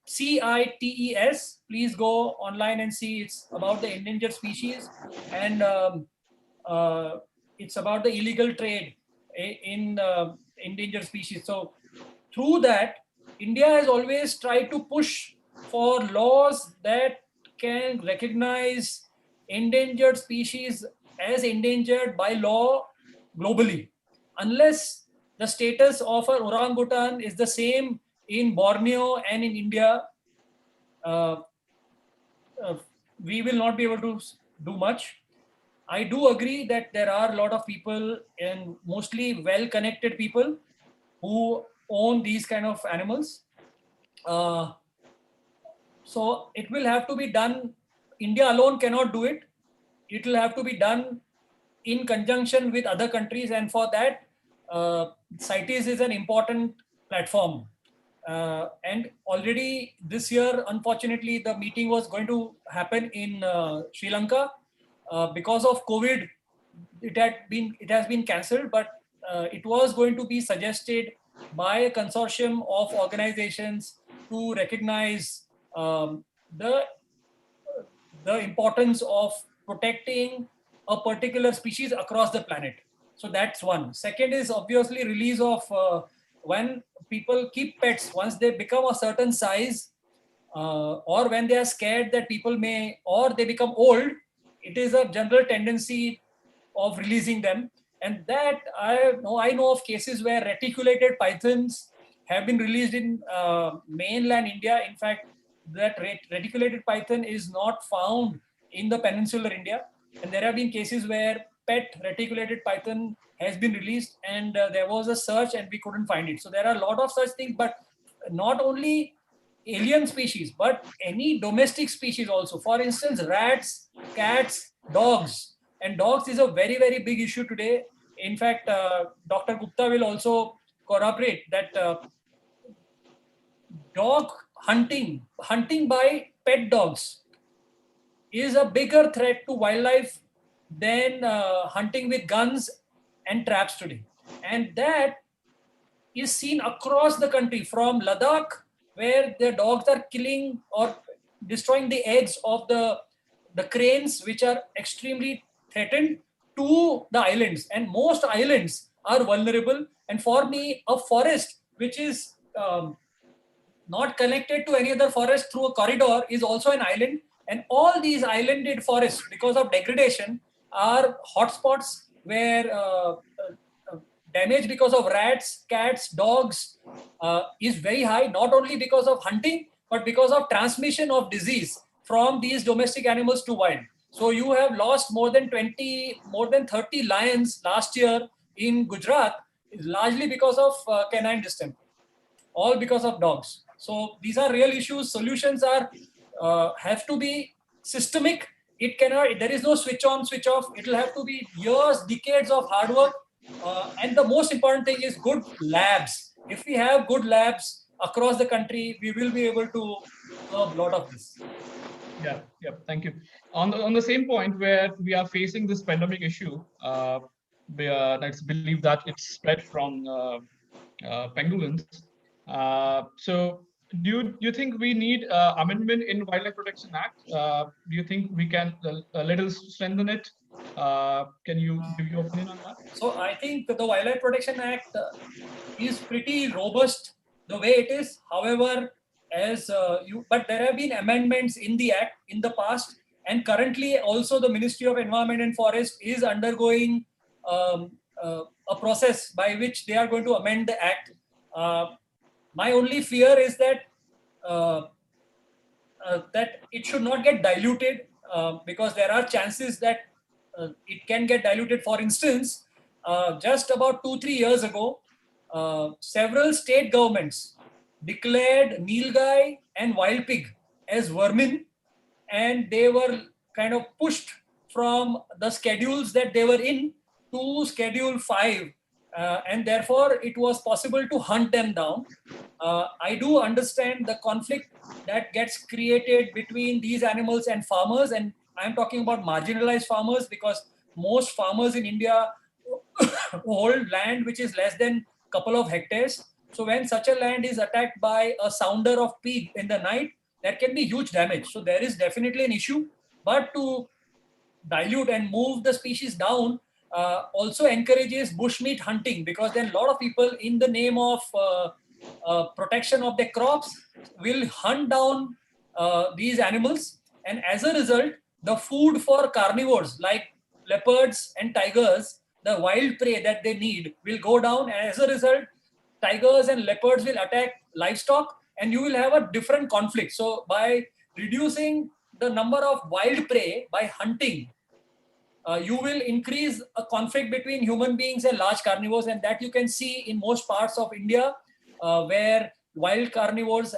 CITES, please go online and see. It's about the endangered species, and it's about the illegal trade in endangered species. So through that, India has always tried to push for laws that can recognize endangered species as endangered by law globally. Unless the status of an orangutan is the same in Borneo and in India, we will not be able to do much. I do agree that there are a lot of people, and mostly well-connected people, who own these kind of animals. So it will have to be done. India alone cannot do it. It will have to be done in conjunction with other countries, and for that, CITES is an important platform. And already this year, unfortunately, the meeting was going to happen in Sri Lanka. Because of COVID, it has been cancelled, but it was going to be suggested by a consortium of organizations to recognize the importance of protecting a particular species across the planet. So that's one. Second is obviously release of when people keep pets, once they become a certain size, or when they are scared that people may, or they become old, it is a general tendency of releasing them. And that I know of cases where reticulated pythons have been released in mainland India. In fact, that reticulated python is not found in the peninsular India. And there have been cases where pet reticulated python has been released, and there was a search and we couldn't find it. So there are a lot of such things, but not only alien species, but any domestic species also. For instance, rats, cats, dogs. And dogs is a very, very big issue today. In fact, Dr. Gupta will also corroborate that dog hunting by pet dogs is a bigger threat to wildlife than hunting with guns and traps today. And that is seen across the country, from Ladakh, where the dogs are killing or destroying the eggs of the cranes, which are extremely threatened, to the islands. And most islands are vulnerable. And for me, a forest which is not connected to any other forest through a corridor is also an island. And all these islanded forests, because of degradation, are hotspots where damage because of rats, cats, dogs is very high, not only because of hunting, but because of transmission of disease from these domestic animals to wild. So you have lost more than 30 lions last year in Gujarat, largely because of canine distemper, all because of dogs. So these are real issues. Solutions are have to be systemic. It cannot. There is no switch on, switch off. It will have to be years, decades of hard work. And the most important thing is good labs. If we have good labs across the country, we will be able to curb a lot of this. Yeah, thank you. On the same point where we are facing this pandemic issue, let's believe that it's spread from pangolins. So do you think we need amendment in Wildlife Protection Act? Do you think we can a little strengthen it? Can you give your opinion on that? So I think the Wildlife Protection Act is pretty robust the way it is. However, but there have been amendments in the act in the past, and currently also the Ministry of Environment and Forest is undergoing a process by which they are going to amend the act. My only fear is that that it should not get diluted, because there are chances that it can get diluted. For instance, just about 2-3 years ago, several state governments declared nilgai and wild pig as vermin, and they were kind of pushed from the schedules that they were in to Schedule 5, and therefore it was possible to hunt them down. I do understand the conflict that gets created between these animals and farmers, and I'm talking about marginalized farmers, because most farmers in India hold land which is less than a couple of hectares. So when such a land is attacked by a sounder of pig in the night, there can be huge damage. So there is definitely an issue, but to dilute and move the species down also encourages bushmeat hunting, because then a lot of people, in the name of protection of their crops, will hunt down these animals. And as a result, the food for carnivores like leopards and tigers, the wild prey that they need, will go down. And as a result, tigers and leopards will attack livestock, and you will have a different conflict. So by reducing the number of wild prey by hunting, you will increase a conflict between human beings and large carnivores, and that you can see in most parts of India, where wild herbivores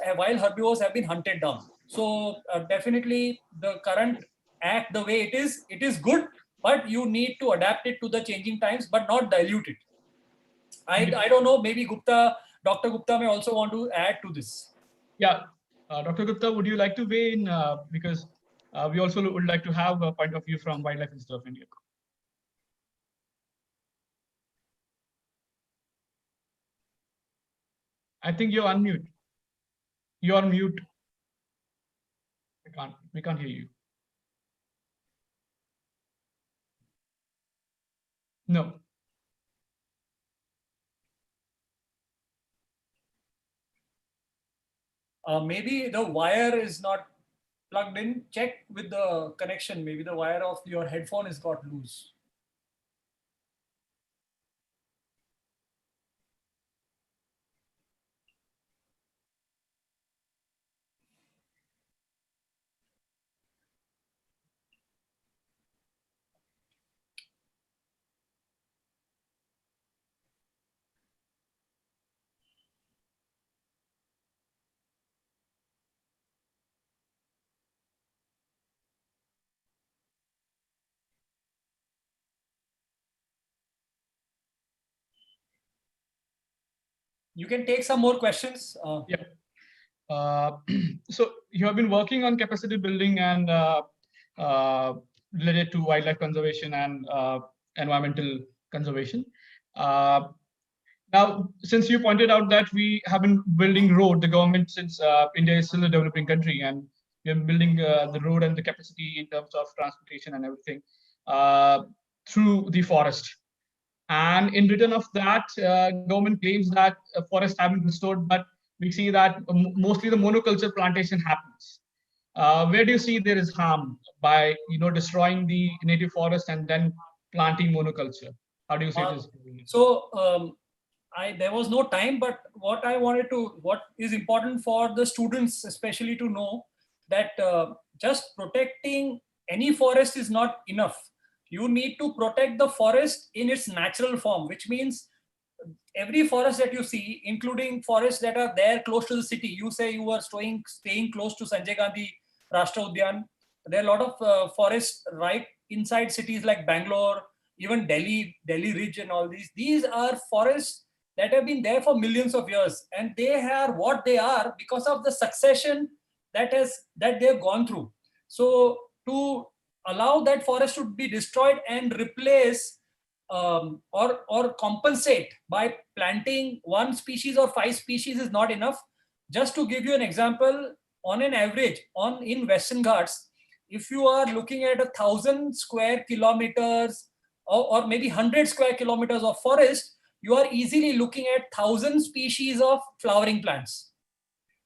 have been hunted down. So definitely the current act, the way it is good, but you need to adapt it to the changing times, but not dilute it. I don't know, maybe Dr. Gupta may also want to add to this. Yeah, Dr. Gupta, would you like to weigh in? Because we also would like to have a point of view from Wildlife Institute of India. I think you're unmute. You're on mute. We can't hear you. No. Maybe the wire is not plugged in. Check with the connection. Maybe the wire of your headphone has got loose. You can take some more questions. Yeah. So you have been working on capacity building and related to wildlife conservation and environmental conservation. Now, since you pointed out that we have been building road, the government, since India is still a developing country, and we are building the road and the capacity in terms of transportation and everything through the forest. And in return of that, government claims that forests have been restored, but we see that mostly the monoculture plantation happens. Where do you see there is harm by destroying the native forest and then planting monoculture? How do you see it is? So there was no time, but what is important for the students especially to know that just protecting any forest is not enough. You need to protect the forest in its natural form, which means every forest that you see, including forests that are there close to the city. You say you are staying close to Sanjay Gandhi Rashtra Udyan. There are a lot of forests right inside cities like Bangalore, even Delhi Ridge and all these. These are forests that have been there for millions of years, and they are what they are because of the succession that they've gone through. So to allow that forest to be destroyed and replace or compensate by planting one species or 5 species is not enough. Just to give you an example, on an average, in Western Ghats, if you are looking at 1,000 square kilometers or maybe 100 square kilometers of forest, you are easily looking at 1,000 species of flowering plants.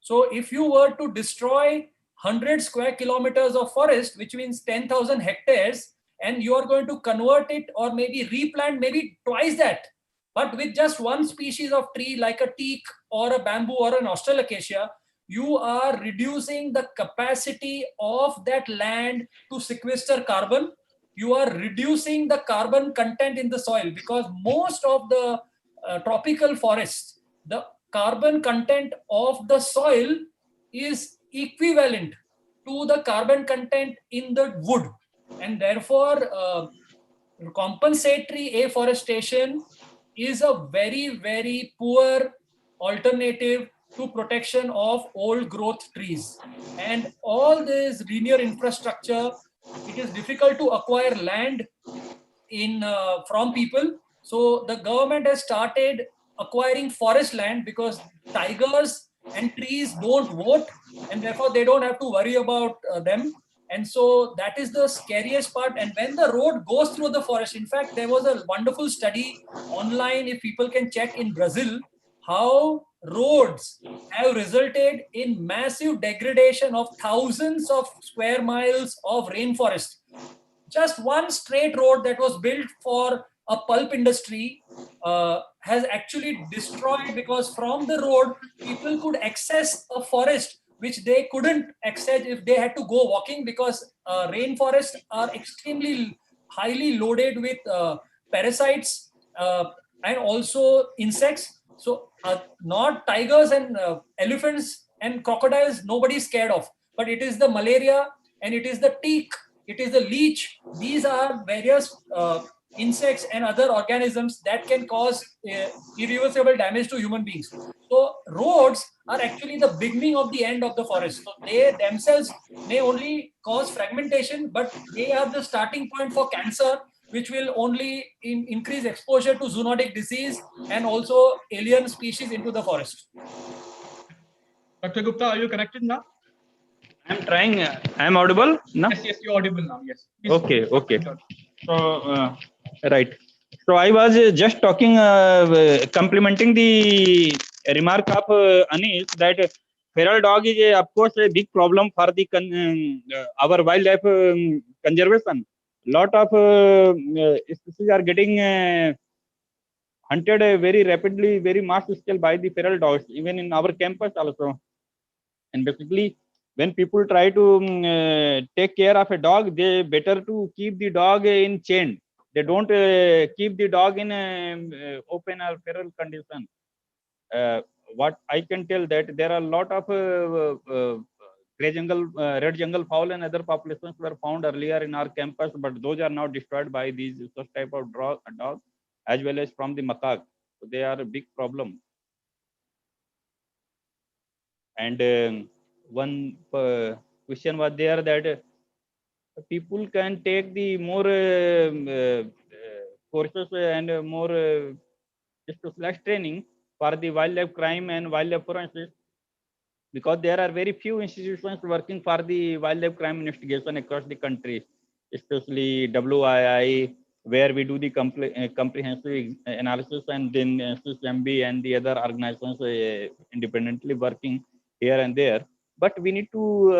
So if you were to destroy 100 square kilometers of forest, which means 10,000 hectares, and you are going to convert it or maybe replant maybe twice that, but with just one species of tree like a teak or a bamboo or an australacacia, you are reducing the capacity of that land to sequester carbon. You are reducing the carbon content in the soil, because most of the tropical forests, the carbon content of the soil is equivalent to the carbon content in the wood, and therefore compensatory afforestation is a very, very poor alternative to protection of old growth trees. And all this linear infrastructure, it is difficult to acquire land from people. So the government has started acquiring forest land because tigers and trees don't vote, and therefore they don't have to worry about them. And so that is the scariest part. And when the road goes through the forest, in fact, there was a wonderful study online, if people can check, in Brazil, how roads have resulted in massive degradation of thousands of square miles of rainforest. Just one straight road that was built for a pulp industry has actually destroyed, because from the road, people could access a forest which they couldn't access if they had to go walking, because rainforests are extremely highly loaded with parasites and also insects. So not tigers and elephants and crocodiles, nobody's scared of, but it is the malaria and it is the teak, it is the leech. These are various insects and other organisms that can cause irreversible damage to human beings. So roads are actually the beginning of the end of the forest. So they themselves may only cause fragmentation, but they are the starting point for cancer, which will only increase exposure to zoonotic disease and also alien species into the forest. Dr. Gupta, are you connected now? I'm trying. I'm audible now? Yes, you're audible now. Yes. Please. Okay. So, right. So I was just talking, complementing the remark of Anish, that feral dog is, of course, a big problem for the our wildlife conservation. Lot of species are getting hunted very rapidly, very mass scale by the feral dogs, even in our campus also. And basically, when people try to take care of a dog, they better to keep the dog in chain. They don't keep the dog in open or feral condition. What I can tell, that there are a lot of red jungle fowl and other populations were found earlier in our campus, but those are now destroyed by these such type of dogs, as well as from the macaque. So they are a big problem. And one question was there that people can take the more courses and more specialized training for the wildlife crime and wildlife forensics, because there are very few institutions working for the wildlife crime investigation across the country, especially WII, where we do the comprehensive analysis, and then SSMB and the other organizations independently working here and there. But we need to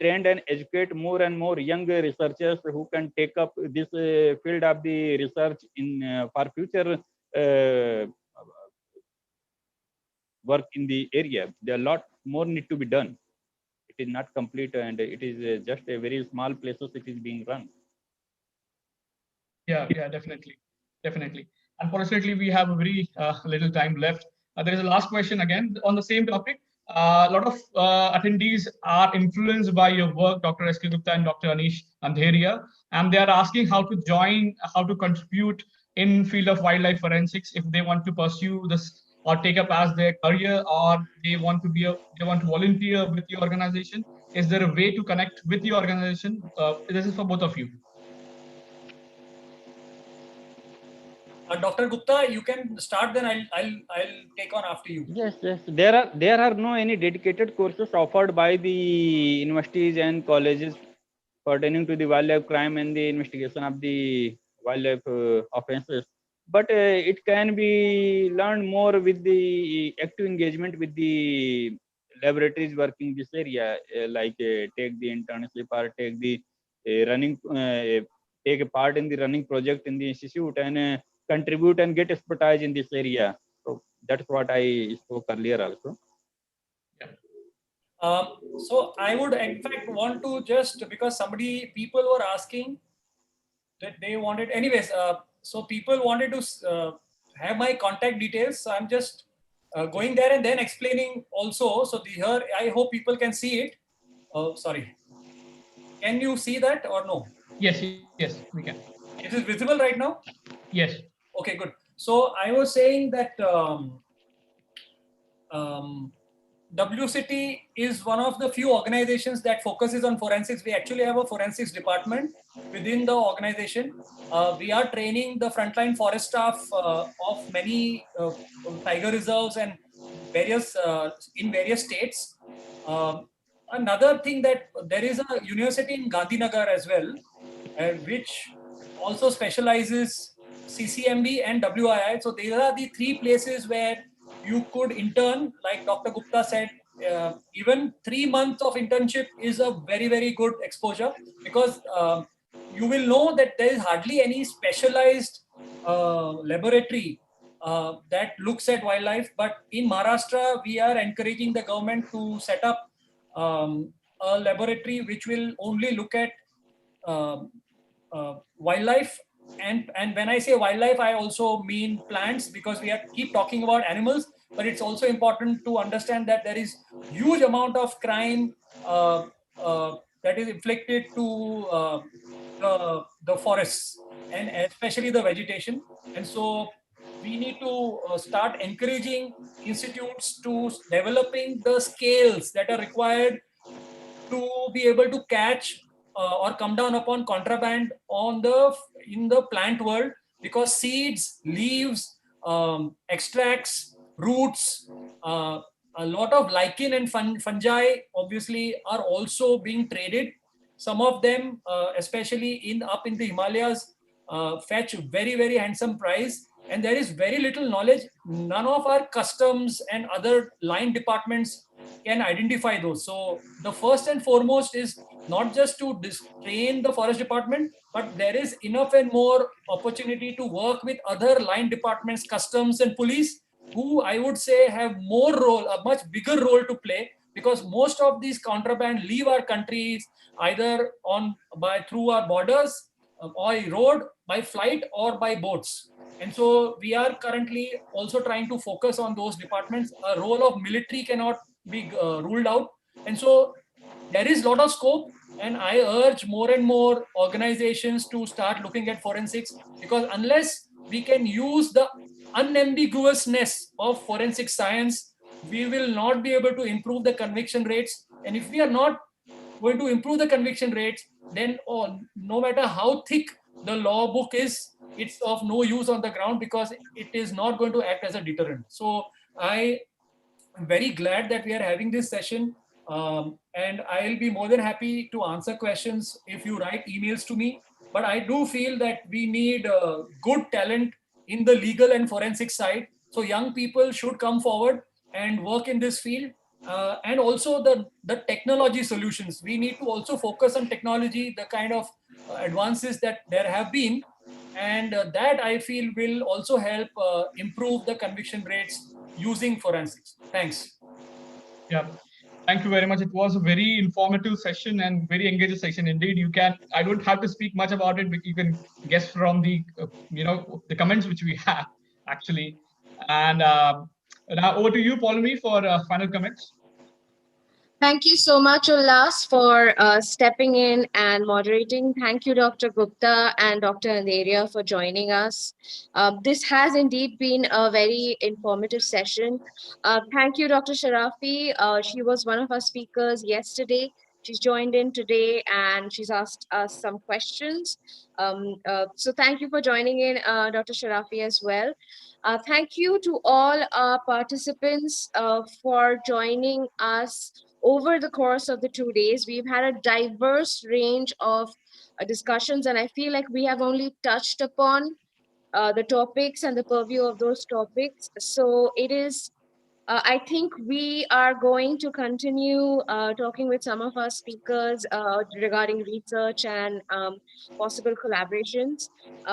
train and educate more and more young researchers who can take up this field of the research in for future work in the area. There are a lot more need to be done. It is not complete, and it is just a very small places it is being run. Yeah, definitely. Unfortunately, we have a very little time left. There is a last question again on the same topic. A lot of attendees are influenced by your work, Dr. S.K. Gupta and Dr. Anish Andheria, and they are asking how to join, how to contribute in field of wildlife forensics if they want to pursue this or take up as their career, or they want to volunteer with your organization. Is there a way to connect with your organization? This is for both of you. Dr. Gupta, you can start. Then I'll take on after you. Yes. There are no any dedicated courses offered by the universities and colleges pertaining to the wildlife crime and the investigation of the wildlife offenses. But it can be learned more with the active engagement with the laboratories working this area, take the internship or take the take a part in the running project in the institute, and contribute and get expertise in this area. So that's what I spoke earlier also. So I would in fact want to just, because people were asking that they wanted, anyways, so people wanted to have my contact details. So I'm just going there and then explaining also. So here, I hope people can see it. Oh, sorry. Can you see that or no? Yes, we can. Is it visible right now? Yes. Okay, good. So I was saying that WCT is one of the few organizations that focuses on forensics. We actually have a forensics department within the organization. We are training the frontline forest staff of many tiger reserves and in various states. Another thing, that there is a university in Gandhinagar as well, which also specializes CCMB and WII. So these are the three places where you could intern. Like Dr. Gupta said, even 3 months of internship is a very, very good exposure, because you will know that there is hardly any specialized laboratory that looks at wildlife. But in Maharashtra, we are encouraging the government to set up a laboratory which will only look at wildlife. And when I say wildlife, I also mean plants, because we keep talking about animals, but it's also important to understand that there is huge amount of crime that is inflicted to the forests, and especially the vegetation. And so we need to start encouraging institutes to developing the scales that are required to be able to catch or come down upon contraband in the plant world, because seeds, leaves, extracts, roots, a lot of lichen and fungi obviously are also being traded. Some of them, especially up in the Himalayas, fetch very, very handsome price, and there is very little knowledge. None of our customs and other line departments can identify those. So the first and foremost is not just to train the forest department, but there is enough and more opportunity to work with other line departments, customs and police, who I would say have a much bigger role to play, because most of these contraband leave our countries either through our borders, by road, by flight, or by boats. And so we are currently also trying to focus on those departments. A role of military cannot be ruled out. And so there is a lot of scope, and I urge more and more organizations to start looking at forensics, because unless we can use the unambiguousness of forensic science, we will not be able to improve the conviction rates. And if we are not going to improve the conviction rates, then no matter how thick the law book is, it's of no use on the ground, because it is not going to act as a deterrent. So I'm very glad that we are having this session. And I'll be more than happy to answer questions if you write emails to me. But I do feel that we need good talent in the legal and forensic side. So young people should come forward and work in this field. And also the technology solutions. We need to also focus on technology, the kind of advances that there have been. And that I feel will also help improve the conviction rates using forensics. Thanks. Yeah. Thank you very much. It was a very informative session and very engaging session indeed. I don't have to speak much about it, but you can guess from the, the comments which we have actually. And now over to you, Pauline, for final comments. Thank you so much, Ullas, for stepping in and moderating. Thank you, Dr. Gupta and Dr. Andheriya, for joining us. This has indeed been a very informative session. Thank you, Dr. Sharafi. She was one of our speakers yesterday. She's joined in today and she's asked us some questions. So thank you for joining in, Dr. Sharafi, as well. Thank you to all our participants for joining us over the course of the 2 days. We've had a diverse range of discussions, and I feel like we have only touched upon the topics and the purview of those topics. So it is, I think we are going to continue talking with some of our speakers regarding research and possible collaborations.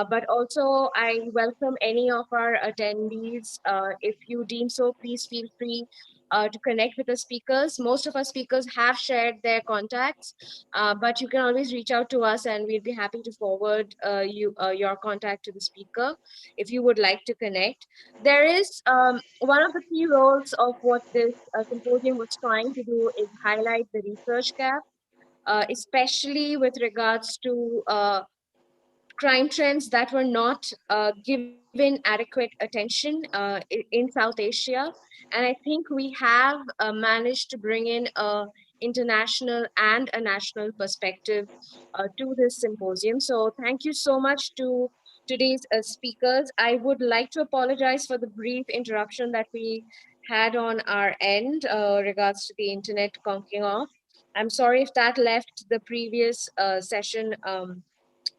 But also, I welcome any of our attendees. If you deem so, please feel free to connect with the speakers. Most of our speakers have shared their contacts, but you can always reach out to us and we'd be happy to forward your contact to the speaker if you would like to connect. There is one of the key roles of what this symposium was trying to do is highlight the research gap, especially with regards to crime trends that were not given adequate attention in South Asia. And I think we have managed to bring in a international and a national perspective to this symposium. So thank you so much to today's speakers. I would like to apologize for the brief interruption that we had on our end regards to the internet conking off. I'm sorry if that left the previous session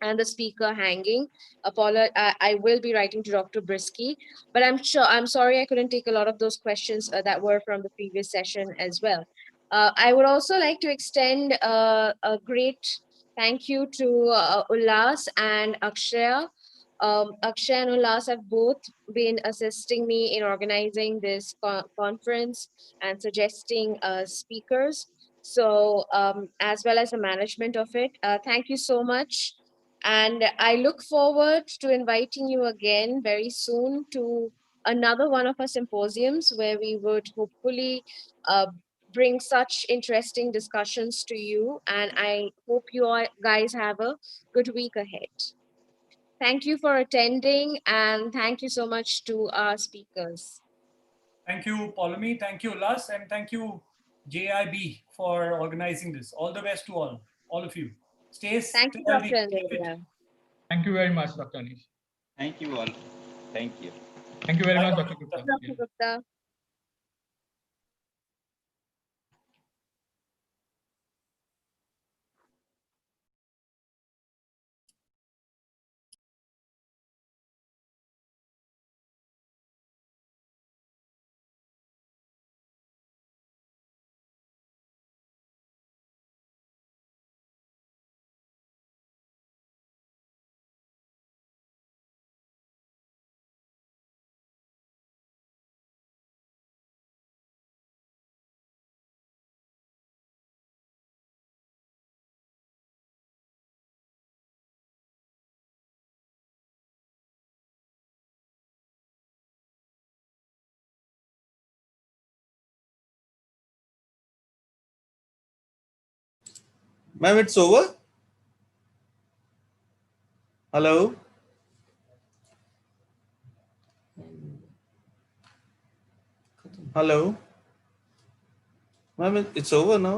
and the speaker hanging. Apollo, I will be writing to Dr. Brisky, but I'm sorry I couldn't take a lot of those questions that were from the previous session as well. I would also like to extend a great thank you to Ullas and Akshaya. Akshay and Ullas have both been assisting me in organizing this conference and suggesting speakers. So as well as the management of it. Thank you so much. And I look forward to inviting you again very soon to another one of our symposiums where we would hopefully bring such interesting discussions to you. And I hope you all guys have a good week ahead. Thank you for attending and thank you so much to our speakers. Thank you, Pauline. Thank you, Ullas, and thank you, JIB, for organizing this. All the best to all of you. Stay Thank you, healthy. Dr. Andheriya. Thank you very much, Dr. Anish. Thank you all. Thank you. Thank you very Bye, much, Dr. Dr. Gupta. Dr. Gupta. Ma'am, it's over. Hello. Hello. Ma'am, it's over now.